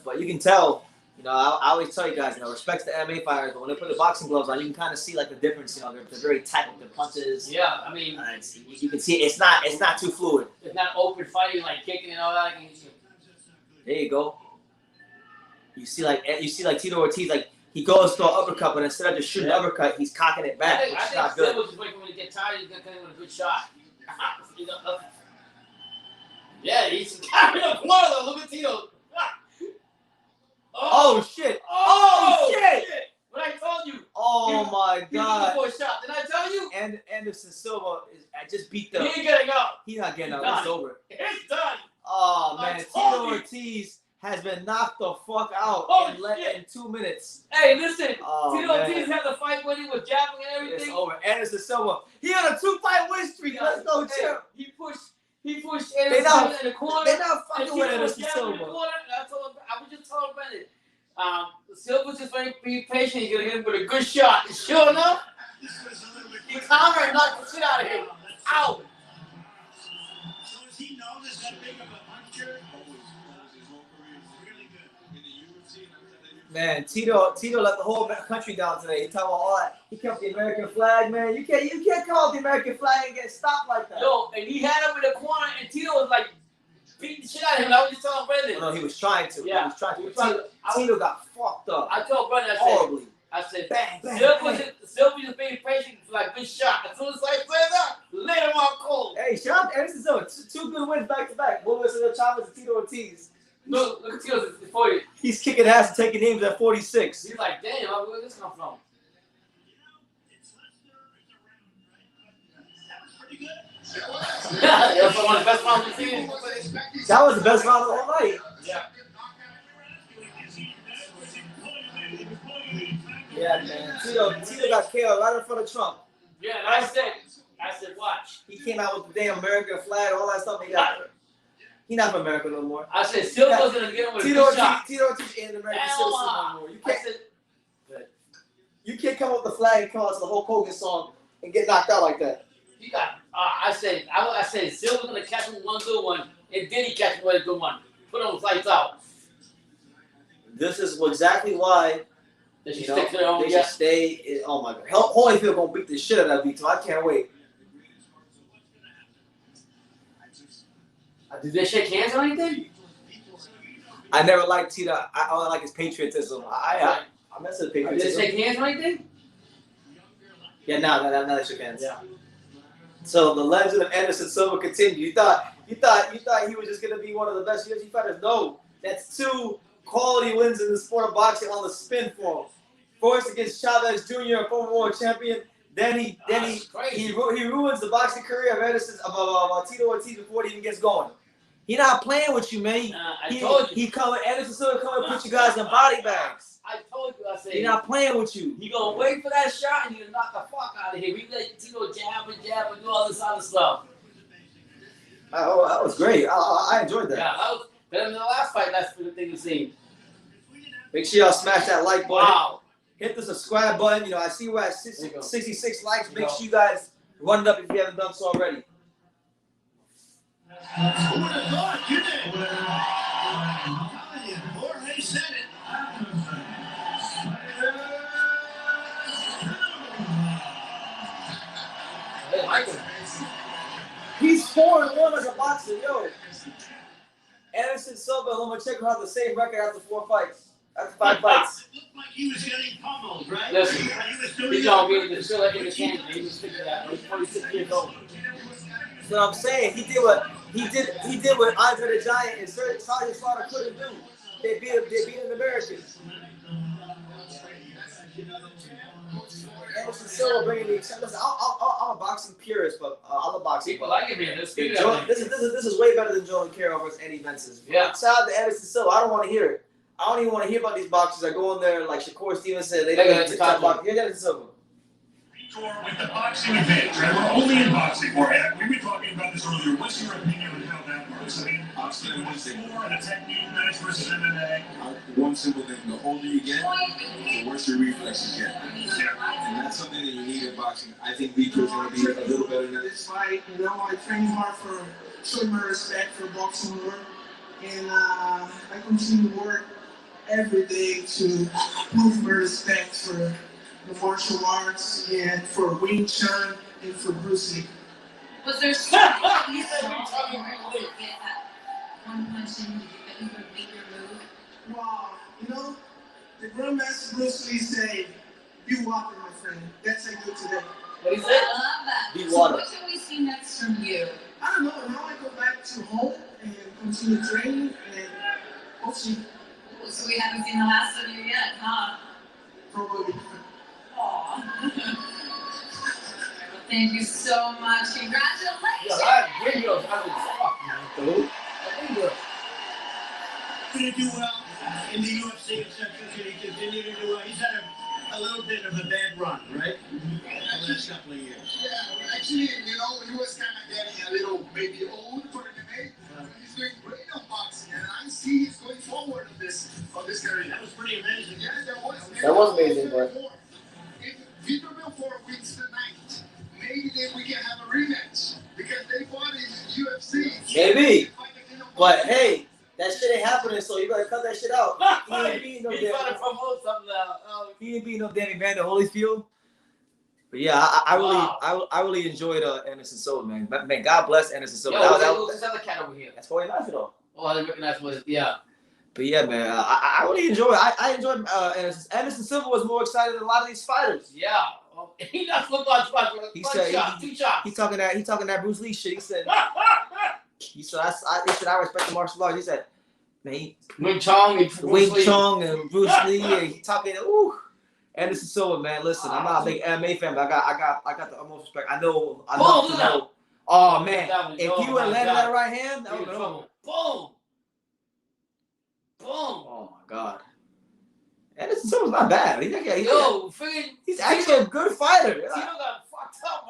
But you can tell, you know, I always tell you guys, you know, respect to the MMA fighters, but when they put the boxing gloves on, you can kind of see like the difference. You know, they're very tight with their punches. Yeah, I mean, you can see it's not too fluid. It's not open fighting like kicking and all that. There you go. You see like Tito Ortiz, like he goes to an uppercut, but instead of just shooting an uppercut, he's cocking it back, which is not good. I think just waiting for him to get tired. He's gonna come in with a good shot. Yeah, he's carrying a corner though. Look at Tito. Oh shit! Oh shit! What I told you. Oh my God! For a shot. Did I tell you? And Anderson Silva just beat the. He ain't getting up. He's not getting up. It's It's over. It's done. Oh man, Tito Ortiz has been knocked the fuck out in 2 minutes. Hey, listen. Oh, Tito Ortiz had the fight winning with jabbing and everything. It's over. Anderson Silva. He had a 2-fight win streak. Let's go, champ. He pushed Anderson Silva in the corner. They're not fucking with Anderson Silva. I was just telling Bennett. Silva's just very be patient. He's gonna hit him with a good shot. And sure enough, he countered and knocked the shit out of him. Out. So is he known as that big of a puncher? Man, Tito let the whole country down today. He talking about all that. He kept the American flag, man. You can't call the American flag and get stopped like that. Yo, and he had him in the corner, and Tito was like beating the shit out of him. And I was just telling Brendan. No, he was trying to. Yeah, he was trying to. Tito got fucked up. I told Brendan, I said, bang, Silva just being patient for like good shot. As soon as I said that, let him out cold. Hey, shout out to Anderson Silva. 2 good wins back to back. Julio Cesar Chavez and Tito Ortiz. Look at Tito's at 40. He's kicking ass and taking names at 46. He's like, damn, where did this come from? Yeah, that's one of the best rounds we've seen. That was the best round of the whole night. Yeah. Yeah, man. Tito got killed right in front of Trump. Yeah, and I said, watch. He came out with the damn American flag, all that stuff. He's not from America no more. I said, Silva's gonna get him with a good shot. Tito Ortiz ain't an American citizen no more. You can't come up with the flag and come out to the Hulk Hogan song and get knocked out like that. You got. I said, Silva's gonna catch him with one good one, and then he catch him with a good one. Put him lights out. This is exactly why. They should stick to their own. They should stay. Oh my God, Holyfield gonna beat the shit out of Vito. I can't wait. Did they shake hands or anything? I never liked Tito. I only like his patriotism. I I'm not saying picture. Did they shake hands or anything? Yeah, now they shook hands. Yeah. So the legend of Anderson Silva continued. You thought he was just gonna be one of the best UFC fighters? No, that's 2 quality wins in the sport of boxing on the spin form. First against Chavez Jr., a former world champion. Then he ruins the boxing career of Tito Ortiz before he even gets going. He not playing with you, man. Anderson Silva come and put you guys in body bags. I told you, I said. He not playing with you. He gonna wait for that shot and he gonna knock the fuck out of here. We let Tito jab and do all this other stuff. Oh, that was great. I enjoyed that. Yeah, that was better than the last fight. That's the thing to see. Make sure y'all smash that like button. Wow. Hit the subscribe button. You know, I see we're at 66 likes. Make sure you guys run it up if you haven't done so already. Who would have thought, you did? Jorge said it. They like him. He's 4-1 as a boxer, yo. Anderson Silva and Lomachenko have the same record after 4 fights. After 5 fights. Looked like he was getting pummeled, right? Listen, He was doing he's gonna be able to feel like in the camp. He was thinking that. He's 46 years old. That's what I'm saying. He did what Andre the Giant and Sergeant Slaughter couldn't do. They beat an American. Anderson Silva bringing the excitement. I'm a boxing purist, but I'm a boxing. People like him here. This is way better than Joe Carroll versus Eddie Benson. Yeah. Shout out to Anderson Silva. I don't want to hear it. I don't even want to hear about these boxers that go in there like Shakur Stevenson. They don't talk about Anderson Silva. with the boxing event, right? We're only in boxing. We were talking about this earlier. What's your opinion on how that works? I mean, boxing is more of a technique match versus MMA. One simple thing: the older you get, the worse your reflexes get. And that's something that you need in boxing. I think Vitor's going to be a little better than this fight. You know, I train hard for showing my respect for boxing work, and I continue to work every day to prove my respect for the martial arts and for Wing Chun and for Bruce Lee. Was there something you saw to get that one punch in that you would make your move? Wow, you know, the Grandmaster Bruce Lee say, "Be water, my friend." That's how I do today. What he said? I love that. Be So water. what can we see next from you? I don't know. Now I go back to home and continue training, and we'll see. So we haven't seen the last of you yet, huh? Probably. Aw. Thank you so much. Congratulations. Yeah, that video's out of fuck, man. Dude. Going to do well in the UFC, etc. He continue to do well. He's had a little bit of a bad run, right? The last couple of years. Yeah, actually, you know, he was kind of getting a little maybe old for MMA. He's doing great on boxing, and I see he's going forward on this career. That was pretty amazing. Yeah, that was. That was amazing, but If Vitor Belfort wins tonight, maybe then we can have a rematch because they fought in UFC. maybe. But hey, that shit ain't happening, so you better cut that shit out. He ain't beating no He's trying to promote something else. He ain't beating no damn Evander Holyfield. But yeah, I really enjoyed Anderson Silva, man. Man, God bless Anderson Silva. Yo, what's this other cat over here? That's 49 though. Oh, I didn't recognize what it is. Yeah. But yeah, man, I really enjoy it. I enjoyed Anderson Silva was more excited than a lot of these fighters. Yeah. Oh, he does look like He said two shots. he talking that Bruce Lee shit. He said I respect the martial arts. He said, man, Wing Chun and Bruce Lee. And he talking. Ooh, Anderson Silva, man. Listen, I'm not a big MMA fan, but I got the utmost respect. I know enough to know. Oh man, if you had landed that right hand, that would have been over. Boom. Boom. Oh my God. Anderson Silva's not bad. He's actually a good fighter. Tito got fucked up,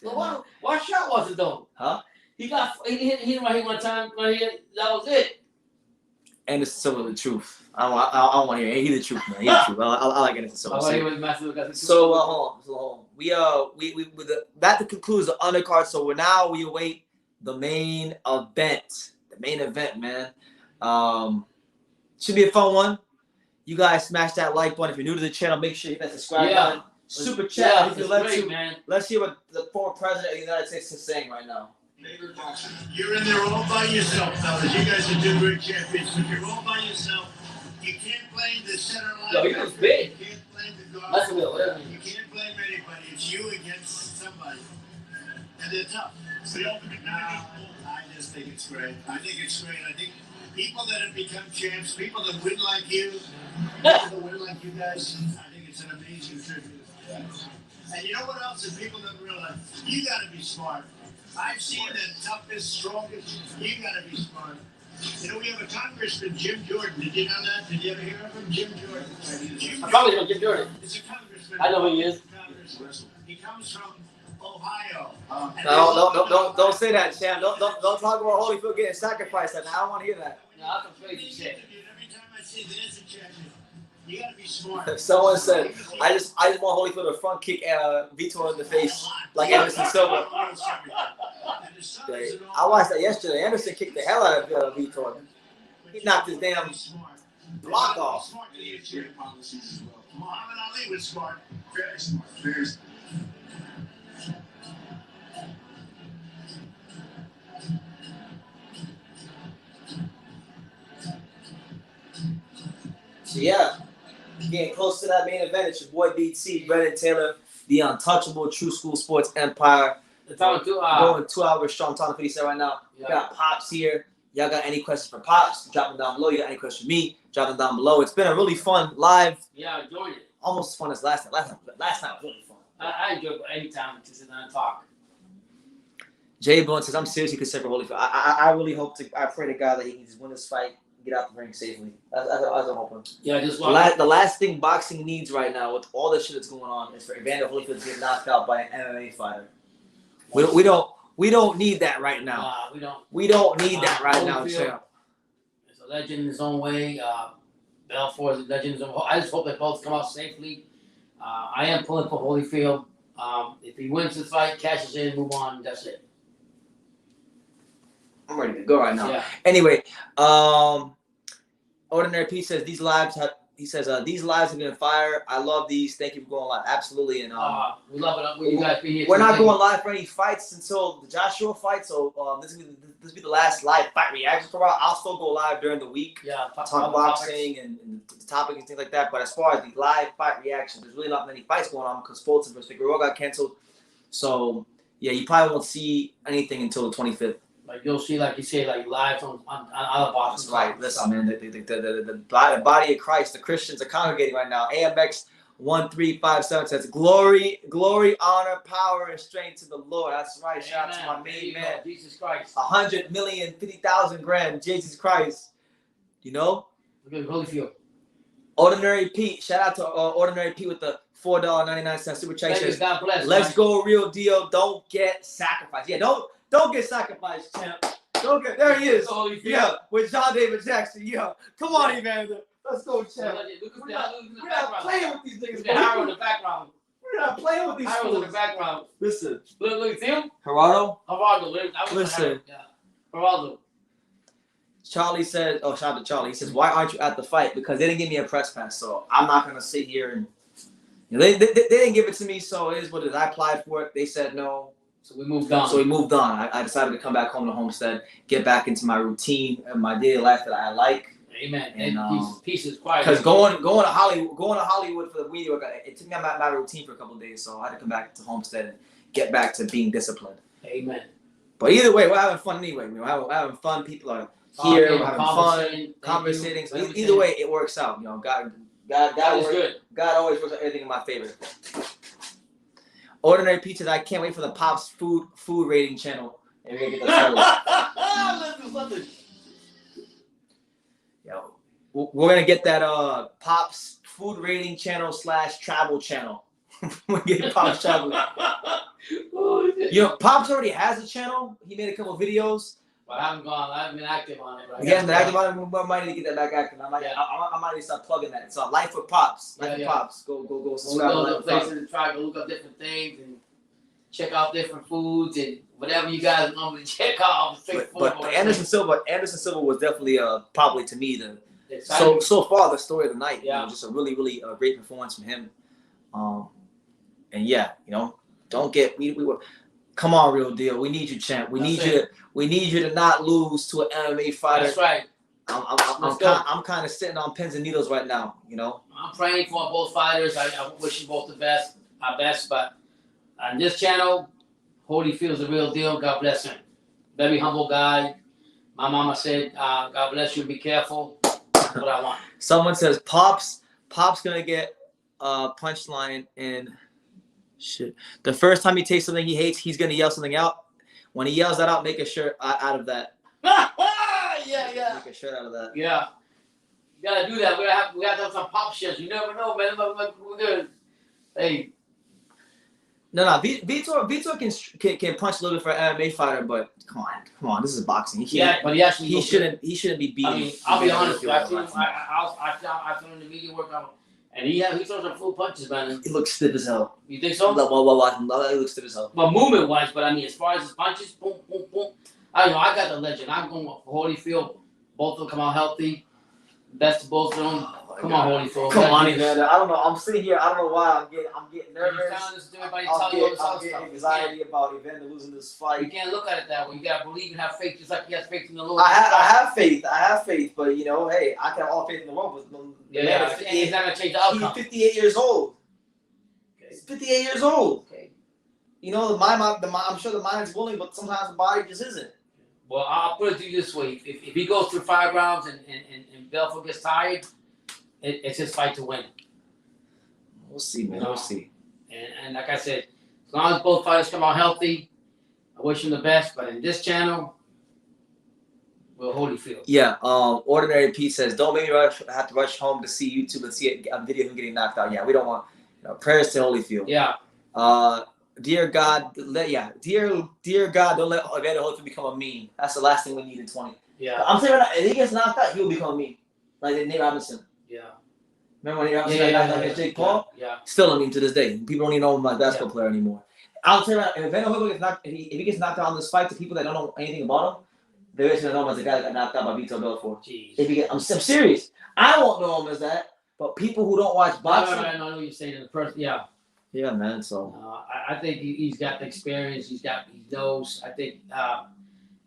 bro. But what shot was it though? Huh? He hit him right here one time. Right here. That was it. Anderson Silva, the truth. I don't want to hear it. He's the truth, man. He's the truth. I like Anderson Silva. So hold on. That concludes the undercard. So we await the main event. The main event, man. Should be a fun one. You guys smash that like button. If you're new to the channel, make sure you hit that subscribe button. Super chat. Let's hear what the former president of the United States is saying right now. You're in there all by yourself, fellas. You guys are two great champions. If you're all by yourself, You can't blame the center line. Yo, he was big. You can't blame the guard. That's whatever. You can't blame anybody. It's you against somebody. And they're tough. So I just think it's great. I think it's great. I think people that have become champs, people that win like you, people that win like you guys, I think it's an amazing tribute. And you know what else? And people don't realize, you got to be smart. I've seen the toughest, strongest. You got to be smart. You know, we have a congressman, Jim Jordan. Did you know that? Did you ever hear of him? Jim Jordan. I probably know Jim Jordan. He's a congressman. I know who he is. He comes from Ohio. Don't say that, Sam. Don't talk about Holyfield getting sacrificed. I don't want to hear that. No, that's some crazy shit. Every time I see there's a champion, you got to be smart. If someone said, I just want Holyfield to front kick Vitor in the face like Anderson Silva. I watched that yesterday. Anderson kicked the hell out of Vitor. He knocked his damn block off. Muhammad Ali was smart. Very smart. Very smart. So yeah, getting close to that main event. It's your boy BT, Brennan Taylor, the untouchable True School Sports Empire. Going 2 hours strong. Talking 57 right now. Yeah. We got Pops here. Y'all got any questions for Pops? Drop them down below. You got any questions for me? Drop them down below. It's been a really fun live. Yeah, I enjoyed it. Almost as fun as last time. Last time was really fun. I enjoy it any time to sit down and talk. Jay Blunt says, I'm seriously concerned for Holyfield. I really hope to. I pray to God that he can just win this fight, get out the ring safely. That's what I'm hoping. Yeah, just the last thing boxing needs right now, with all the shit that's going on, is for Evander Holyfield to get knocked out by an MMA fighter. We don't need that right now. We don't need that right now, champ. He's a legend in his own way. Belfort is a legend in his own way. I just hope they both come out safely. I am pulling for Holyfield. If he wins the fight, cashes in, move on, that's it. I'm ready to go right now. Yeah. Anyway, Ordinary P says these lives have. He says these lives have been fire. I love these. Thank you for going live. Absolutely, and we love it. You guys being here. We're not going live for any fights until the Joshua fight. So this will be the last live fight reaction for a while. I'll still go live during the week. Yeah, talk boxing and the topic and things like that. But as far as the live fight reaction, there's really not many fights going on because Fulton vs. Figueroa got canceled. So yeah, you probably won't see anything until the 25th. Like you'll see, like you say, like live on other boxing. That's right. Listen, man, the body of Christ, the Christians are congregating right now. AMX 1357 says, "Glory, honor, power, and strength to the Lord." That's right. Shout out to my main man, Jesus Christ. 100,050,000 grams, Jesus Christ. You know. Look at Holyfield. Ordinary Pete. Shout out to Ordinary Pete with the $4.99 super chat. God bless. Let's go, real deal. Don't get sacrificed. Yeah, don't get sacrificed, champ. Don't get. There he is. Yeah, with John David Jackson. Yeah, come on, Evander. Let's go, champ. We're not playing with these niggas. Look at Harold in the background. We're not playing with these Harold in the fools. background. Listen. Look, see him? Gerardo. Listen. Yeah. Gerardo. Charlie said, shout out to Charlie. He says, why aren't you at the fight? Because they didn't give me a press pass, so I'm not gonna sit here and. You know, they didn't give it to me, so it is what it is. I applied for it. They said no. So we moved on. I decided to come back home to Homestead, get back into my routine and my daily life that I like. Amen. And peace is quiet. Because going to Hollywood for the weed work, it took me out of my routine for a couple of days, so I had to come back to Homestead and get back to being disciplined. Amen. But either way, we're having fun anyway. We're having fun. People are here. We're having fun, conversating. So either way, it works out. You know, God is good. God always works out everything in my favor. Ordinary Pizzas, I can't wait for the Pops food rating channel. And we're gonna get that started. Yo, we're gonna get that Pops food rating channel / travel channel. We're getting Pops travel. You know, Pops already has a channel. He made a couple of videos. Well, I haven't been active on it. He hasn't been active on it. We might need to get that back active. I might need to start plugging that. It's Life with Pops. Life with Pops. Go subscribe. We'll go to places and try to look up different things and check out different foods and whatever you guys normally check out. But Anderson Silva was definitely probably to me so far the story of the night. Yeah. You know, just a really great performance from him. And yeah, you know, don't get we were. Come on, real deal. We need you, champ. We need you to not lose to an MMA fighter. That's right. I'm kind of sitting on pins and needles right now. You know. I'm praying for both fighters. I wish them both the best, our best. But on this channel, Holyfield's the real deal. God bless him. Very humble guy. My mama said, God bless you. Be careful. That's what I want. Someone says Pop's gonna get a punchline in shit. The first time he takes something he hates, he's gonna yell something out. When he yells that out, make a shirt out of that. Yeah. Make a shirt out of that. Yeah. You gotta do that. We gotta have some pop shirts. You never know, man. We're good. Hey. No. Vitor can punch a little bit for an MMA fighter, but come on. This is boxing. He can't. Yeah, but he shouldn't be beating. I mean, I'll be honest. I seen him in the media workout, and he throws some full punches, man. He looks stiff as hell. You think so? He looks stiff as hell. Well, movement wise, but I mean, as far as his punches, boom, boom, boom. I don't know. I got the legend. I'm going for Holyfield. Both of them come out healthy. Best of both of them. Come on, Holyfield. Come on, Evander. I don't know. I'm sitting here. I don't know why. I'm getting nervous. I'm getting anxiety about Evander losing this fight. You can't look at it that way. You gotta believe and have faith, just like he has faith in the Lord. I have faith, but you know, hey, I can have all faith in the world. But he's not gonna change the outcome. He's 58 years old. Okay. He's 58 years old. Okay. You know, I'm sure the mind's willing, but sometimes the body just isn't. Well, I'll put it to you this way: if he goes through 5 rounds and Belfort gets tired, it's his fight to win. We'll see, man. We'll see. And like I said, as long as both fighters come out healthy, I wish them the best. But in this channel, we'll Holyfield. Yeah. Ordinary Pete says, "Don't make me have to rush home to see YouTube and see a video of him getting knocked out." Yeah, we don't want. Prayers to Holyfield. Yeah. Dear God, dear God, don't let Evander Holyfield become a meme. That's the last thing we need in 20. Yeah. I'm saying right now, if he gets knocked out, he'll become a meme. Like Nate Robinson. Yeah. Remember when Nate Robinson got knocked out against Jake Paul? Yeah. Still a meme to this day. People don't even know him as a basketball player anymore. I'll tell you right now, if Evander Holyfield gets knocked, if he gets knocked out in this fight, to people that don't know anything about him, they're just gonna know him as the guy that got knocked out by Vitor Belfort. Jeez. I'm serious. I won't know him as that, but people who don't watch boxing. I know what you're saying in the first. Yeah. Yeah, man. So I think he's got the experience. He knows. I think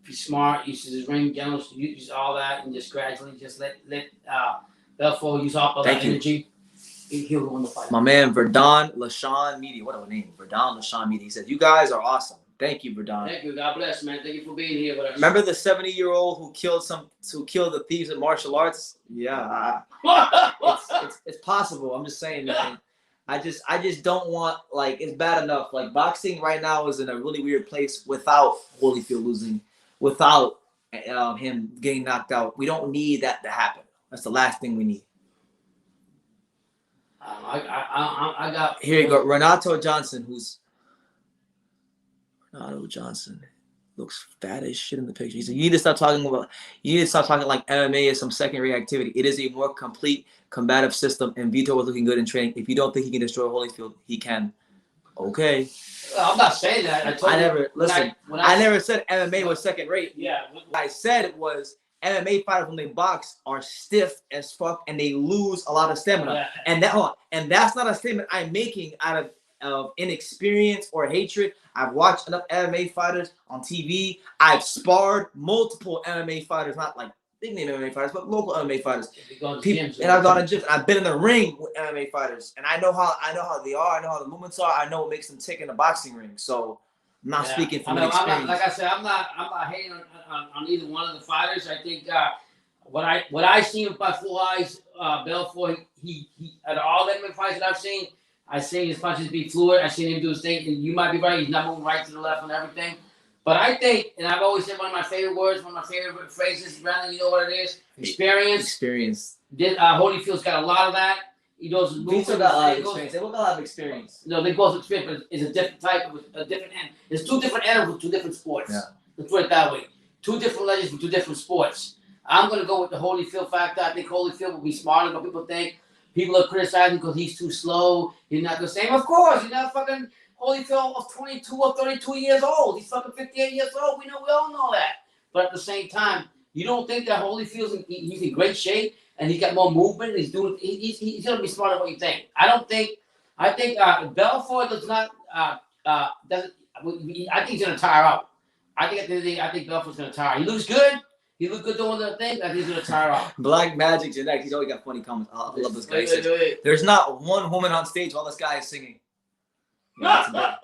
if he's smart, uses his ring generals, use all that, and just gradually just let Belfort use all that energy. He'll win the fight. My man Verdon LaShawn Media. What a name, Verdon LaShawn Media. He said, "You guys are awesome. Thank you, Verdon." Thank you. God bless, man. Thank you for being here with us. Remember the 70-year-old who killed the thieves in martial arts? Yeah, it's possible. I'm just saying, man. I just don't want, like, it's bad enough. Like, boxing right now is in a really weird place without Holyfield losing, without him getting knocked out. We don't need that to happen. That's the last thing we need. I got. Here you go, Renato Johnson looks fat as shit in the picture. He said, you need to stop talking like MMA is some secondary activity. It is a more complete combative system, and Vitor was looking good in training. If you don't think he can destroy Holyfield, he can. Okay. I'm not saying that. I never said MMA was second rate. Yeah. What I said was MMA fighters when they box are stiff as fuck and they lose a lot of stamina. Yeah. And that's not a statement I'm making out of inexperience or hatred. I've watched enough MMA fighters on TV. I've sparred multiple MMA fighters, not like big name MMA fighters, but local MMA fighters. And I've gone to gyms. I've been in the ring with MMA fighters, and I know how they are. I know how the movements are. I know what makes them tick in the boxing ring. So I'm not speaking from experience. Like I said, I'm not hating on either one of the fighters. I think what I seen with my full eyes, Belfort, he out of all the MMA fights that I've seen his punches be fluid. I've seen him do his thing, and you might be right. He's not moving right to the left and everything. But I think, and I've always said one of my favorite words, one of my favorite phrases, Brandon, you know what it is? Experience. Holyfield's got a lot of that. He knows his movement. Vitor got a lot of experience. They both got a lot of experience. No, they both experience, but it's a different type of a different end. There's 2 different ends with 2 different sports. Yeah. Let's put it that way. 2 different legends with 2 different sports. I'm going to go with the Holyfield factor. I think Holyfield will be smarter than what people think. People are criticizing because he's too slow. He's not the same. Of course, he's not fucking Holyfield of 22 or 32 years old. He's fucking 58 years old. We all know that. But at the same time, you don't think that Holyfield's he's in great shape and he's got more movement. He's going to be smarter than what you think. I think Belfort does not doesn't. I think he's going to tire out. I think at the end of the day, I think Belfort's going to tire. He looks good. He looked good doing the thing. I think he's gonna tire off. Black Magic Genetics. He's always got funny comments. I love this guy. He says, there's not one woman on stage while this guy is singing. Yeah,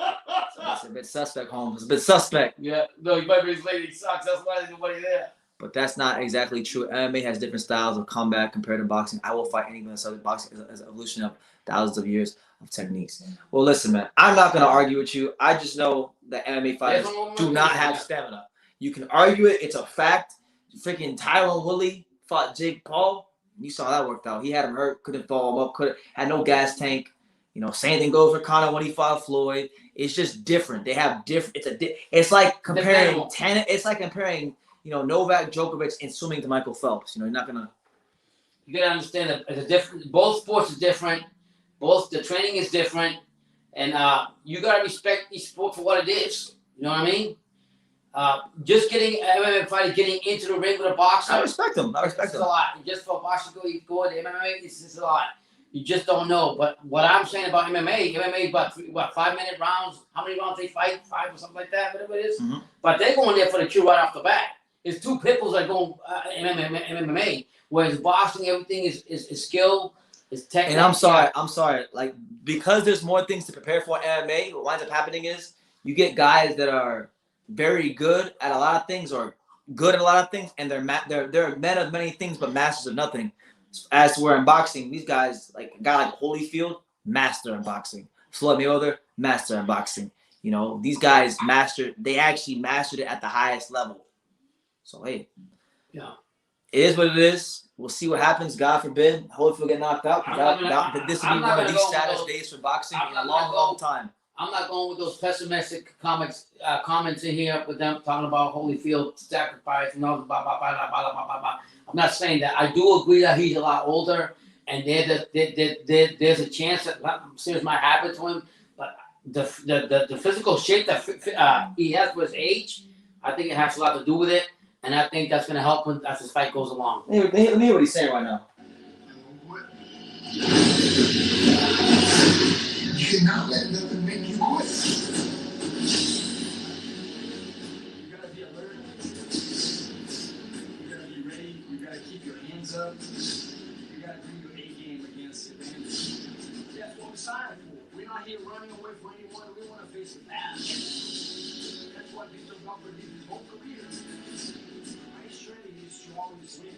it's a bit suspect, Holmes. It's a bit suspect. Yeah, no, you might be his lady sucks. That's why there's nobody there. But that's not exactly true. MMA has different styles of combat compared to boxing. I will fight anyone that's boxing as an evolution of thousands of years of techniques. Well, listen, man, I'm not going to argue with you. I just know that MMA fighters do not have stamina. You can argue it. It's a fact. Freaking Tyron Woodley fought Jake Paul. You saw that worked out. He had him hurt, couldn't follow him up, had no gas tank. You know, same thing goes for Conor when he fought Floyd. It's just different. They have different. It's like comparing tennis. It's like comparing, you know, Novak Djokovic and swimming to Michael Phelps. You know, you're not gonna. You gotta understand that it's a different. Both sports are different. Both the training is different, and you gotta respect each sport for what it is. You know what I mean? Just getting MMA fighter getting into the ring with a boxer. I respect them. It's a lot. Just for a boxer to go to MMA, it's a lot. You just don't know. But what I'm saying about MMA, about 5-minute rounds. How many rounds they fight? 5 or something like that, whatever it is. Mm-hmm. But they're going there for the kill right off the bat. It's two pitbulls that go MMA. Whereas boxing, everything is skill, is technique. And I'm sorry. Like, because there's more things to prepare for MMA, what winds up happening is you get guys that are very good at a lot of things or good at a lot of things, and they're men of many things but masters of nothing. As to where in boxing, these guys, like a guy like Holyfield, master in boxing. Floyd Mayweather, master in boxing. You know, these guys they actually mastered it at the highest level. So, hey, yeah, it is what it is. We'll see what happens. God forbid, Holyfield get knocked out. This will be one of the saddest days for boxing in a long time. I'm not going with those pessimistic comments in here with them talking about Holyfield sacrifice and all blah, blah, blah, blah, blah, blah, blah, blah. I'm not saying that. I do agree that he's a lot older, and there's a chance that things might happen to him. But the physical shape that he has for his age, I think it has a lot to do with it, and I think that's going to help him as his fight goes along. Let me hear what he's saying right now. You cannot let nothing make you quit. You gotta be alert. You gotta be ready. You gotta keep your hands up. You gotta bring your A game against advantage. That's what we signed for. We're not here running away from anyone. We want to face it back. That's what Vitor Belfort did his whole career. My strategy is to always win.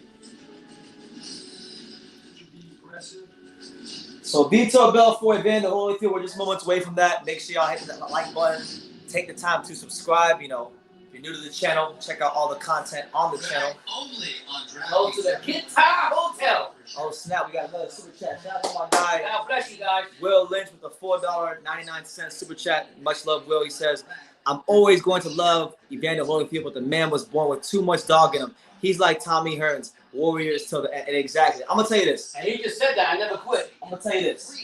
To be aggressive. So Vitor Belfort, Evander Holyfield, we're just moments away from that. Make sure y'all hit that like button. Take the time to subscribe. You know, if you're new to the channel, check out all the content on the channel. Only on Go to the Guitar Hotel. Oh snap, we got another super chat. Shout out to my guy. God bless you guys. Will Lynch with a $4.99 super chat. Much love, Will. He says, I'm always going to love Evander Holyfield, but the man was born with too much dog in him. He's like Tommy Hearns, Warriors till the end. Exactly. I'm going to tell you this. And he just said that. I never quit. I'm going to tell you this.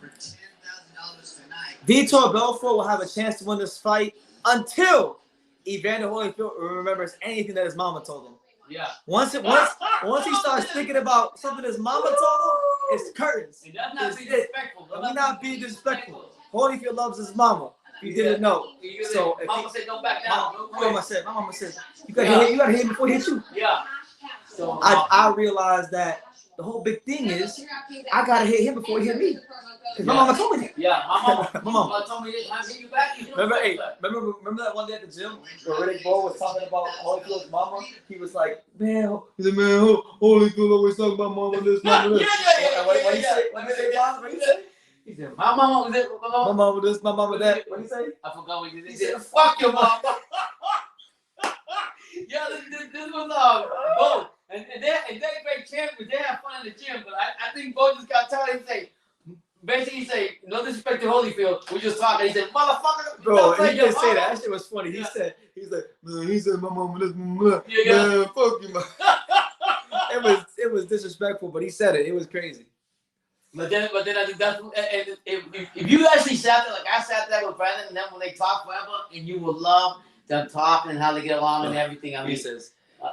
for $10,000 tonight. Vitor Belfort will have a chance to win this fight until Evander Holyfield remembers anything that his mama told him. Yeah. Once he starts thinking about something his mama told him, it's curtains. And that's not being disrespectful. We're not being disrespectful. Holyfield loves his mama. You didn't know. So if Mama said don't back down. my mama said, you gotta hit him before he hit you. Yeah. So I realized that the whole big thing is I gotta hit him before he hit me. Because my mama told me that. yeah, my My mama mama. told me this. I hit you back. Remember that one day at the gym where Riddick Bowe was talking about Holyfield's mama? He was like, man, Holyfield always talking about mama this, mama this. What did he say? What did he say? He said, my mama was it. My mama this, my mama that. What did he say? I forgot what he did. He said, fuck your mama. Yeah, this was Bo. And they're great champions. They have fun in the gym. But I think Bo just got tired and say, basically he say, no disrespect to Holyfield. We just talking. He said, motherfucker. Bro, he didn't say that. That shit was funny. He's like, man, he said my mama this, man, fuck you, man. It was disrespectful, but he said it. It was crazy. But then I think that's if you actually sat there like I sat there with Brandon and then when they talk forever and you will love them talking and how they get along and everything. I mean, he said,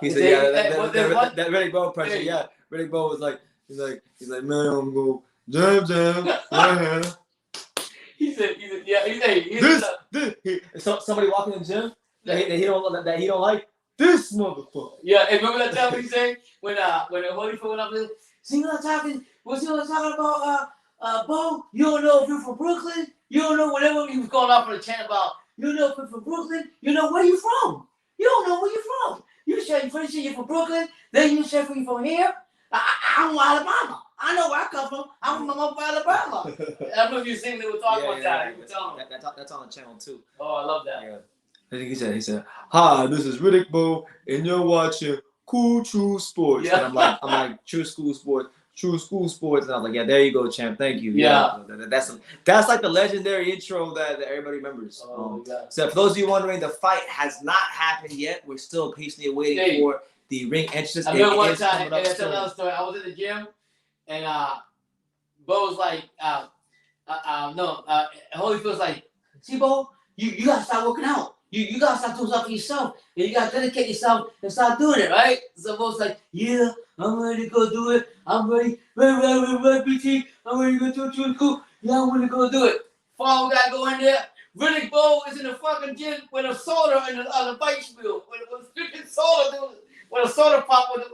yeah, that Riddick Bowe pressure. Yeah, Riddick Bowe was like, he's like, man, I'm gonna jam. He said, yeah, he said, So somebody walking in the gym that he don't like. this motherfucker. Yeah, and remember that time he said when Holyfield went up there, see what I'm talking? Was he talking about Bo? You don't know if you're from Brooklyn? You don't know whatever he was going off on the channel about. You don't know if you're from Brooklyn? You know where you from? You don't know where you from. You say first you're from Brooklyn, then you say you from here. I'm from Alabama. I know where I come from. I'm from Alabama. I don't know if you seen they were talking about that. That's on the channel too. Oh, I love that. Yeah. I think he said, hi, this is Riddick Bowe, and you're watching Cool True Sports. Yeah. And I'm like, True School Sports. And I was like, yeah, there you go, champ. Thank you. Yeah. That's like the legendary intro that everybody remembers. So for those of you wondering, the fight has not happened yet. We're still patiently waiting for the ring entrances. I remember one time, and that's another story. I was in the gym, and Bo was like, Holyfield's like, see, Bo, you gotta start working out. You gotta start doing stuff for yourself, and you gotta dedicate yourself and start doing it, right? So Bo's like, yeah, I'm ready to go do it. I'm ready, BT. I'm ready to go to school. Yeah, I'm ready to go do it. Fall guy go in there. Riddick Bowe is in the fucking gym with a soda and on the bike wheel, with drinking soda, with a soda pop, with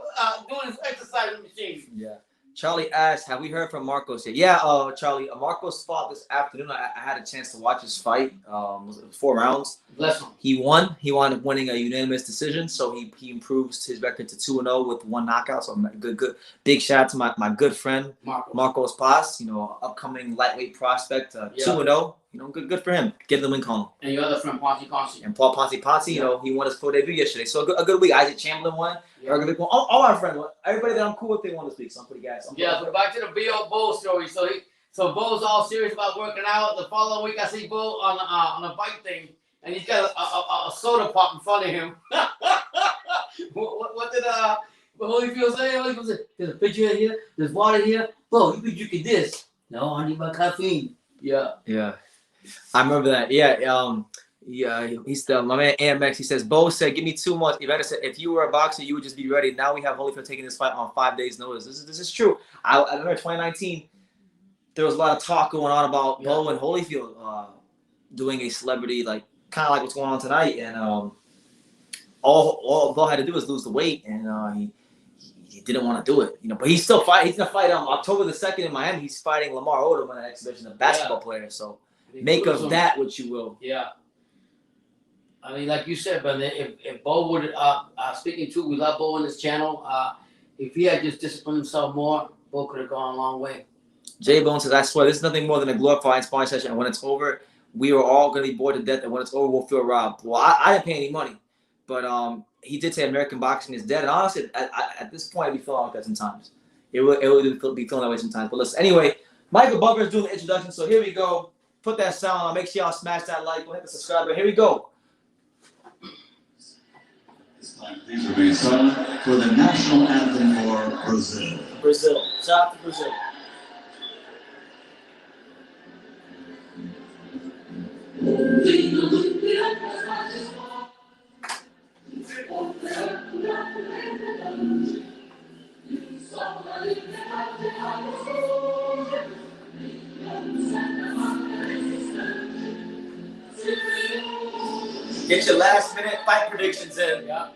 doing his exercise machine. Yeah. Charlie asked, have we heard from Marcos yet? Yeah, Charlie, Marcos fought this afternoon. I had a chance to watch his fight. It was 4 rounds. Bless him. He won. He wound up winning a unanimous decision, so he improves his record to 2-0 with 1 knockout. So good. Big shout out to my good friend Marcos Paz. You know, upcoming lightweight prospect. 2-0. You know, good for him. Get the win column. And your other friend Ponce. And Paul Ponce, you know, he won his pro debut yesterday. So a good week. Isaac Chamberlain won. Yeah. All our friends won. Everybody that I'm cool with, they won this week. So I'm pretty gassed. So back to the B.O. Bo story. So Bo's all serious about working out. The following week, I see Bo on a bike thing, and he's got a soda pop in front of him. What did Holyfield say? Holyfield said, "There's a picture here. There's water here. Bo, you be drinking this. No, I need my caffeine." Yeah. I remember that. Yeah. He's still my man AMX. He says, Bo said, give me 2 months. Evander said, if you were a boxer, you would just be ready. Now we have Holyfield taking this fight on 5 days' notice. This is true. I remember 2019, there was a lot of talk going on about Bo and Holyfield doing a celebrity, like kind of like what's going on tonight. And all Bo had to do was lose the weight, and he didn't want to do it. You know, but he's still fighting. He's gonna fight October the 2nd in Miami. He's fighting Lamar Odom in an exhibition, a basketball player. So make of that what you will. Yeah. I mean, like you said, brother, if Bo would, speaking to, we love Bo on this channel. If he had just disciplined himself more, Bo could have gone a long way. Jay Bone says, I swear, this is nothing more than a glorified sparring session. And when it's over, we are all going to be bored to death. And when it's over, we'll feel robbed. Well, I didn't pay any money. But he did say American boxing is dead. And honestly, at this point, I'd be feeling like that sometimes. It would be feeling that way sometimes. But listen, anyway, Michael Butler is doing the introduction. So here we go. Put that sound on. Make sure y'all smash that like. Go hit the subscribe button. Here we go. Please remain silent for the national anthem for Brazil. Brazil. Shout out to Brazil. Get your last minute fight predictions in. Yeah.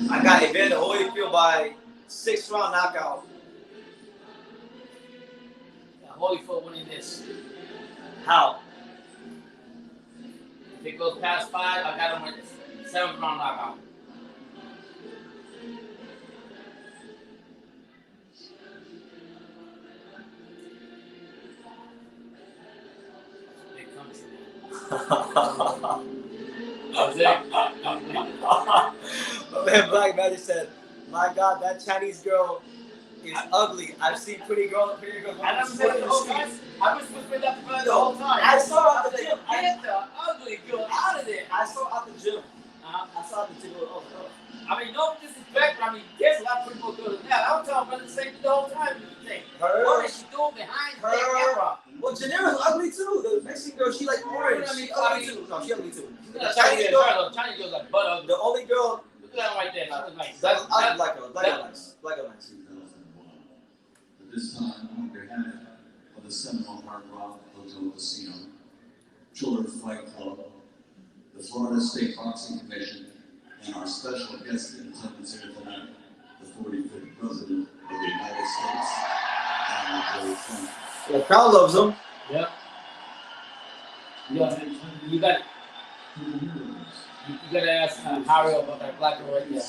I got Evander Holyfield by 6th round knockout. Holyfield winning this. How? If it goes past 5, I got him with 7th round knockout. Big country. Man, Black Magic said, my God, that Chinese girl is ugly. I've seen pretty girls. I never said it the whole time. I was whispering that to the whole time. I saw her at the gym. Get the ugly girl out of there. I saw her at the gym. I saw her at the gym. I mean, no disrespect, but I mean, there's a lot of people good at that. I was telling brother the same thing the whole time. What is she doing behind the camera? Well, Janera's ugly too. The Mexican girl, she like orange. She ugly too. No, she ugly too. The Chinese girl like butt ugly. The only girl that right there. That was nice. I like it. Like it nice. 2001. At this time, on behalf of the Seminole Hard Rock Hotel Casino, Children's Fight Club, the Florida State Boxing Commission, and our special guest in attendance here tonight, the 45th President of the United States, Donald Trump. The crowd loves him. Yep. Yeah, you got to ask Harry about that black one right there.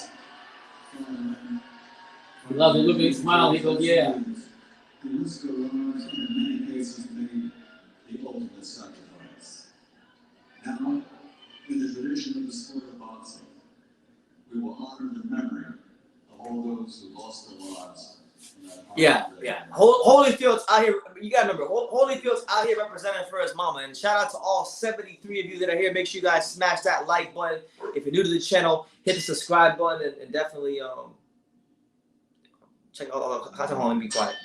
He loves it. Look at his smile. He goes, yeah. The list goes on, and in many cases made the ultimate sacrifice. Now, in the tradition of the sport of boxing, we will honor the memory of all those who lost their lives. Yeah. Holyfield's out here. You gotta remember, Holyfield's out here representing for his mama. And shout out to all 73 of you that are here. Make sure you guys smash that like button. If you're new to the channel, hit the subscribe button and definitely check out all the content home and be quiet.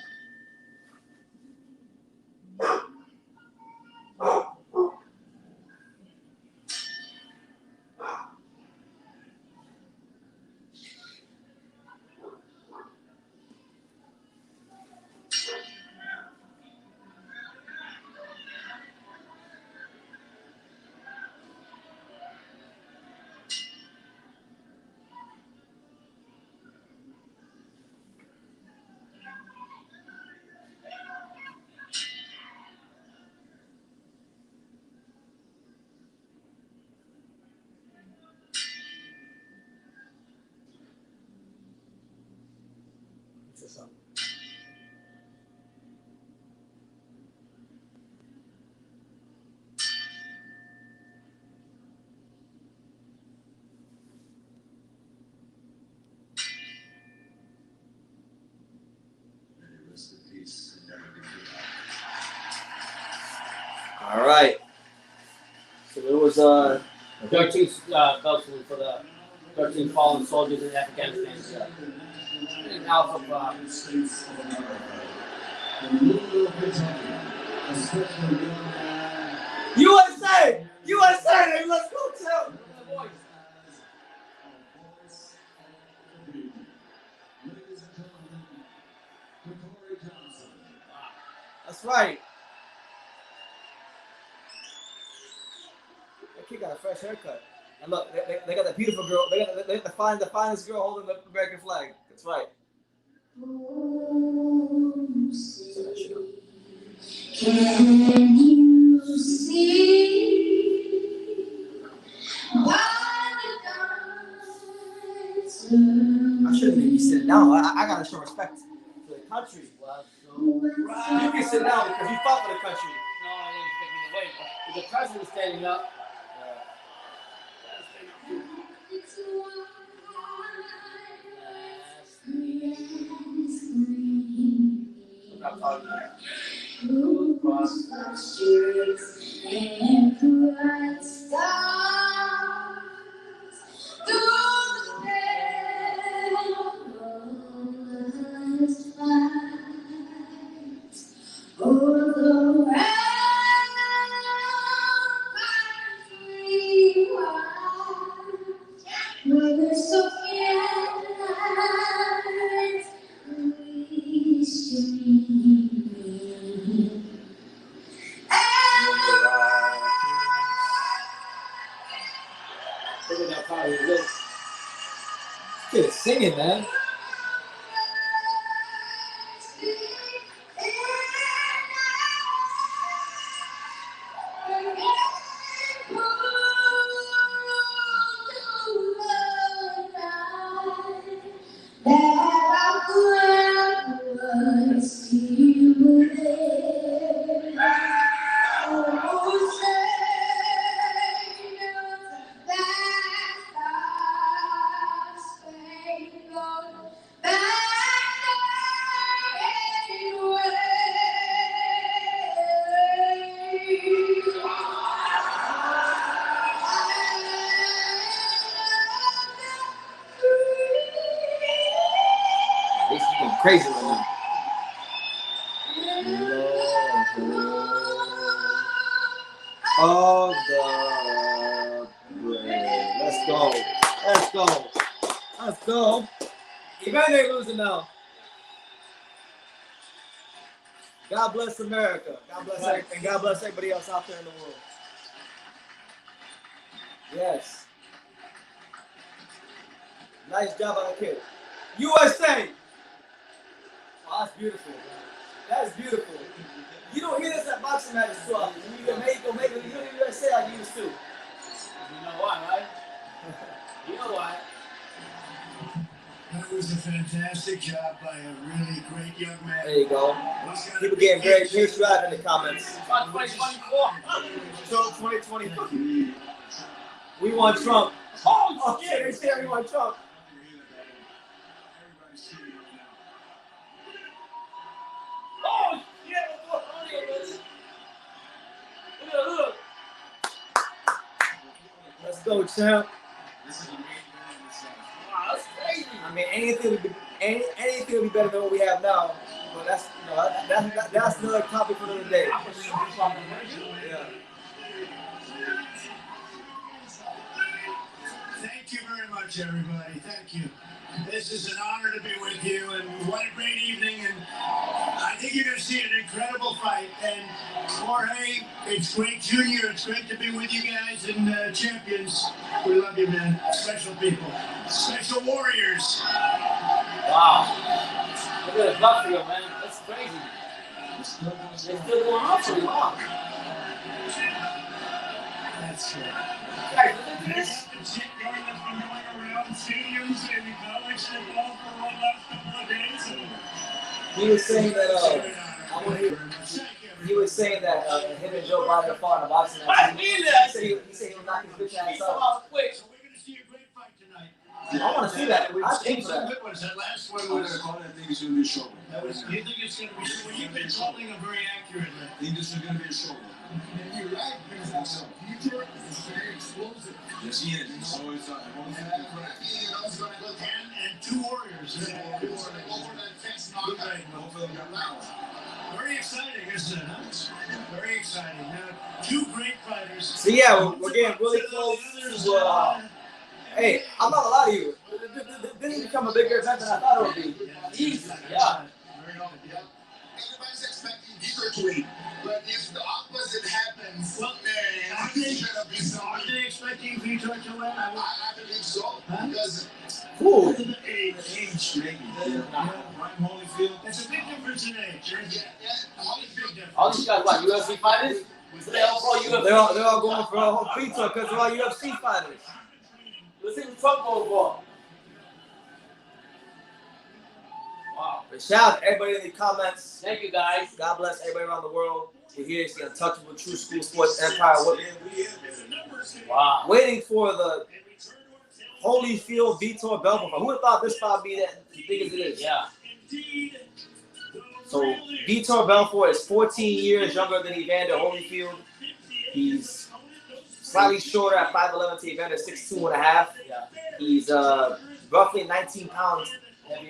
Rest in peace and never be forgotten. All right. So there was 13 belts for the 13 fallen soldiers in Afghanistan. And Alpha USA! USA! Let's go too! That's right. That kid got a fresh haircut. And look, they got that beautiful girl. They got the finest girl holding the American flag. That's right. Can you see what I shouldn't make you sit down. I gotta show respect to the country. You can sit down because you fought for the country. No, I didn't take it away. But the president standing up. across the streets and bright stars through the perilous fight over the ramparts we watch, where the Soviets we stream. Look at that power. Look. Kid is singing, man. He's going crazy right now. Of the bread. Let's go. Let's go. Let's go. Evander ain't losing now. God bless America. God bless and God bless everybody else out there in the world. Yes. Nice job on the kid. USA. Oh, that's beautiful. That is beautiful. You don't hear this at boxing matches too often. You can make it. You don't USA like you used to. You know why, right? You know why. That was a fantastic job by a really great young man. There you go. People getting very patriotic in the comments. 2020. We want Trump. Oh shit, they say we want Trump. Oh shit, look. Let's go, champ. Wow, that's crazy. I mean, anything would be better than what we have now. But that's that's another topic for another day. Yeah. Thank you very much, everybody. Thank you. This is an honor to be with you, and what a great evening. And I think you're going to see an incredible fight. And Jorge, it's great, Junior. It's great to be with you guys and champions. We love you, man. Special people, special warriors. Wow. Look at the Buffalo, man. That's crazy. It's still going on for you, huh? That's right. Guys, look at this. He was saying that him and Joe Biden fought in a boxing match. He said he would knock his bitch ass out. So we're going to see a great fight tonight. I want to see that. I think so. Good ones. That last one was. I think it's going to be a shoulder. You think it's going to be? Well, you've been calling him very accurately. I think this is going to be a shoulder. You're right, because Vitor is very explosive. Yes, he is. He's always and two warriors. Very exciting, isn't it? Very exciting. Now, two great fighters. So yeah, we're getting really close to. Hey, I'm not gonna lie to you. This has become a bigger event than I thought it would be. Easy, yeah. Everybody's expecting Vitor to win, but if the opposite happens, Well, man, are they expecting Vitor to win? I believe so. Because Cool. Age, maybe. Ryan Holyfield. It's a big difference in age. All these guys, what, UFC fighters? They're all going for a whole pizza because they're all UFC fighters. Let's see what Trump goes for. Wow. But shout out to everybody in the comments. Thank you, guys. God bless everybody around the world. We're here. It's the Untouchable True School Sports Empire. Wow. Waiting for the Holyfield Vitor Belfort. Who would have thought this fight would be that big as it is? Yeah. So Vitor Belfort is 14 years younger than Evander Holyfield. He's slightly shorter at 5'11" to Evander 6'2.5". Yeah. He's roughly 19 pounds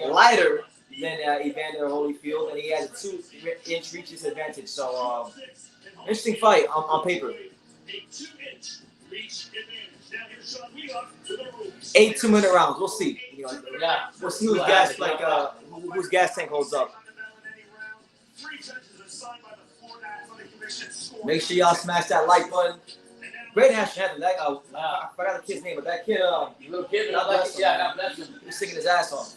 lighter than Evander Holyfield, and he has a 2-inch reach disadvantage. So interesting fight on paper. 8 2-minute rounds. We'll see. Yeah. We'll see whose gas whose gas tank holds up. Make sure y'all smash that like button. Great national anthem. That I forgot the kid's name, but that kid, little kid, God bless him. He was singing his ass off.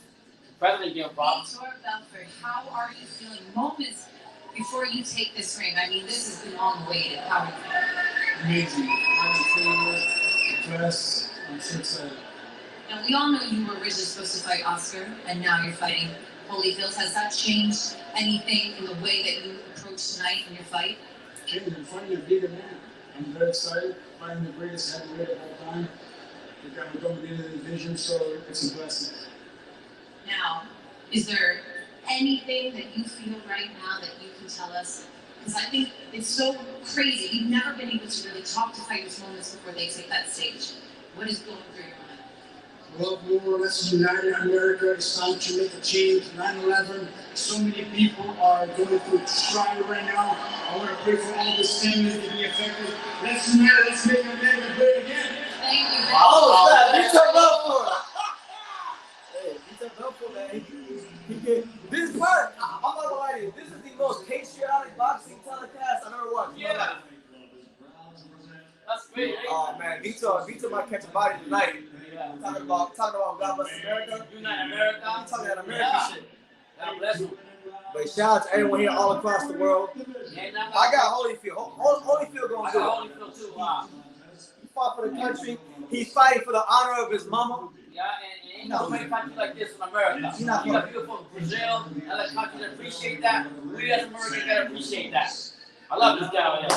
President gave him props. Vitor Belfort, how are you feeling moments before you take this ring? I mean, this has been long waited. How are you feeling? Amazing. I'm impressed. I'm so excited. Now, we all know you were originally supposed to fight Oscar, and now you're fighting Holyfield. Has that changed anything in the way that you approach tonight in your fight? I'm fighting a bigger man. I'm very excited. Fighting the greatest heavyweight of all time. I think I'm dominating the division, so it's a blessing. Now, is there anything that you feel right now that you can tell us? Because I think it's so crazy. You've never been able to really talk to fighters moments before they take that stage. What is going through your mind? Well, more or less united America. It's time to make a change. 9/11. So many people are going through trial right now. I want to pray for all the families to be affected. Let's unite. Let's make America great again. Thank you. Oh, Vitor Belfort. That's great. Oh man, Vitor might catch a body tonight. Yeah. Talking about God bless America. Unite America. I'm talking that American shit. God bless you. But shout out to everyone here all across the world. I got Holyfield. Holyfield gonna I do got it. Holyfield too. Wow. He fought for the country. He's fighting for the honor of his mama. Yeah, and ain't no great country like this in America. You got people from Brazil and other countries that appreciate that. We as Americans gotta appreciate that. I love this guy right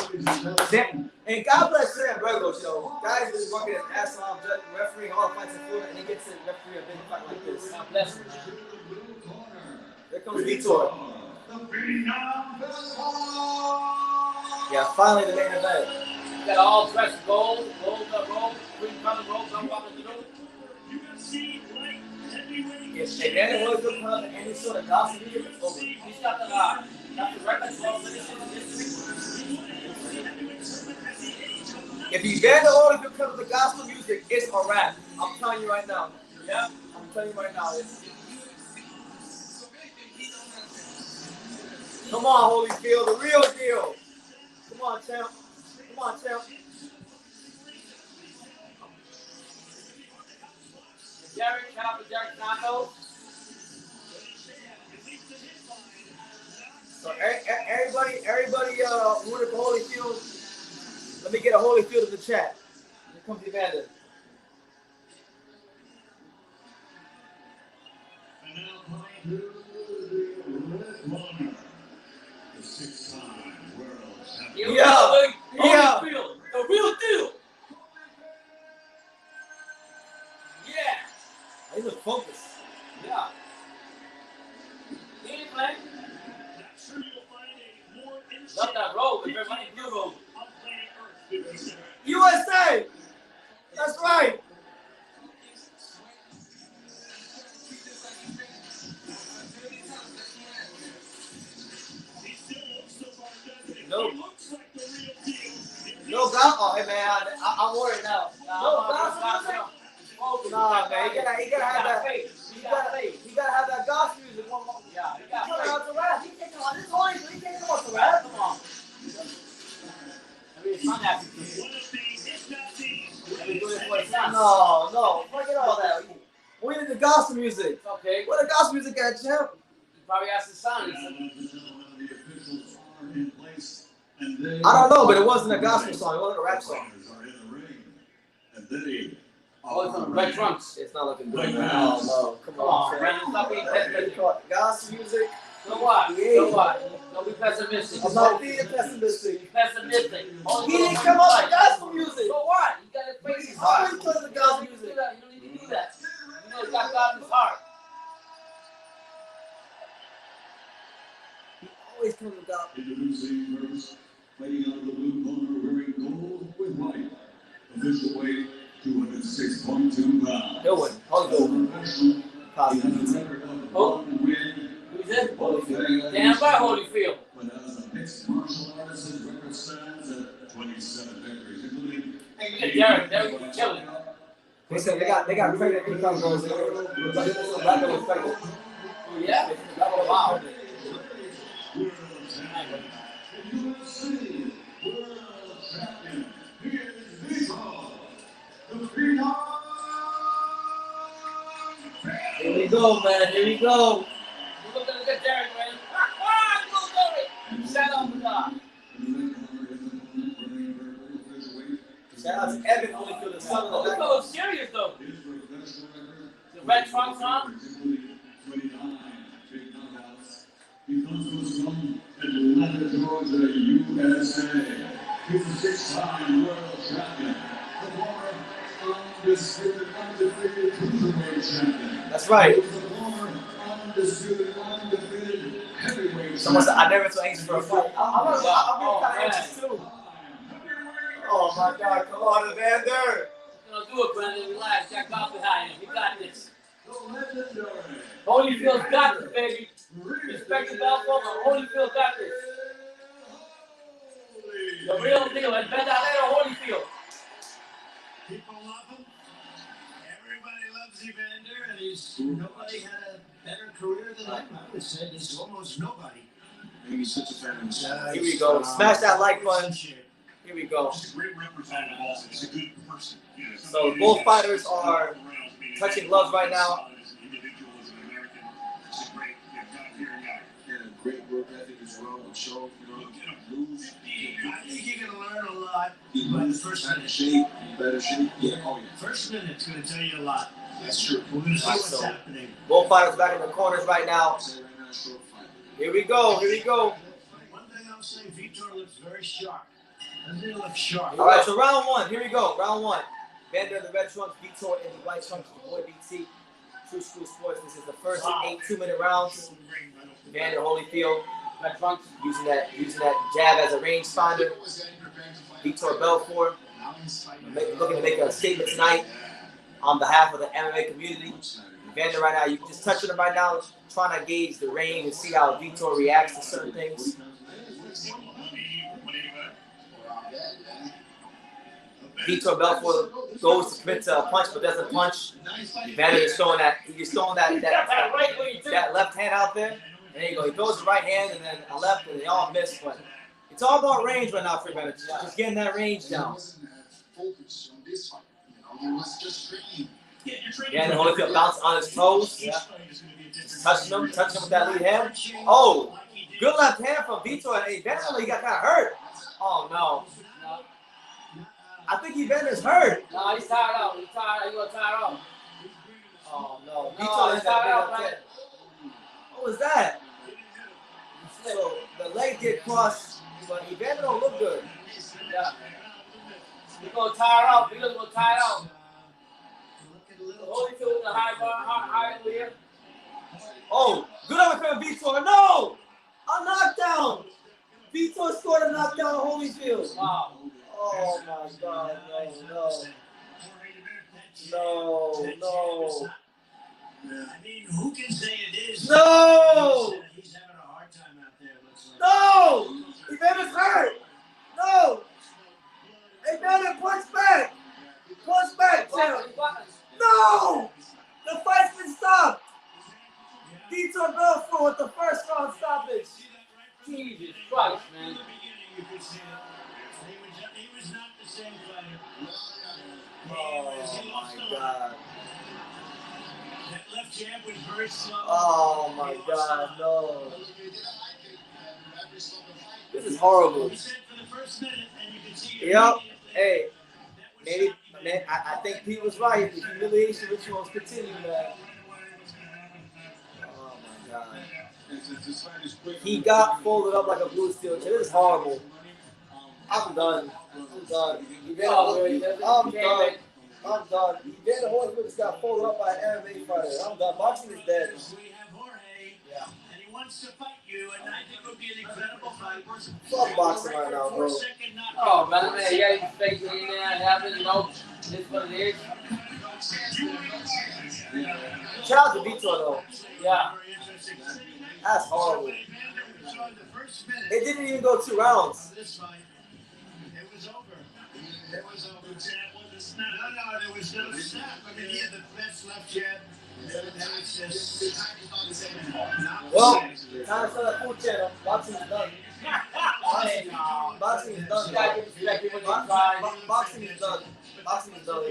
here. And God bless Sam Burgos, yo. Guys is working his ass off, refereeing all the fights in Florida, and he gets to referee a big fight like this. God bless him. Here comes Vitor. Yeah, finally the main event. You got all dressed gold, green color gold, come up in the room. If Evander Holyfield comes and any sort of gossip, it's over. He's got the record 12 finishes. If Evander Holyfield comes with the gospel music, it's a wrap. I'm telling you right now. Yeah. I'm telling you right now. Come on, Holyfield, the real deal. Come on, champ. Come on, champ. Derek, shout out to Derek Santos. So everybody rooting for Holyfield. Let me get a Holyfield in the chat. Here comes Evander. And now coming to the red corner, the 6-time world champion. Holyfield, the real deal. Yeah. He look focused. Yeah. He ain't playing. Love that road, but everybody blue road. USA! That's right! No God. Oh, hey man, I'm worried now. No gospel music. Nah, man, he gotta have that. He gotta have that gospel music. One more. Yeah, he got He's coming out to rap. He can't come on. This is only. He can't come out to rap. Come on. I mean, it's not that. No. Forget all that. We need the gospel music. Okay. Where the gospel music at, champ? He probably asked his son. I don't know, but it wasn't a gospel song. It wasn't a rap song. Oh, it's on red trunks. It's not looking good. No. Come on, Brandon, stop being pessimistic. Gospel music. So what? So what? Don't be pessimistic. I'm not being pessimistic. Pessimistic. He didn't come up with gospel music. So what? He got his face in his He's heart. always playing the gospel music. You don't need to do that. You know, he's got God in his heart. He always comes with gospel. Introducing first, fighting out of the blue corner, wearing gold with white. Official weight, 206.2 pounds. He'll win. Professional. Oh. Who's it? Holyfield. Damn right, Holyfield. But as a mixed martial artist, his record stands at 27 victories, including. Hey, Derek, you killing it. They said they got pregnant income girls in there. Black girl was pregnant. Yeah? Wow. UFC World Champion. Here's Vitor, the Phenom. Here we go, man. Here we go. You're looking good, Derek, man. You go, Derek. Shout out to God. Shout out to Evan Holyfield, the son of the Holyfield looks serious, though. The red trunks on. 29 big knockouts. He comes to us from Atlanta, Georgia, USA. He's a 6-time world champion. The former undisputed cruiserweight champion. That's right. He was the former undisputed heavyweight Someone said, champion. I never so anxious for a fight. I'm kind of anxious too. Oh my God, come on, Evander. Don't do it, Brandon. Relax. Jack off behind him. We got this. The legendary. Holyfield's got this, baby. Respect the Belfort, but Holyfield got this. The real deal. And Evander Holyfield. People love him. Everybody loves Evander, and nobody had a better career than him. I would say there's almost nobody. He's such a fan of himself. Here we go. Smash that like button. Here we go. Just a great representative also. He's a good person. So both fighters are touching gloves right now. And a great work ethic as well. I'm sure, lose. I think you're going to learn a lot. But the first shape, better shape. Yeah, oh yeah. First minute's going to tell you a lot. That's true. We're going to see what's happening. Both fighters back in the corners right now. Here we go. Here we go. One thing I'll say, Vitor looks very sharp. Doesn't he look sharp? All right, so round one. Here we go. Round one. Evander in the red trunks, Vitor in the white trunks. Boy BT. True School Sports. This is the first of 8 2-minute rounds. Evander Holyfield using that jab as a rangefinder. Vitor Belfort looking to make a statement tonight on behalf of the MMA community. Evander right now, you just touching him right now, trying to gauge the range and see how Vitor reacts to certain things. Vitor Belfort goes to commit to a punch but doesn't punch. Evander is throwing that left hand out there. And there you go. He throws the right hand and then a left and they all miss. But it's all about range right now for Evander. Just getting that range down. Evander Holyfield bounced on his toes. Yeah. Touching him with that lead hand. Oh, good left hand from Vitor. And eventually he got kind of hurt. Oh no. I think Evander's hurt. No, he's tired out. He's tired. He's gonna tire out. Oh no. No, he's tired out, man. What was that? So the leg get crossed, but Evander don't look good. Yeah. He's gonna tire out. He's gonna tire out. Holyfield with the high here. Oh, good uppercut from Vitor. No! A knockdown! Vitor scored a knockdown on Holyfield. Wow. Oh my God, no. I mean, who can say it is? No! He's having a hard time out there. No! Evander's hurt! No! Evander punch back! Punch back, champ! No! The fight's been stopped! Vitor Belfort with the first round stoppage. Jesus Christ, man. He was not the same fighter. Oh my God. That left jab was very slow. Oh my God, no. This is horrible. He said for the first minute, and you can see Yep. Hey, maybe, man, I think Pete was right. The humiliation rituals continue, man. Oh my God. He got folded up like a blue steel chair. This is horrible. I'm done. I'm done. Evander Holyfield just got folded up by an MMA fighter. I'm done. Boxing is dead. we have Jorge, and he wants to fight you, and I think it would be an incredible fight. Fuck boxing right now, bro. Oh, man, yeah, you fake it in there and happen, This is what it is. Shout out to Vitor, though. Yeah. That's horrible. It didn't even go 2 rounds. It was over. It was over. No, there was no snap. I mean, he had the best left jab. Well, time to start that food channel. Boxing is done. Boxing is done. Boxing is done. Boxing is done.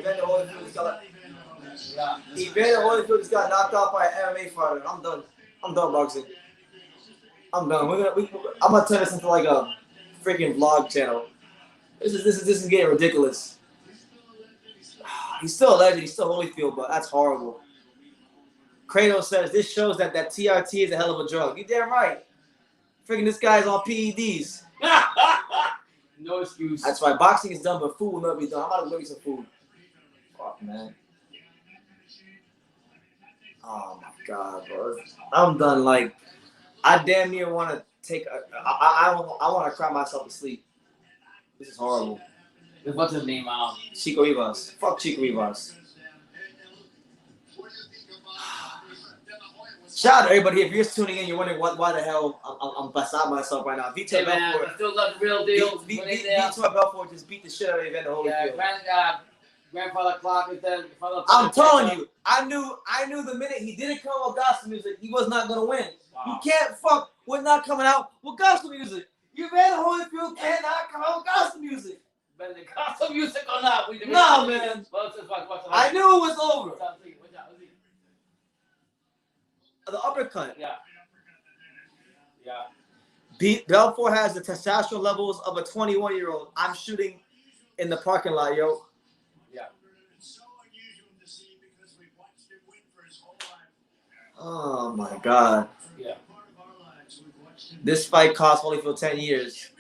Evander Holyfield just got knocked out by an MMA fighter. I'm done. I'm done boxing. I'm done. I'm gonna turn this into like a freaking vlog channel. This is getting ridiculous. He's still a legend. He's still Holyfield, but that's horrible. Kratos says this shows that TRT is a hell of a drug. You damn right. Freaking this guy's on PEDs. No excuse. That's right. Boxing is done, but food will never be done. I'm about to go eat some food. Fuck, man. Oh my God, bro. I'm done. Like, I damn near want to take. I want to cry myself to sleep. This is horrible. What's his name? Chico Rivas. Fuck Chico Rivas. Shout out to everybody. If you're just tuning in, you're wondering why the hell I'm beside myself right now. Vitor Belfort. I still love the real deal. Vitor Belfort just beat the shit out of Evander Holyfield. Grandfather Clock is there. I'm telling you, I knew the minute he didn't come with gospel music, he was not gonna win. Wow. You can't fuck with not coming out with gospel music. Evander Holyfield cannot come out with gospel music. Whether they got some music or not. No, man. I knew it was over. The uppercut. Yeah. Belfort has the testosterone levels of a 21-year-old. I'm shooting in the parking lot, yo. Yeah. Oh my God. Yeah. This fight cost Holyfield 10 years.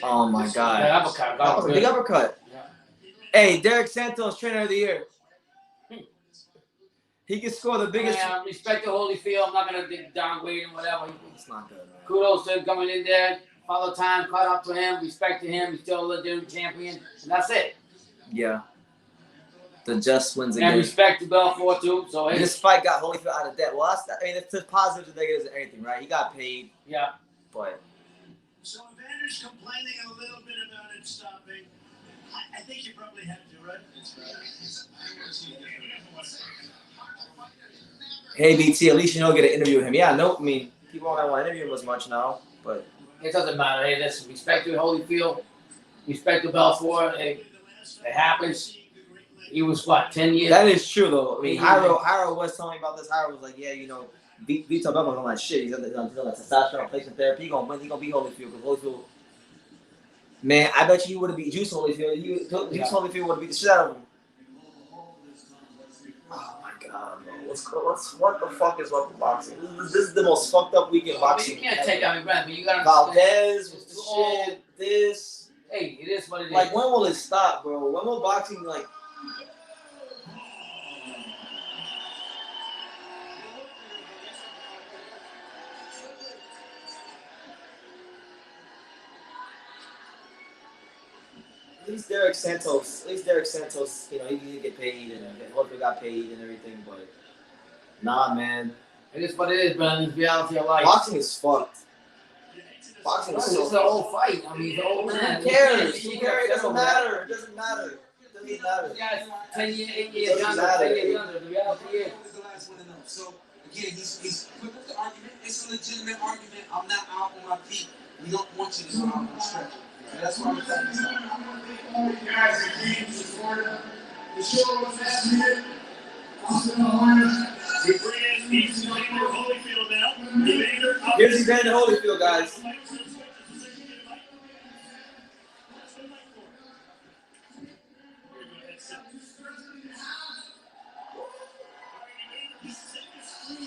Oh my God. Big uppercut. Yeah. Hey, Derek Santos, trainer of the year. He can score the biggest. Respect to Holyfield. I'm not gonna downgrade him, whatever. It's not good, man. Kudos to him coming in there. Follow time, caught up to him, respect to him. He's still a legitimate champion, and that's it. Yeah. The just wins And again. respect to Belfort too. So hey. This fight got Holyfield out of debt. Well, it's the positives and negatives of everything, right? He got paid. Yeah. But. So Evander's complaining a little bit about it stopping. I think you probably have to, right? Hey BT, at least you don't get to interview him. Yeah, no, I mean people don't want to interview him as much now, but it doesn't matter. Hey, listen, respect to Holyfield, respect to Belfort. Hey, it happens. He was what, 10 years? That is true though. I mean, Hiro was telling me about this. Hiro was like, yeah, you know, Vitor Belfort on that shit. He's on that testosterone replacement therapy. He gonna win. He gonna beat Holyfield because Holyfield. Man, I bet you would have beat Juice Holyfield. Juice Holyfield would have beat the shit out of him. Oh my God, bro. What the fuck is up with boxing? This is the most fucked up week in boxing. You can't take out your breath, but you gotta. Valdez with the shit. This. Hey, it is what it is. Like, when will it stop, bro? When will boxing like? At least Derek Santos, you know, he didn't get paid and Holyfield got paid and everything, but nah, man. It is what it is, but it's reality of life. Boxing is fucked. Boxing is so It's an old fight. I mean, it's an old man. Who cares? Who cares? It doesn't matter. It doesn't matter. It doesn't matter. The guy's 10 years, 8 years younger. 10 years younger. The reality is. So again, he's quick with the argument. It's a legitimate argument. I'm not out on my feet. We don't want you to go out on the stretch. And that's why I'm talking about. Guys, the game is Florida. The show was happening. We bring in Evander Holyfield now. Here's Evander Holyfield, guys.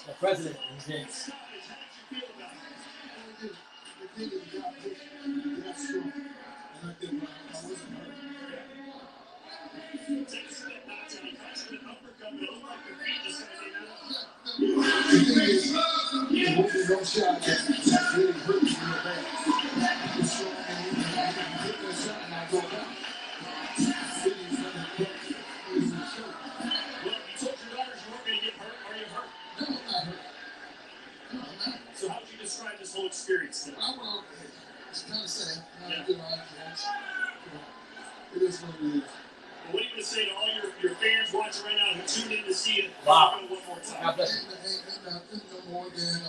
The president. So how would you describe this whole experience? Well, it's kind of sad. You know, it is what it is. What are you going to say to all your fans watching right now who tuned in to see it? Wow. One more time. God bless you. No more than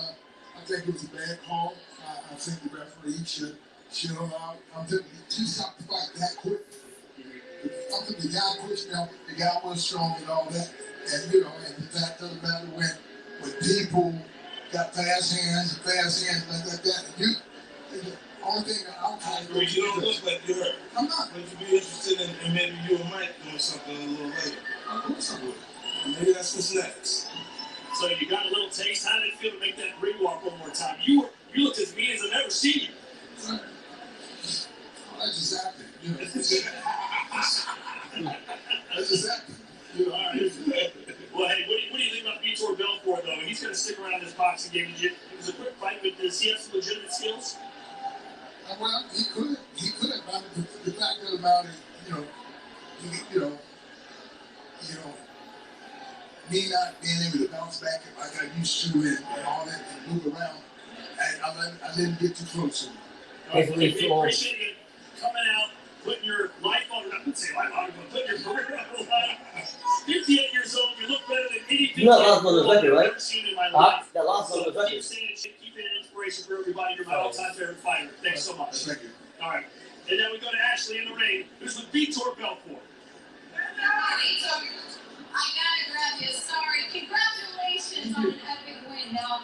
I think it was a bad call. I think the referee should allow. I'm thinking he stopped the fight that quick. I think the guy pushed him. The guy was strong and all that. And you know, and the fact of the matter when people got fast hands like that. The only thing I'm trying to do. You don't look like you're hurt. I'm not. Would you be interested in maybe you and Mike doing something a little later? I'm doing something. Maybe that's what's next. So you got a little taste. How did it feel to make that ring walk one more time? You looked as mean as I've ever seen you. Right. Well, that's just acting. You know. That's just acting. You know. All right. Well, hey, what do you think about Vitor Belfort, though? He's going to stick around this boxing game. It was a quick fight, but does he have some legitimate skills? Well, he could. But the fact of the matter is, you know, me not being able to bounce back like I used to and all that and move around, I didn't get too close to him. We appreciate you coming out, putting your life on, not to say life on, but putting your career on the line. 58 years old, you look better than any 58 You got lost on the record, right? I've ever seen in my life. That lost on the record. Keep saying it, keep it inspiration. inspiration for everybody. You're my all-time favorite fighter. Thanks so much. Thank you. All right. And then we go to Ashley in the ring. Who's with Vitor Belfort. I gotta grab you. Sorry. Congratulations on an epic win. Now,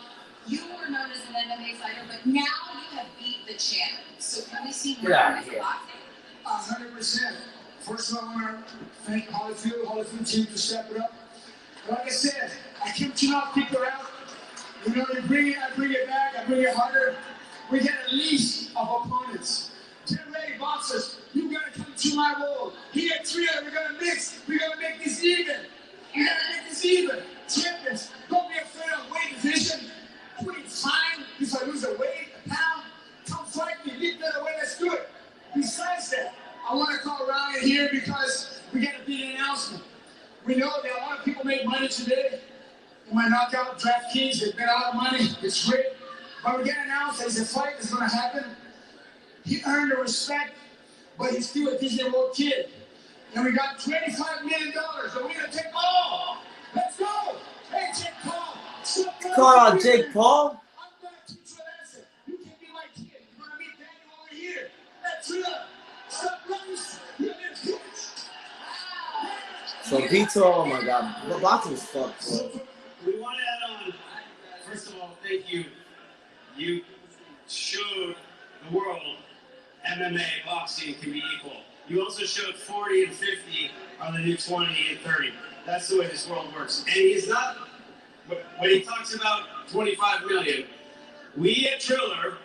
you were known as an MMA fighter, but now you have beat the champ. So can we see more of the boxing? 100%. First of all, I want to thank Holyfield team to step it up. Like I said, I kept you out, kick her out. You know, you bring it, I bring it back, I bring it harder. We get a list of opponents. Get ready, boxers. You gotta come to my wall. Here, three of them, we're gonna mix. We're gonna make this even. We gotta make this even. Champions, don't be afraid of weight division. It's fine. If I lose a weight, a pound, come fight me. Lift that away, let's do it. Besides that, I want to call Ryan here because we got a big announcement. We know that a lot of people make money today. In my knockout, DraftKings, they've made a lot of money. It's great. But we got to announce there's a fight that's going to happen. He earned the respect, but he's still a Disney World kid. And we got $25 million. So we're going to take all. Let's go. Hey, Jake Paul. Call out Jake Paul. I'm going to teach you a lesson. You can be my kid. You're going to meet Daniel over here. Let's do it. Stop running. You're the coach. So Vitor, oh my God, boxing is fucked. Bro. We want to add on. First of all, thank you. You showed the world MMA boxing can be equal. You also showed 40 and 50 are the new 20 and 30. That's the way this world works. And he's not, when he talks about 25 million, we at Triller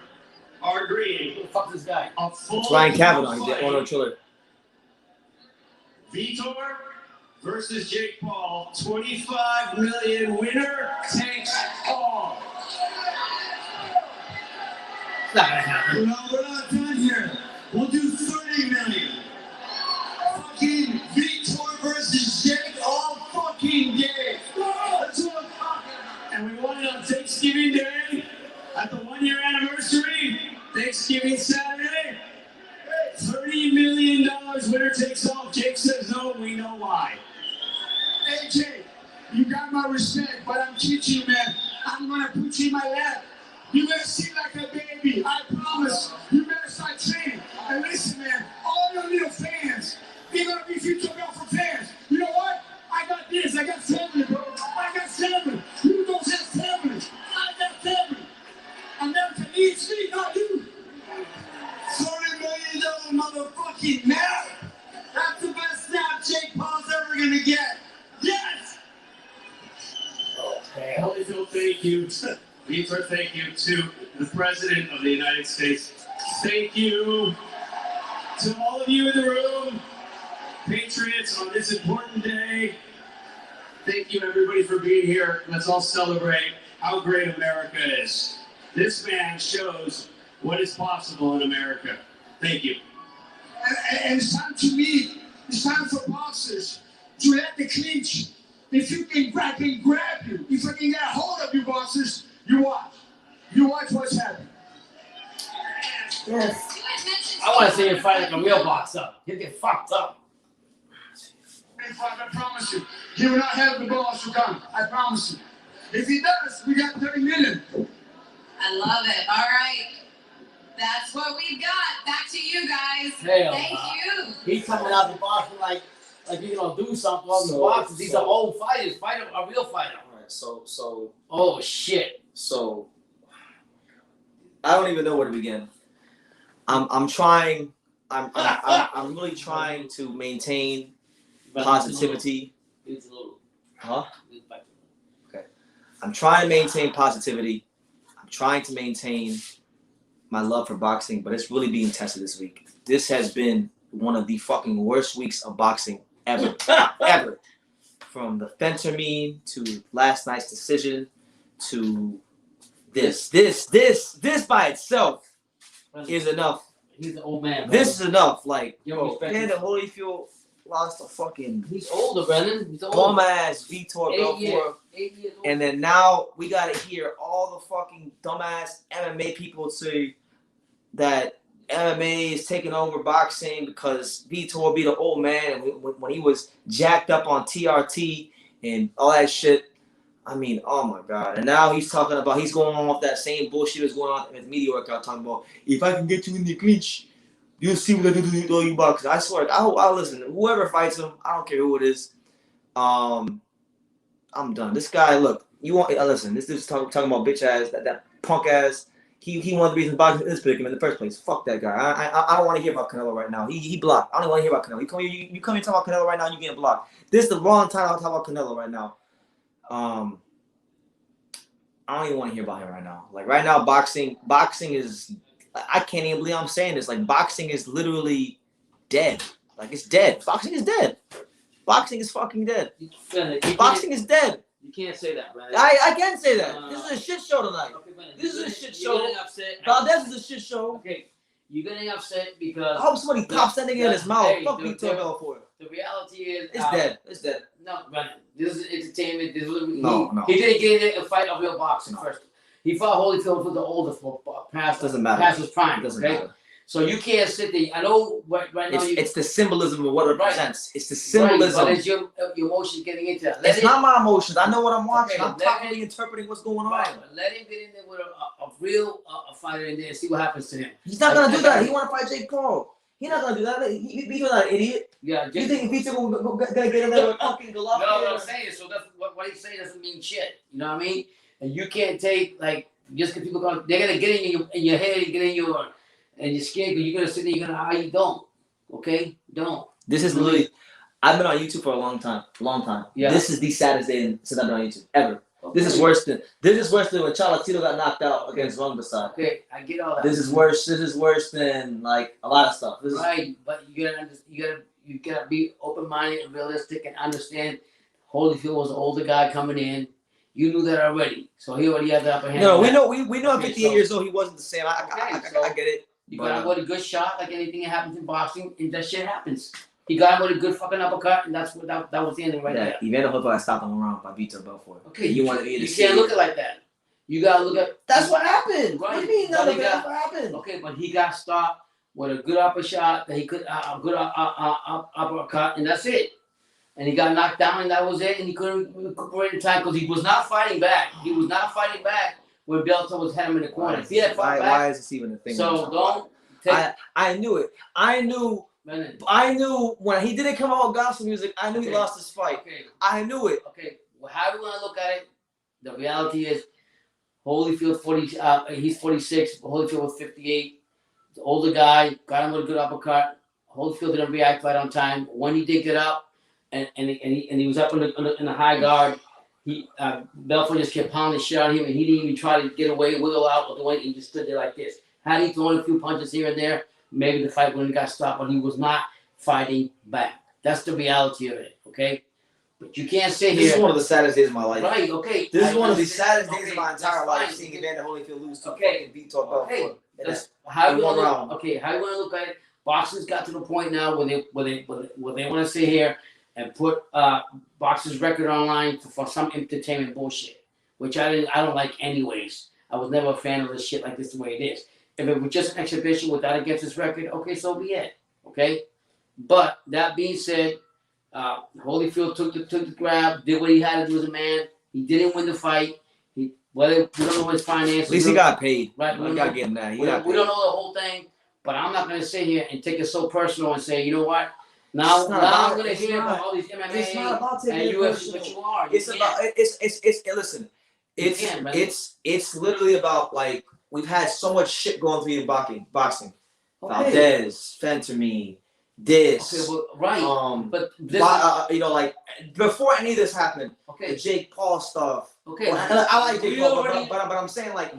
are agreeing. Who the fuck this guy? A full It's Ryan Kavanaugh. He fight. did one Triller. Vitor versus Jake Paul. 25 million. Winner takes all. It's not gonna happen. No, we're not done here. We'll do 30 million. Fucking Vitor versus Jake all fucking day. That's what I'm talking about. And we won it on Thanksgiving Day at the 1 year anniversary. Thanksgiving Saturday. $30 million. Winner takes all. Jake says no. We know why. Hey, Jake, you got my respect, but I'm teaching you, man. I'm gonna put you in my lap. You're gonna see like a baby. I promise. You better start training. And listen, man, all your little fans, they're gonna be Vitor Belfort fans. You know what? I got this. I got family, bro. I got family. You don't have family. I got family. America needs me, not you. $40 million motherfucking now. That's the best snap Jake Paul's ever gonna get. Yes! Okay. Holyfield, thank you. Vitor, thank you to the President of the United States. Thank you to all of you in the room, Patriots, on this important day. Thank you, everybody, for being here. Let's all celebrate how great America is. This man shows what is possible in America. Thank you. And it's time to meet. It's time for boxers to let the clinch. If you can grab you. If I can get a hold of you, boxers, you watch. You watch what's happening. Yes. I want to see him fight like a real boxer. He'll get fucked up. I promise you, he will not have the balls to come. I promise you. If he does, we got 30 million. I love it. All right. That's what we've got. Back to you guys. Hell Thank no. you. He's coming out the boxing like he's gonna do something on the boxers. These are old fighters. Fight a real fighter. All right, so Oh shit. So I don't even know where to begin. I'm trying. I'm really trying to maintain positivity. Huh? Okay. I'm trying to maintain positivity. I'm trying to maintain my love for boxing, but it's really being tested this week. This has been one of the fucking worst weeks of boxing ever. Ever. From the Fentermine to last night's decision to this by itself is enough. He's an old man. This is enough. Like, Yo, Evander Holyfield lost a fucking he's older, Brennan. He's older. dumbass Vitor Belfort. 8 years old. And then now we gotta hear all the fucking dumbass MMA people say that MMA is taking over boxing because Vitor be the old man and when he was jacked up on TRT and all that shit. I mean, oh my God. And now he's talking about, he's going on off that same bullshit that's going on with Media Workout, talking about, if I can get you in the clinch, you'll see what I do to all you boxers. I swear, I'll listen. Whoever fights him, I don't care who it is. I'm done. This guy, look, you want, listen, this is talking about bitch ass, that punk ass. He one of the reasons boxing is picking him in the first place. Fuck that guy. I don't want to hear about Canelo right now. He blocked. I don't want to hear about Canelo. You come here talk about Canelo right now, you getting blocked. This is the wrong time to talk about Canelo right now. I don't even want to hear about him right now. Like right now, boxing is. I can't even believe I'm saying this. Like boxing is literally dead. Like it's dead. Boxing is dead. Boxing is fucking dead. Boxing is dead. You can't say that, man. I can say that. This is a shit show tonight. Okay, this is a shit show. You're getting upset. Valdez is a shit show. Okay, you're getting upset because. I hope somebody pops that nigga in his mouth. Hey, Fuck Vitor Belfort. The reality is. It's dead. It's dead. No, Brandon. This is entertainment. This is no. He didn't get in a fight of real boxing first. He fought Holyfield for the older past. Doesn't matter. Past his prime. Doesn't okay? matter. So you can't sit there. I know right now. It's the symbolism of what it represents. It's the symbolism. Right, but it's your emotions getting into it. It's not my emotions. I know what I'm watching. Okay, I'm properly interpreting what's going on. Right, but let him get in there with a real fighter in there and see what happens to him. He's not gonna do that. He want to fight Jake Paul. He's not gonna do that. He's not an idiot. Yeah. You think if he's gonna get in there with fucking Golovkin? No, what I'm saying. So that's what he's saying doesn't mean shit. You know what I mean? And you can't take like just because people go, they're gonna get in your head, get in your. And you're scared because you're gonna sit there. You're gonna you don't, okay? Don't. This is literally. I've been on YouTube for a long time. Yeah. This is the saddest day since I've been on YouTube ever. Okay. This is worse than when Cholatito got knocked out against Rungbasad. Okay, I get all that. This is worse. This is worse than like a lot of stuff. Right, but you gotta be open minded and realistic and understand. Holyfield was an older guy coming in. You knew that already, so he already had the upper hand. No, we know. At 58 years old, he wasn't the same. I get it. You got him with a good shot, like anything that happens in boxing, and that shit happens. He got him with a good fucking uppercut, and that's what that was the ending right there. Evander Holyfield stopped him around by Vitor Belfort. Okay, you can't look at it like that. You gotta look at. That's what happened. Right. What do you mean? That's what happened. Okay, but he got stopped with a good upper shot that he could a good uppercut, and that's it. And he got knocked down, and that was it. And he couldn't recuperate in time because he was not fighting back. He was not fighting back when Belfort was had him in the corner. If he had fought back, why is this even a thing? So don't. I knew it. I knew when he didn't come out with gospel music. I knew he lost his fight. Okay. I knew it. Okay. Well, how do we want to look at it? The reality is, Holyfield he's 46. Holyfield was 58. The older guy got him with a good uppercut. Holyfield didn't react right on time. When he did get up, and he was up in the high guard. Belfort just kept pounding shit on him, and he didn't even try to get away, wiggle out of the way. He just stood there like this. Had he thrown a few punches here and there, maybe the fight wouldn't have got stopped, but he was not fighting back. That's the reality of it, okay? But you can't sit here. This is one of the saddest days of my life. Right, okay. This is one of the saddest days of my entire life, seeing Evander Holyfield lose to fucking Vitor Belfort. How you want to look at it? Boxing's got to the point now where they want to sit here and put boxing's record online for some entertainment bullshit, which I don't like anyways. I was never a fan of this shit like this the way it is. If it was just an exhibition without against his record, okay, so be it. Okay? But that being said, Holyfield took the grab, did what he had to do as a man. He didn't win the fight. We don't know his finances. At least he got paid. Right. We got getting that. We don't know the whole thing, but I'm not gonna sit here and take it so personal and say, you know what? Now I'm gonna hear about all these MMA it's not about and UFC, but you are. It's about listen. It's literally about like we've had so much shit going through in boxing. Okay. Valdez, Fenterme, this. Okay, well, right. But this like before any of this happened, the Jake Paul stuff. Okay. I like Jake Paul, but I'm saying like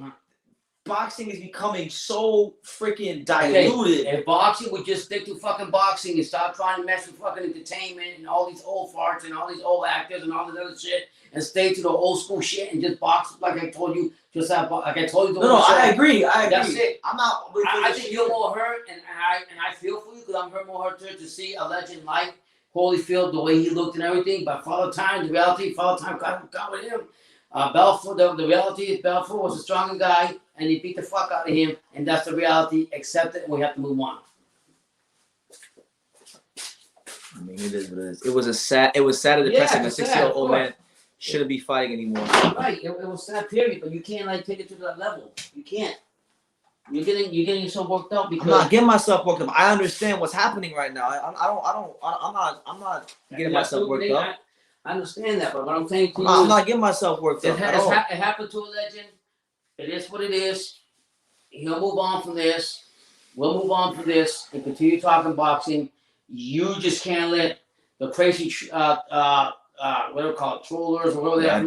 boxing is becoming so freaking diluted. If boxing would just stick to fucking boxing and stop trying to mess with fucking entertainment and all these old farts and all these old actors and all this other shit and stay to the old school shit and just box like I told you, like I told you. I agree. That's it. I'm not. I think you're more hurt, and I feel for you because I'm more hurt to see a legend like Holyfield, the way he looked and everything. But Father Time, the reality, Father Time got with him. Belfort, the reality is Belfort was a stronger guy, and he beat the fuck out of him, and that's the reality. Accept it, and we have to move on. I mean, it is what it is. It was sad and depressing. A 6-year-old man. shouldn't be fighting anymore. Right, it was that period, but you can't like take it to that level. You can't. You're getting yourself worked up because I'm not getting myself worked up. I understand what's happening right now. I'm not getting myself worked up. I understand that, but what I'm saying to you, I'm not getting myself worked up at all. It happened to a legend. It is what it is. He'll move on from this. We'll move on from this and continue talking boxing. You just can't let the crazy what do we call it, trollers or whatever they have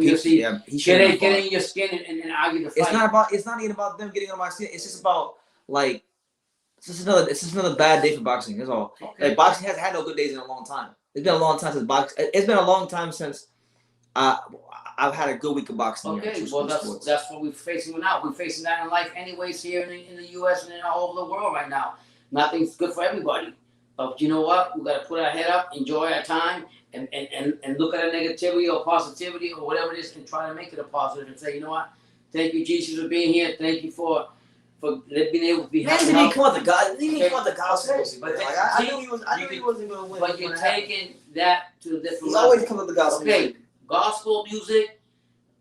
from UFC get in your skin and argue the fight. It's not even about them getting on my skin. It's just about like it's just another bad day for boxing. That's all. Okay. Like boxing has had no good days in a long time. It's been a long time since boxing. It's been a long time since I've had a good week of boxing. Okay, well that's what we're facing now. We're facing that in life anyways here in the U.S. and all over the world right now. Nothing's good for everybody. But you know what? We got to put our head up, enjoy our time, and look at a negativity or positivity or whatever it is and try to make it a positive and say, you know what? Thank you, Jesus, for being here. Thank you for being able to be happy. He didn't come out the God. He didn't come out the gospel. But I knew he wasn't going to win. But you're taking that to a different level. He's always come with the gospel. Okay, gospel music,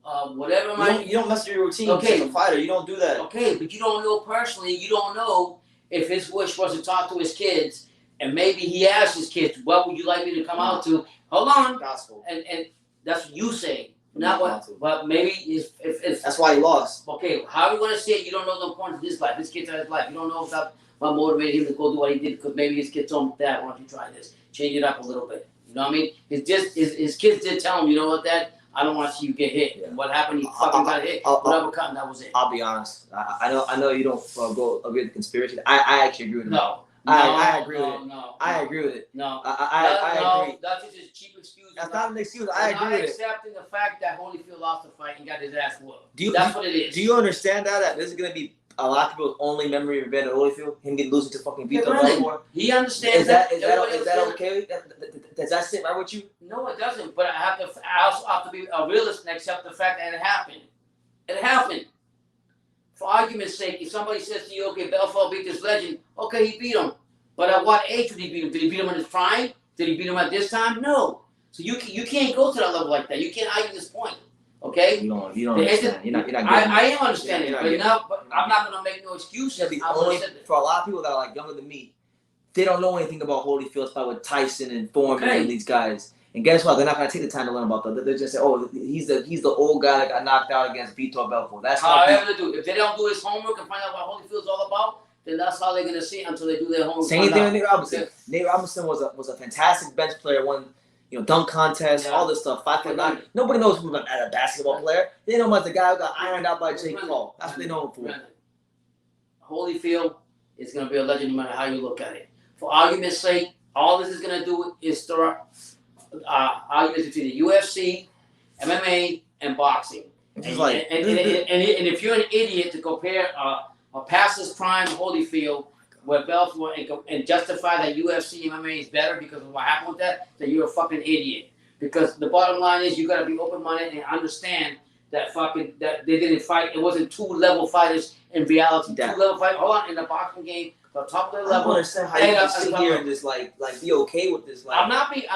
whatever. You don't mess with your routine. Okay, as a fighter, you don't do that. Okay, but you don't know personally. You don't know if his wish was to talk to his kids, and maybe he asked his kids, "What would you like me to come out to?" Hold on, gospel, and that's what you say. Not what, but maybe if that's why he lost. Okay, how are we going to say it? You don't know the importance of his life. His kids are his life. You don't know if that what motivated him to go do what he did because maybe his kids told him, "Dad, why don't you try this? Change it up a little bit." You know what I mean? His kids did tell him, "You know what, Dad? I don't want to see you get hit." And what happened? He fucking got hit. Whatever cut, and that was it. I'll be honest. I know you don't go agree with the conspiracy. I actually agree with it. No. I agree with it. I agree with it. No. I agree. That's just a cheap excuse. That's not an excuse. I agree with it. Accepting the fact that Holyfield lost the fight and got his ass whooped. That's what it is. Do you understand that this is gonna be a lot of people's only memory of Evander Holyfield? Him getting losing to fucking Vitor Belfort. He understands Is that okay? Does that sit right with you? No, it doesn't. But I also have to be a realist and accept the fact that it happened. It happened. For argument's sake, if somebody says to you, "Okay, Belfort beat this legend," okay, he beat him. But at what age did he beat him? Did he beat him in his prime? Did he beat him at this time? No. So you can't go to that level like that. You can't argue this point. Okay? You don't understand. You're not I am understanding, but I'm not gonna make no excuses. For a lot of people that are like younger than me, they don't know anything about Holyfield's fight with Tyson and Foreman and these guys. And guess what? They're not gonna take the time to learn about that. They're just say, "Oh, he's the old guy that got knocked out against Vitor Belfort." That's however they do. If they don't do his homework and find out what Holyfield's all about, then that's how they're gonna see it until they do their homework. Same thing with Nate Robinson. Nate Robinson was a fantastic bench player. Won dunk contests, all this stuff. 5'9". Nobody knows him as a basketball player. They know him as the guy who got ironed out by Jake Paul. That's what they know him for. Holyfield is gonna be a legend no matter how you look at it. For argument's sake, all this is gonna do is start arguments between the UFC, MMA, and boxing. And if you're an idiot to compare a past his prime Holyfield with Belfort and justify that UFC and MMA is better because of what happened with that, then you're a fucking idiot. Because the bottom line is you gotta be open-minded and understand that that they didn't fight. It wasn't two-level fighters in reality. Two-level fight. Hold on, in the boxing game, the top of the level. I don't understand how you can sit here and just like be okay with this. I'm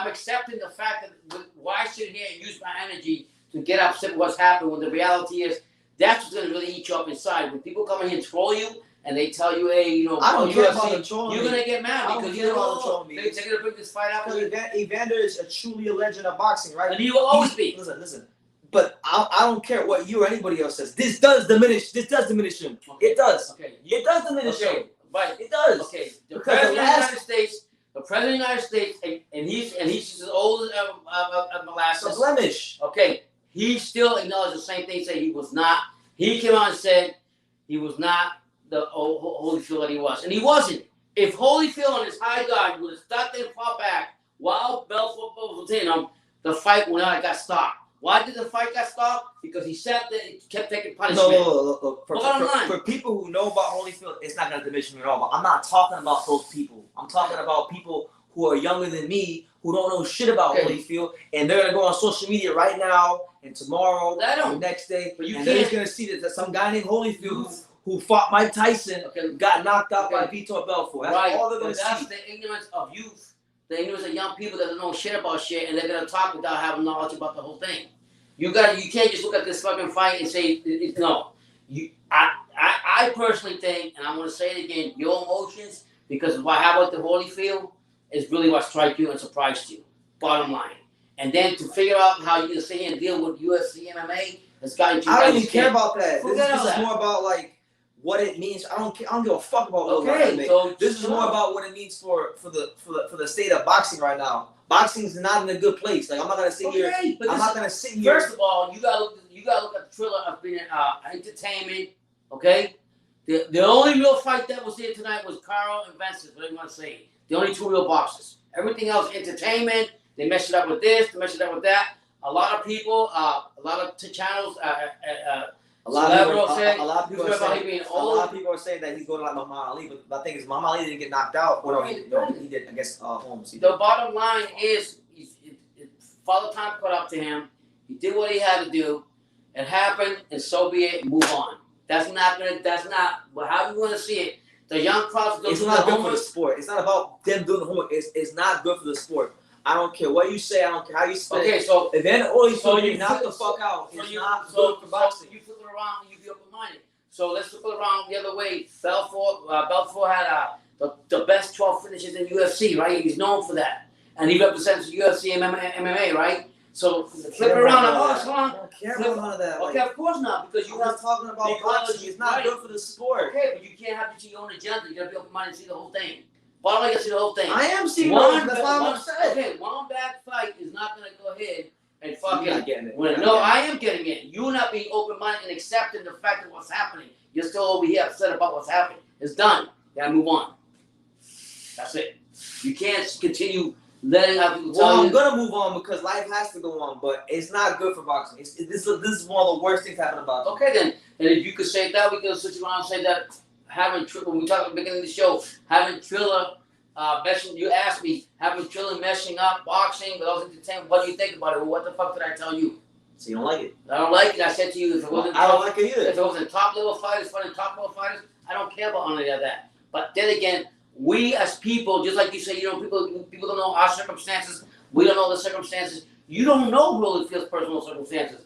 accepting the fact that why I sit here and use my energy to get upset with what's happened when the reality is that's what's gonna really eat you up inside. When people come in here and troll you and they tell you, "Hey, I don't care about the trolling. You're gonna get mad because they're gonna bring this fight out." Evander is truly a legend of boxing, right? And he will always be. Listen. But I don't care what you or anybody else says. This does diminish him. Okay. It does. Okay. It does diminish him. Right. It does. Okay. The president of the United States, and he's as old as molasses. A blemish. Okay. He still acknowledged the same thing. Say he was not. He came out and said he was not the Holyfield that he was, and he wasn't. If Holyfield on his high guard would have stuck and fought back while Belfort was in him, the fight would not have got stopped. Why did the fight get stopped? Because he sat there and kept taking punishment. No. For people who know about Holyfield, it's not going to diminish him at all. But I'm not talking about those people. I'm talking about people who are younger than me, who don't know shit about Holyfield, and they're going to go on social media right now and tomorrow and the next day, and they're just going to see that some guy named Holyfield who fought Mike Tyson got knocked out by Vitor Belfort. That's all they're going to see. That's the ignorance of youth. The ignorance of young people that don't know shit about shit, and they're going to talk without having knowledge about the whole thing. You can't just look at this fucking fight and say no. I personally think, and I'm gonna say it again, your emotions, because what happened with the Holyfield is really what struck you and surprised you. Bottom line. And then to figure out how you sit here and deal with UFC MMA has gotten you. I don't even care about that. Forget This all is that. more about like what it means. I don't give a fuck about what Okay, so this is more about what it means for the state of boxing right now. Boxing's not in a good place. Like I'm not gonna sit here. But I'm not gonna sit here. First of all, you gotta look at the thriller of being entertainment. Okay, the only real fight that was here tonight was Carl and Vincent. What do you want to say? The only two real boxers. Everything else entertainment. They messed it up with this. They messed it up with that. A lot of people, a lot of channels, A lot of people are saying that he's going like Muhammad Ali, but the thing is, Muhammad Ali didn't get knocked out. Or he did. I guess Holmes. The bottom line is, Father Time caught up to him. He did what he had to do. It happened, and so be it. Move on. That's not. Well, how you want to see it? The young crowds. It's not good for the sport. It's not about them doing the homework. It's not good for the sport. I don't care what you say. I don't care how you spell it. Okay, so Evander Holyfield, you knock the fuck out. It's not good for boxing. You flip it around and you be open-minded. So let's flip it around the other way. Belfort had the best 12 finishes in UFC, right? He's known for that, and he represents UFC and MMA, right? So flip it around. I don't care about none of that. Okay, of course not, because you have talking about boxing. It's not good for the sport. Okay, but you can't have your own agenda. You gotta be open-minded and see the whole thing. Bottom line, you see the whole thing. I am seeing that's why I'm upset. Okay, one bad fight is not gonna go ahead and fucking. You're not getting it. No, I am getting it. You're not being open-minded and accepting the fact of what's happening. You're still over here upset about what's happening. It's done. You gotta move on. That's it. You can't continue letting other people tell you. I'm gonna move on because life has to go on, but it's not good for boxing. This is one of the worst things happening about boxing. Okay, then, and if you could say that, we can switch around and say that when we talked at the beginning of the show, having Triller meshing. You asked me having Triller meshing up boxing, but also entertainment. What do you think about it? Well, what the fuck did I tell you? So you don't like it? I don't like it. I said to you, if it wasn't, I don't like it either. If it wasn't top level fighters fighting top level fighters, I don't care about any of that. But then again, we as people, just like you say, people don't know our circumstances. We don't know the circumstances. You don't know Holyfield's personal circumstances.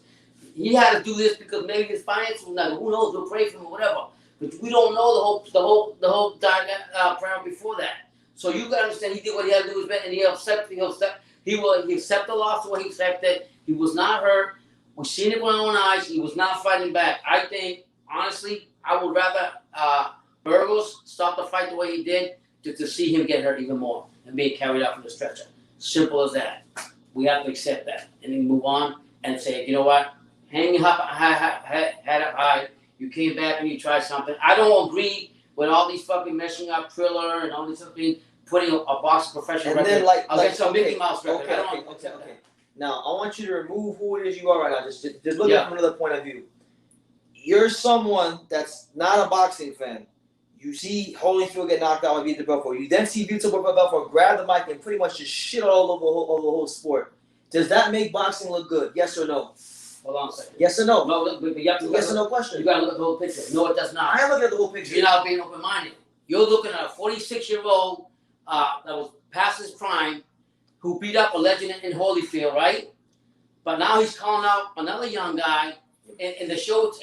He had to do this because maybe his finances were not. Who knows? We'll pray for him or whatever. But we don't know the whole prayer before that. So you gotta understand, he did what he had to do, and he accepted the loss the way he accepted. He was not hurt. We've seen it with our own eyes. He was not fighting back. I think, honestly, I would rather Burgos stop the fight the way he did to see him get hurt even more and being carried out from the stretcher. Simple as that. We have to accept that and then move on and say, you know what? Hang your head up high. You came back and you tried something. I don't agree with all these fucking messing up Triller and all these other things, putting a boxing professional and record. Then I'll get some Mickey Mouse record. Okay. Now I want you to remove who it is you are right now. Just look at it from another point of view. You're someone that's not a boxing fan. You see Holyfield get knocked out by Vitor Belfort. You then see Vitor Belfort grab the mic and pretty much just shit all over the whole sport. Does that make boxing look good? Yes or no? Hold on a second. Yes or no? No, but you have to yes or no question. You gotta look at the whole picture. No, it does not. I am looking at the whole picture. You're not being open-minded. You're looking at a 46-year-old that was past his prime, who beat up a legend in Holyfield, right? But now he's calling out another young guy in the show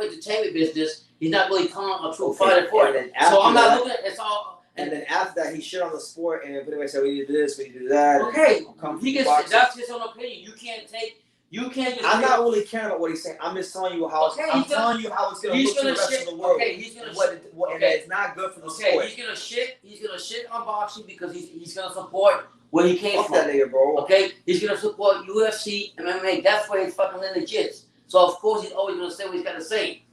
entertainment business. He's not really calling a true fighter for it. So I'm not looking at it's all. And then after that, he shit on the sport and pretty much said, "We need to do this, we need to do that." Okay, that's his own opinion. You can't just. I'm not really caring about what he's saying. I'm just telling you how. Okay, I'm telling you how it's going to look to the rest of the world. Okay, he's going to and it's not good for the sport. Okay, he's gonna shit on boxing because he's gonna support where he came from. Fuck that nigga, bro. Okay, he's gonna support UFC and MMA. That's where his fucking lineage is. So of course he's always gonna say what he's gotta say.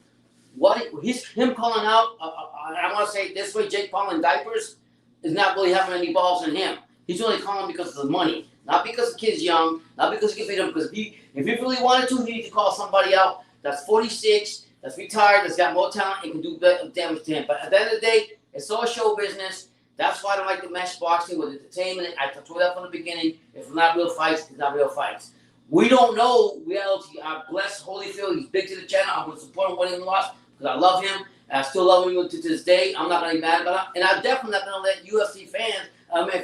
Him calling out. I want to say it this way: Jake Paul in diapers is not really having any balls in him. He's only calling because of the money, not because the kid's young, not because he can beat him. Because if he really wanted to, he needs to call somebody out that's 46, that's retired, that's got more talent, and can do damage to him. But at the end of the day, it's all show business. That's why I don't like to mesh boxing with entertainment. I told that from the beginning. If it's not real fights, it's not real fights. We don't know reality. I bless Holyfield. He's big to the channel. I'm going to support him when he lost because I love him. I still love him to this day. I'm not going to be mad about it. And I'm definitely not going to let UFC fans,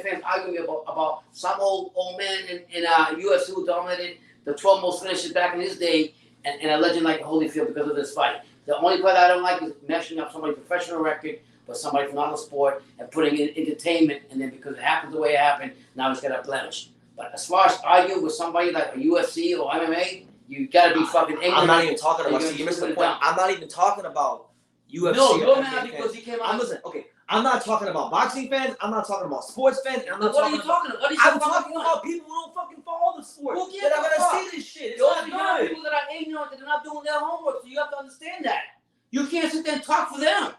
fans argue me about some old man in UFC who dominated the 12 most finishes back in his day, and a legend like Holyfield because of this fight. The only part I don't like is meshing up somebody's professional record with somebody from another sport and putting in entertainment, and then because it happened the way it happened, now it's got a blemish. But as far as arguing with somebody like a UFC or MMA, you gotta be fucking ignorant. I'm not even talking about. See, you're missing the point. I'm not even talking about UFC. No, you're mad because he came out. Listen, okay. I'm not talking about boxing fans. I'm not talking about sports fans. And I'm not what are you talking about? I'm talking about people who don't fucking follow the sport. Who gives that are a fuck? gonna see this shit. It's Those not are good. people that are ignorant, that are not doing their homework. So you have to understand that. You can't sit there and talk for them.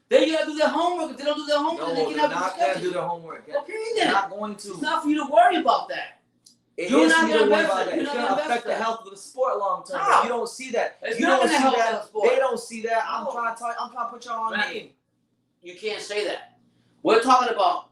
They gotta do their homework. If they don't do their homework, No, they can they're have a not discussion. gonna do their homework. Okay, They're then. not going to. It's not for you to worry about that. You're not gonna worry invest about it. that. You're It's not gonna gonna affect the invest health of the sport long term. How? You don't see that. It's You not don't gonna see help that. the sport. They don't see that. I'm No. trying to put y'all on Right. game. You can't say that. We're talking about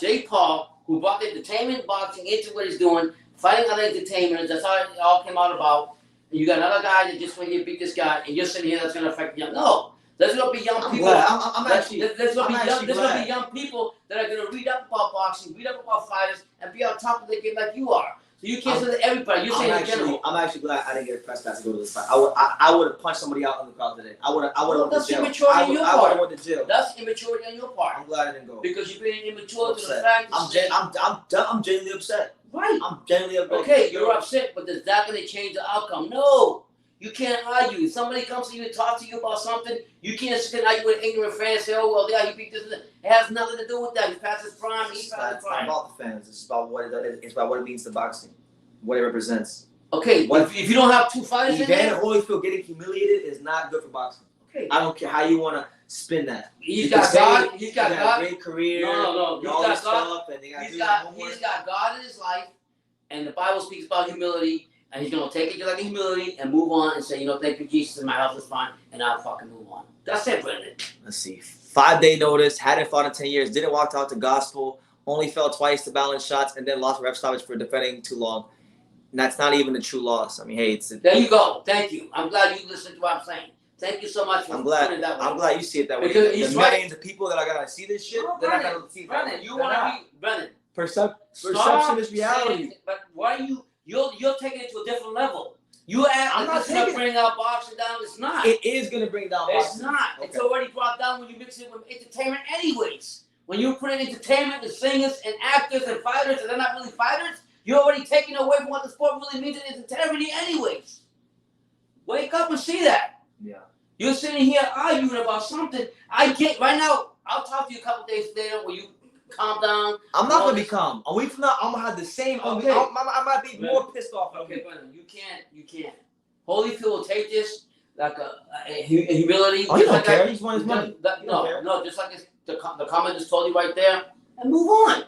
Jake Paul, who brought the entertainment boxing into what he's doing, fighting other entertainers. That's how it all came out about. And you got another guy that just went here beat this guy, and you're sitting here that's gonna affect young. No, there's gonna be young people. There's gonna be young people that are gonna read up about boxing, read up about fighters, and be on top of the game like you are. So you can't say that everybody. You're saying in general. I'm actually glad I didn't get a press pass to go to this fight. I would have punched somebody out in the crowd today. I would have went to jail. Immaturity on your part. I would have went to jail. That's immaturity on your part. I'm glad I didn't go. Because you're being immature to the Upset. fact I'm genuinely upset. Right. I'm genuinely upset. Okay, you're upset, but is that going to change the outcome? No. You can't argue. If somebody comes to you and talks to you about something, you can't sit and argue with ignorant fans. Say, oh, well, yeah, he beat this. It has nothing to do with that. He's past his prime. He's past his It's not prime. about the fans. It's about what it means to boxing, what it represents. Okay, if you don't have two fighters in Evander there, Holyfield getting humiliated is not good for boxing. okay. I don't care how you want to spin that. He's got God. He's He got got God. a great career. No. and all this stuff, and they got He's got God in his life, and the Bible speaks about humility, and he's gonna take it just like humility and move on and say, you know, thank you, Jesus, and my health is fine, and I'll fucking move on. That's it, Brendan. Let's see. 5-day notice. Hadn't fought in 10 years. Didn't walk out to gospel. Only fell twice to balance shots, and then lost ref stoppage for defending too long. And that's not even a true loss. I mean, hey, There you go. Thank you. I'm glad you listened to what I'm saying. Thank you so much for putting it that way. I'm glad you see it that way. Because The he's millions of people that are gonna see this shit, No, they're not Brennan, gonna see it that Brennan, way. you want to be Brennan. Perception is reality. Saying, but why are you're taking it to a different level? You act I'm like not it's gonna taking bring out boxing down. It's not. It is gonna bring down It's boxing. not. Okay. It's already brought down when you mix it with entertainment anyways. When you put in entertainment with singers and actors and fighters and they're not really fighters, you're already taking away from what the sport really means in its integrity anyways. Wake up and see that. Yeah. You're sitting here arguing about something. I get right now, I'll talk to you a couple days later when you calm down. I'm not gonna be calm. A week from now, I'm gonna have the same. Okay. I might be more pissed off. Okay, Brennan, you can't. Holyfield will take this like a humility. Oh, he just don't like care. that- He just wants his money. He don't care. No, just like the comment just told you right there, and move on.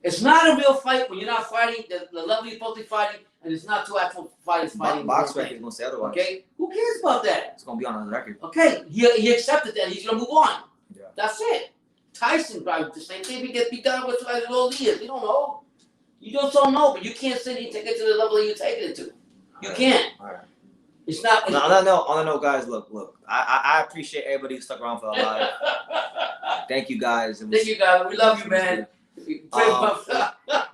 It's not a real fight when you're not fighting the level you're supposed to be fighting, and it's not two actual fighters fighting. Box record is gonna say otherwise. Okay, who cares about that? It's gonna be on the record. Okay, he accepted that. He's gonna move on. Yeah. That's it. Tyson probably the same thing. He gets beat down with like all years. You don't know. You just don't know, but you can't sit here and take it to the level you take it to. You can't. All right. It's not. No, guys. Look. I appreciate everybody who stuck around for a lot. Thank you, guys. Thank you, guys. We love you, man.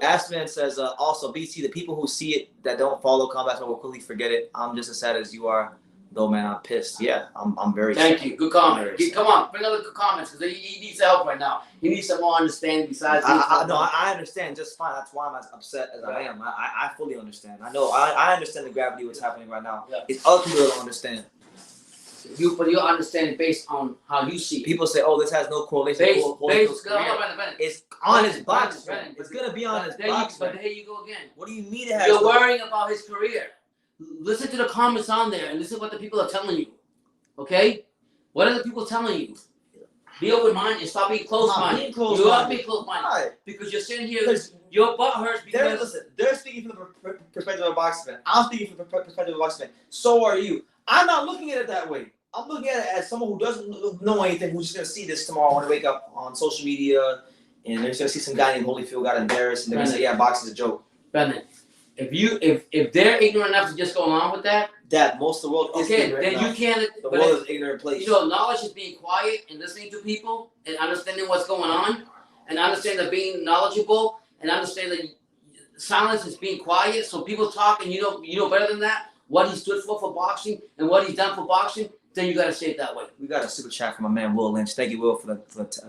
Assman says also BT, the people who see it that don't follow combat will quickly forget it. I'm just as sad as you are, though, man. I'm pissed. Yeah, I'm very. Thank sad. you. Good comment. Come on, bring other good comments because he needs help right now. He needs some more understanding besides. I understand just fine. That's why I'm as upset as I am. I fully understand. I understand the gravity of what's happening right now. Yeah. It's other people that don't understand. But you're understanding based on how you see it. People say, "Oh, this has no correlation." It's on his box. It's gonna be on his box. But here you go again. What do you mean it has? You're worrying about his career. Listen to the comments on there and listen to what the people are telling you. Okay? What are the people telling you? Be open-minded and stop being closed-minded. You have to be closed-minded. Because you're sitting here, your butt hurts because... They're speaking from the perspective of a boxing fan. I'm speaking from the perspective of a boxing fan. So are you. I'm not looking at it that way. I'm looking at it as someone who doesn't know anything, who's just going to see this tomorrow when they wake up on social media, and they're just going to see some guy named Holyfield got embarrassed, and they're going to say, yeah, boxing's a joke. Brendan, if they're ignorant enough to just go along with that, most of the world is okay, ignorant. then you can't. The world is ignorant place. You know, knowledge is being quiet and listening to people and understanding what's going on, and understand that being knowledgeable and understand that silence is being quiet. So people talk, and you know better than that what he stood for boxing and what he's done for boxing. Then you gotta say it that way. We got a super chat from my man Will Lynch. Thank you, Will, for the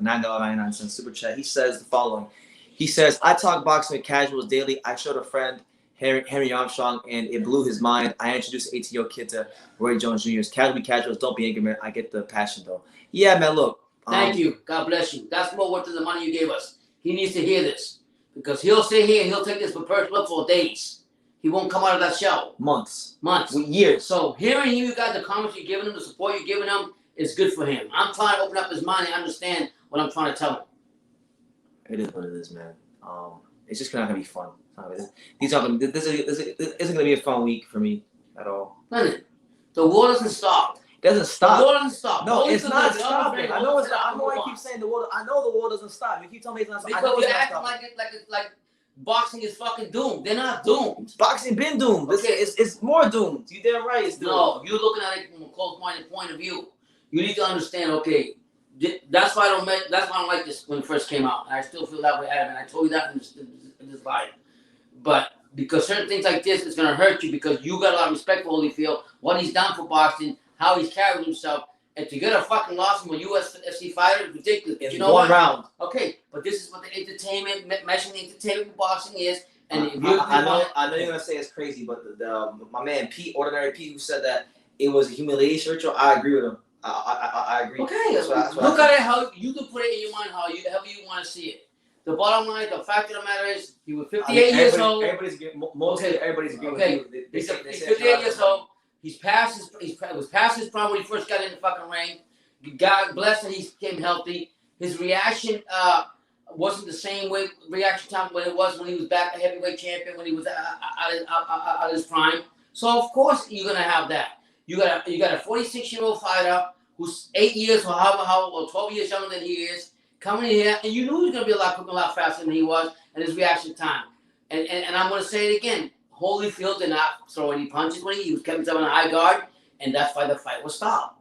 $9.99 super chat. He says the following. He says, I talk boxing with casuals daily. I showed a friend Henry Armstrong, and it blew his mind. I introduced an 18-year-old kid to Roy Jones Jr. Casuals, don't be ignorant. I get the passion, though. Yeah, man, look. Thank you. God bless you. That's more worth than the money you gave us. He needs to hear this because he'll sit here and he'll take this for personal for days. He won't come out of that show. Months. Years. So hearing you got the comments you're giving him, the support you're giving him is good for him. I'm trying to open up his mind and understand what I'm trying to tell him. It is what it is, man. It's just not gonna be fun. This isn't gonna be a fun week for me at all. Listen, the war doesn't stop. It doesn't stop. The war doesn't stop. No, it's not stopping. I know it's not. I know I keep saying the war. I know the war doesn't stop. You keep telling me it's not stopping. Because you're acting like boxing is fucking doomed. They're not doomed. Boxing been doomed. Okay. It's more doomed. You damn right it's doomed. No, you're looking at it from a close-minded point of view. You need to understand, okay, that's why I don't like this when it first came out. And I still feel that way, Adam, and I told you that in this live. But because certain things like this is going to hurt you because you got a lot of respect for Holyfield, what he's done for boxing, how he's carried himself, and to get a fucking loss from a UFC fighter is ridiculous. It's you know one what? round. Okay, but this is what the entertainment, mentioning the entertainment for boxing is. And if I know you're gonna say it's crazy, but my man Pete, Ordinary Pete, who said that it was a humiliation ritual, I agree with him. I agree. Okay, that's look at it how you can put it in your mind, however you want to see it. The bottom line, the fact of the matter is, he was 58 years old. Everybody's agreeing with you. He's 58 years old. He was past his prime when he first got in the fucking ring. God bless him, he came healthy. His reaction wasn't the same reaction time when it was when he was back a heavyweight champion, when he was at his prime. So of course you're gonna have that. You got a 46-year-old fighter who's 8 years or 12 years younger than he is, coming in here, and you knew he was gonna be a lot faster than he was, and his reaction time. And I'm gonna say it again. Holyfield did not throw any punches when he kept himself on a high guard, and that's why the fight was stopped.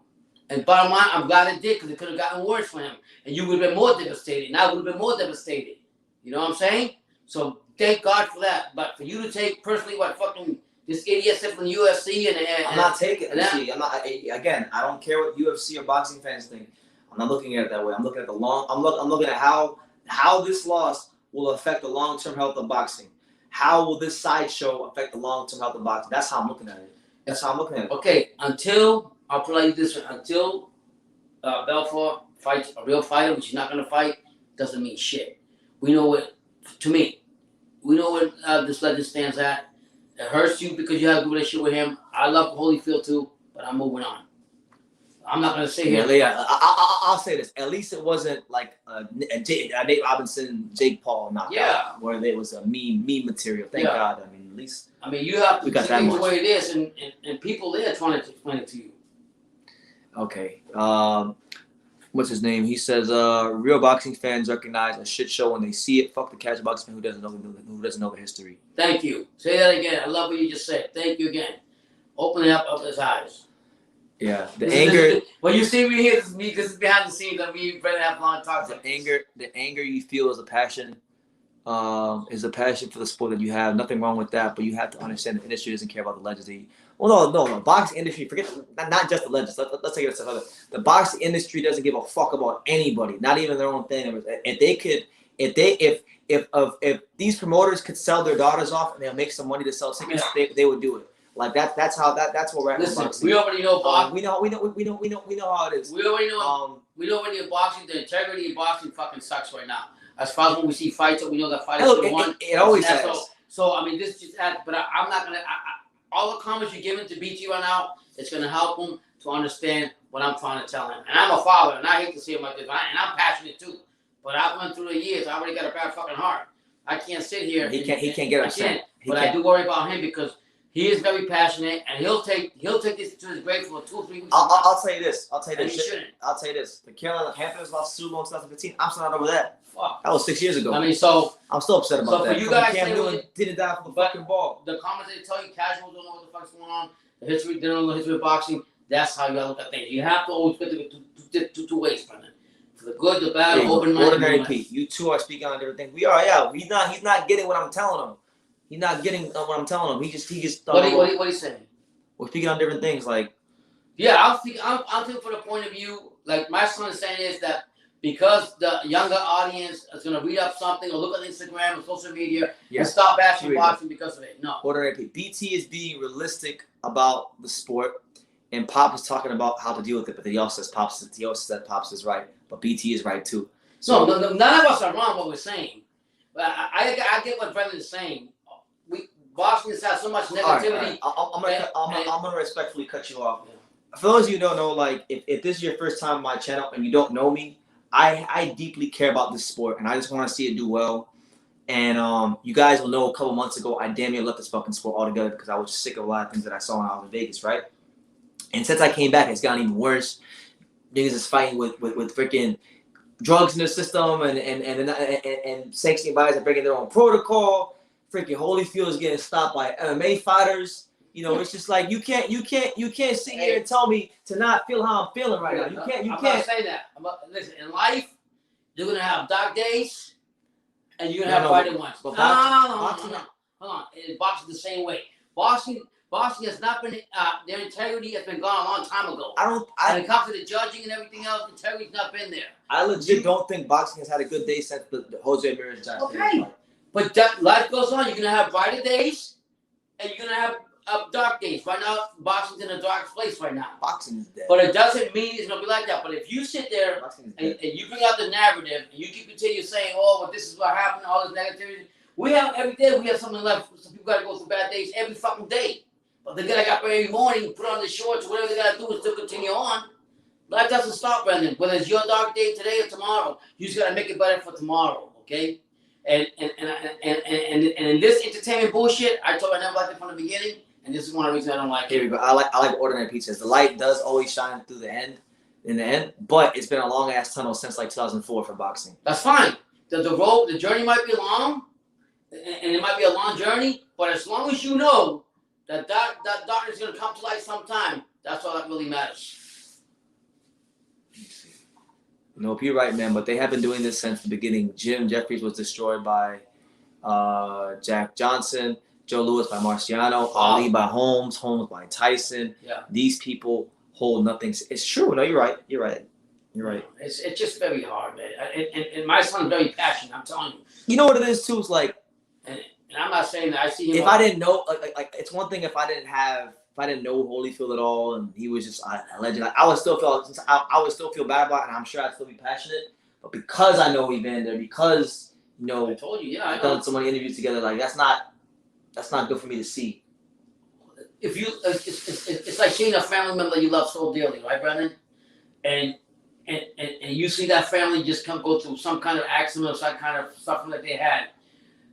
And bottom line, I'm glad it did because it could have gotten worse for him, and you would have been more devastated. And I would have been more devastated. You know what I'm saying? So thank God for that. But for you to take personally what fucking this idiot said from the UFC and I'm not taking it. See, I'm not. Again, I don't care what UFC or boxing fans think. I'm not looking at it that way. I'm looking at the long. I'm looking at how this loss will affect the long-term health of boxing. How will this sideshow affect the long-term health of boxing? That's how I'm looking at it. That's how I'm looking at it. Okay, I'll put it like this: until Belfort fights a real fighter, which he's not going to fight, doesn't mean shit. We know what. To me, we know where this legend stands at. It hurts you because you have a good relationship with him. I love Holyfield too, but I'm moving on. I'm not going to say here. Yeah, I'll say this. At least it wasn't like Nate Robinson, Jake Paul knockout, where there was a meme material. Thank God. I mean, at least. I mean, you have to see things the way it is, and people there trying to explain it to you. Okay. What's his name? He says, real boxing fans recognize a shit show when they see it. Fuck the casual boxing fan who doesn't know the history. Thank you. Say that again. I love what you just said. Thank you again. Opening up his eyes. Yeah, anger. When you see me here, this is behind the scenes. I mean, Brett have long talks. The anger you feel is a passion. Is a passion for the sport that you have. Nothing wrong with that, but you have to understand the industry doesn't care about the legends. No. Boxing industry, forget not just the legends. Let's take it a step further. The boxing industry doesn't give a fuck about anybody, not even their own thing. If these promoters could sell their daughters off and they'll make some money to sell tickets, they would do it. Like that's what we're at. Listen, we already know boxing. We know how it is. We already know. We know when the boxing, the integrity of boxing fucking sucks right now. As far as when we see fights, we know that fighters should have won. It always has. So I mean, this just adds. But I'm not gonna. All the comments you're giving to BT right now, it's gonna help him to understand what I'm trying to tell him. And I'm a father, and I hate to see him like this. And I'm passionate too. But I've went through the years. I already got a bad fucking heart. I can't sit here. He can't get upset. But I do worry about him because he is very passionate, and he'll take this to his grave for 2 or 3 weeks. I'll tell you this. I'll tell you this. The Carolina Panthers lost Super Bowl in 2015. I'm still not over that. Fuck. That was 6 years ago. I mean, so I'm still upset about that. So for you guys, Cam Newton didn't die for the fucking ball. The comments they tell you, casuals don't know what the fuck's going on. The history, they don't know the history of boxing. That's how you gotta look at things. You have to always put it two ways, Brendan. For the good, the bad, open mind. Ordinary Pete. You two are speaking on different things. We are, yeah. He's not getting what I'm telling him. He's not getting what I'm telling him. He just What are you saying? We're speaking on different things. Like, yeah, I'm thinking from the point of view, like my son is saying is that because the younger audience is going to read up something or look at Instagram or social media and stop bashing boxing because of it. No. Ordinary BT is being realistic about the sport, and Pop is talking about how to deal with it, but he also says Pops is right, but BT is right too. So no, none of us are wrong what we're saying. But I get what Brendan is saying. Boxing has had so much negativity. All right. I'm gonna respectfully cut you off. For those of you who don't know, like if this is your first time on my channel and you don't know me, I deeply care about this sport and I just want to see it do well. And you guys will know a couple months ago I damn near left this fucking sport altogether because I was just sick of a lot of things that I saw when I was in Vegas, right? And since I came back, it's gotten even worse. Niggas is fighting with freaking drugs in the system and sanctioning bodies are breaking their own protocol. Freaking Holyfield is getting stopped by MMA fighters. You know, it's just like you can't sit here and tell me to not feel how I'm feeling right now. You can't. I'm not saying that. Listen, in life, you're gonna have dark days, and you're gonna have brighter ones. Hold on. Boxing the same way. Boxing has not been their integrity has been gone a long time ago. When it comes to the judging and everything else, integrity's not been there. I legit don't think boxing has had a good day since the Jose Ramirez Jackson. Okay. But that life goes on. You're gonna have brighter days, and you're gonna have dark days. Right now, boxing's in a dark place right now. Boxing is dead. But it doesn't mean it's gonna be like that. But if you sit there and you bring out the narrative and you continue saying, "Oh, well, this is what happened," all this negativity, we have every day. We have something left. Some people gotta go through bad days every fucking day. But they gotta get up every morning, put on the shorts, whatever they gotta do is still continue on. Life doesn't stop, Brendan. Whether it's your dark day today or tomorrow, you just gotta make it better for tomorrow. Okay. And in this entertainment bullshit, I told you I never liked it from the beginning, and this is one of the reasons I don't like it. Here we go. I like ordinary pizzas. The light does always shine through the end, but it's been a long ass tunnel since like 2004 for boxing. That's fine. The journey might be long, and it might be a long journey, but as long as you know that darkness is gonna come to light sometime, that's all that really matters. Nope, you're right, man. But they have been doing this since the beginning. Jim Jeffries was destroyed by Jack Johnson. Joe Louis by Marciano. Ali by Holmes. Holmes by Tyson. Yeah. These people hold nothing. It's true. No, you're right. You're right. It's just very hard, man. And my son's very passionate. I'm telling you. You know what it is too? It's like, and I'm not saying that I see him. If I didn't know, like it's one thing if I didn't know Holyfield at all, and he was just a legend, I would still feel bad about it, and I'm sure I'd still be passionate. But because I know Evander, because I told you, I've done so many interviews together, like that's not good for me to see. If you, it's like seeing a family member you love so dearly, right, Brendan? And you see that family just go through some kind of accident or some kind of suffering that they had.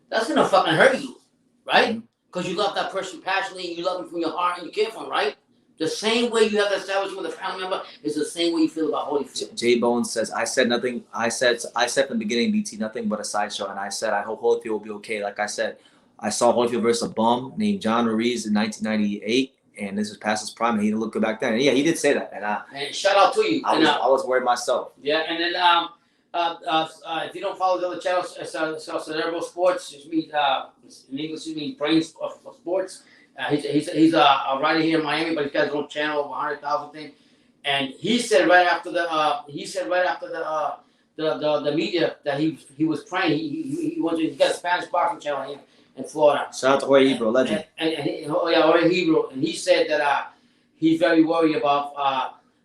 That's gonna fucking hurt you, right? Because you love that person passionately, and you love them from your heart, and you care for them, right? The same way you have that establishment with a family member is the same way you feel about Holyfield. Jay Bones says, "I said nothing. I said from the beginning, BT, nothing but a sideshow." And I said, "I hope Holyfield will be okay." Like I said, I saw Holyfield versus a bum named John Ruiz in 1998, and this was past his prime, and he didn't look good back then. And yeah, he did say that, and shout out to you. I was worried myself. Yeah, and then if you don't follow the other channels, Cerebral Sports, in English it means Brains of Sports. He's a writer here in Miami, but he's got his own channel, over 100,000 thing. And he said right after the media that he was praying. He got a Spanish boxing channel here in Florida. Shout out to Jorge Hebrew, legend. Jorge Hebrew, and he said that he's very worried about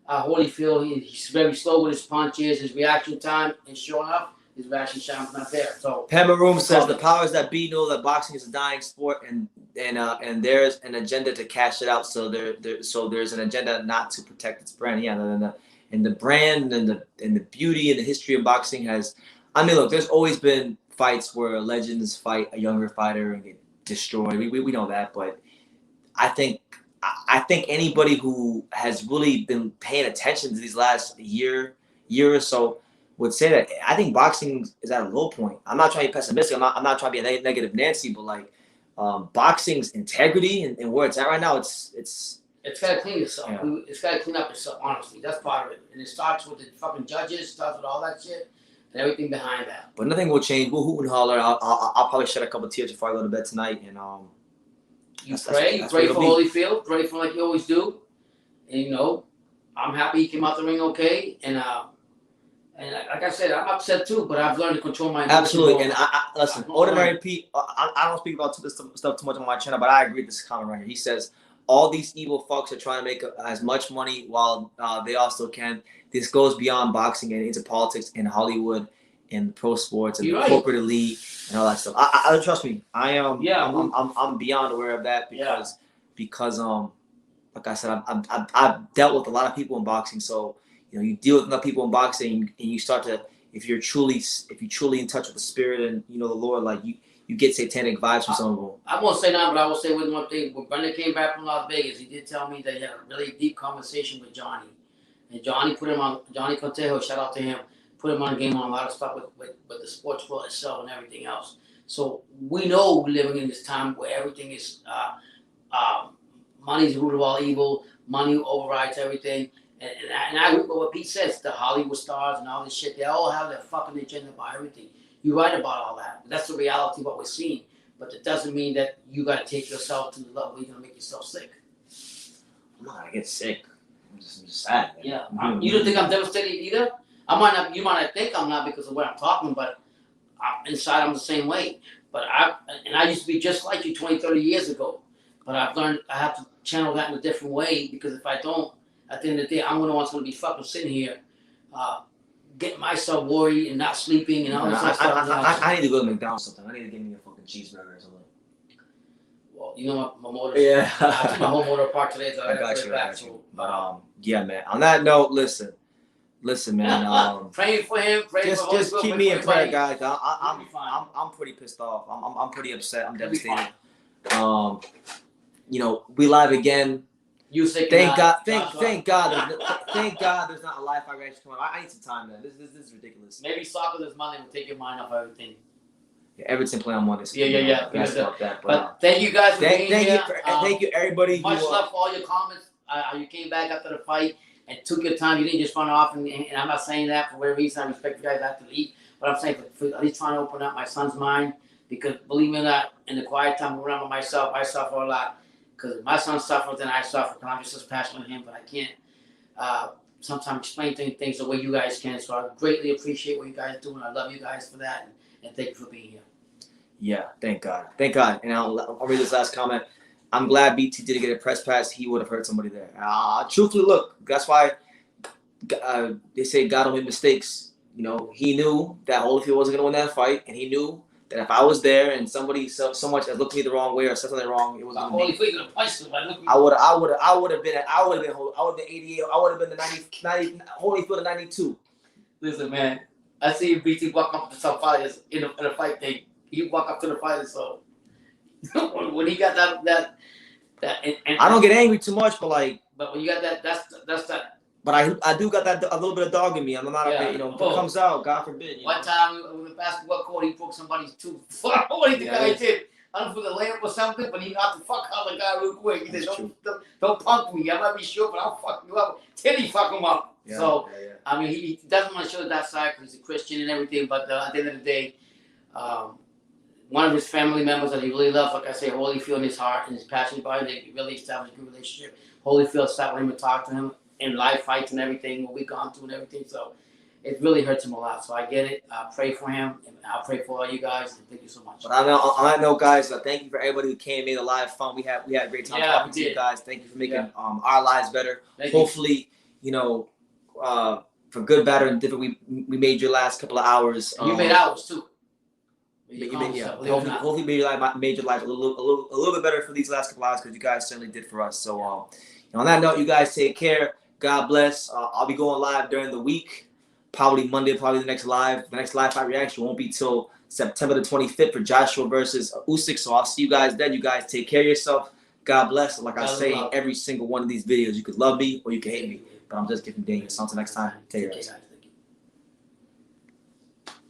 Holyfield. He's very slow with his punches, his reaction time, and sure enough, his reaction time is not there. So Pemaroon says the powers that be know that boxing is a dying sport, and there's an agenda to cash it out. So there's an agenda not to protect its brand. Yeah, and the brand and the beauty and the history of boxing has. I mean, look, there's always been fights where legends fight a younger fighter and get destroyed. We know that, but I think anybody who has really been paying attention to these last year or so would say that I think boxing is at a low point. I'm not trying to be pessimistic. I'm not trying to be a negative Nancy, but like boxing's integrity and where it's at right now, it's got to clean itself. Yeah. It's got to clean up itself. Honestly, that's part of it. And it starts with the fucking judges. Starts with all that shit. and everything behind that. But nothing will change. We'll hoot and holler. I'll probably shed a couple tears before I go to bed tonight. And you pray for Holyfield, pray for him like you always do. And you know, I'm happy he came out the ring okay. And like I said, I'm upset too, but I've learned to control my emotions. Absolutely. And I listen, Ordinary Pete. I don't speak about this stuff too much on my channel, but I agree with this comment right here. He says all these evil fucks are trying to make as much money while they also can. This goes beyond boxing and into politics in Hollywood and pro sports and the corporate elite and all that stuff. I trust me. I am. I'm beyond aware of that because like I said, I've dealt with a lot of people in boxing. So you know, you deal with enough people in boxing, and you start to, if you're truly in touch with the spirit and you know the Lord, like you get satanic vibes from some of them. I won't say nothing, but I will say one thing. When Brendan came back from Las Vegas, he did tell me that he had a really deep conversation with Johnny. And Johnny Contejo, shout out to him, put him on a game on a lot of stuff with the sports world itself and everything else. So we know we're living in this time where everything is money's the root of all evil, money overrides everything. And I agree with what Pete says, the Hollywood stars and all this shit, they all have their fucking agenda about everything. You're right about all that. That's the reality of what we're seeing. But it doesn't mean that you got to take yourself to the level where you're going to make yourself sick. I'm not going to get sick. I'm just sad. Man. Yeah. You don't think I'm devastated either? You might not think I'm not because of what I'm talking, but inside I'm the same way. But I used to be just like you 20, 30 years ago. But I've learned I have to channel that in a different way, because if I don't, at the end of the day, I'm the one that's going to be fucking sitting here getting myself worried and not sleeping and all this stuff. I need to go to McDonald's sometime. I need to get me a fucking cheeseburger or something. Well, you know what? My motor. Yeah. I took my whole motor apart today, so I got you. But yeah, man. On that note, listen, man. Praying for him. Just keep me in prayer, guys. I'm pretty pissed off. I'm pretty upset. I'm devastated. You know, we live again. Thank God there's not a live fight reaction tomorrow. I need some time, man. This is ridiculous. Maybe soccer this Monday will take your mind off everything. Yeah, Everton play on Monday. So Yeah. That, but thank you guys for being here. Thank you, everybody. Much love for all your comments. You came back after the fight and took your time. You didn't just run off. And I'm not saying that for whatever reason. I respect you guys have to leave. But I'm saying for at least trying to open up my son's mind. Because believe me or not, in the quiet time around by myself, I suffer a lot. Because my son suffers and I suffer, because I'm just as passionate as him, but I can't sometimes explain things the way you guys can. So I greatly appreciate what you guys do, and I love you guys for that, and thank you for being here. Yeah, thank God. And I'll read this last comment. I'm glad BT didn't get a press pass. He would have hurt somebody there. Truthfully, look, that's why they say God don't make mistakes. You know, he knew that Holyfield wasn't going to win that fight, and he knew that if I was there and somebody so much as looked at me the wrong way or said something wrong, it was going to be. I would have been 88. I would have been the 90 Holyfield of 92. Listen, man, I see BT walk up to some fighters in a fight thing. He walk up to the fighters, so when he got that I don't get angry too much, but when you got that's that. But I do got that a little bit of dog in me. I'm not if it comes out, God forbid. One time in the basketball court, he broke somebody's tooth. What do you think I did? I don't know if it was a layup or something, but he knocked the fuck out of the guy real quick. He said, don't punk me. I might be sure, but I'll fuck you up. Till he fuck him up. I mean, he doesn't want to show that side because he's a Christian and everything, but at the end of the day, one of his family members that he really loves, like I say, Holyfield in his heart and his passion about it, they really established a good relationship. Holyfield sat with him and talked to him in live fights and everything, what we've gone through and everything. So it really hurts him a lot. So I get it. I pray for him. And I'll pray for all you guys. And thank you so much. But on that note, guys, thank you for everybody who came, made a live fun. We had a great time talking to you guys. Thank you for making our lives better. Hopefully, you know, for good, bad, or indifferent, we made your last couple of hours. You made ours too. Hopefully made your life a little bit better for these last couple of hours, because you guys certainly did for us. So on that note, you guys take care. God bless. I'll be going live during the week, probably Monday, probably the next live fight reaction won't be till September the 25th for Joshua versus Usyk. So I'll see you guys then. You guys take care of yourself. God bless. Like I say in every single one of these videos, you could love me or you can hate me, but I'm just giving Daniel. So until next time, take care.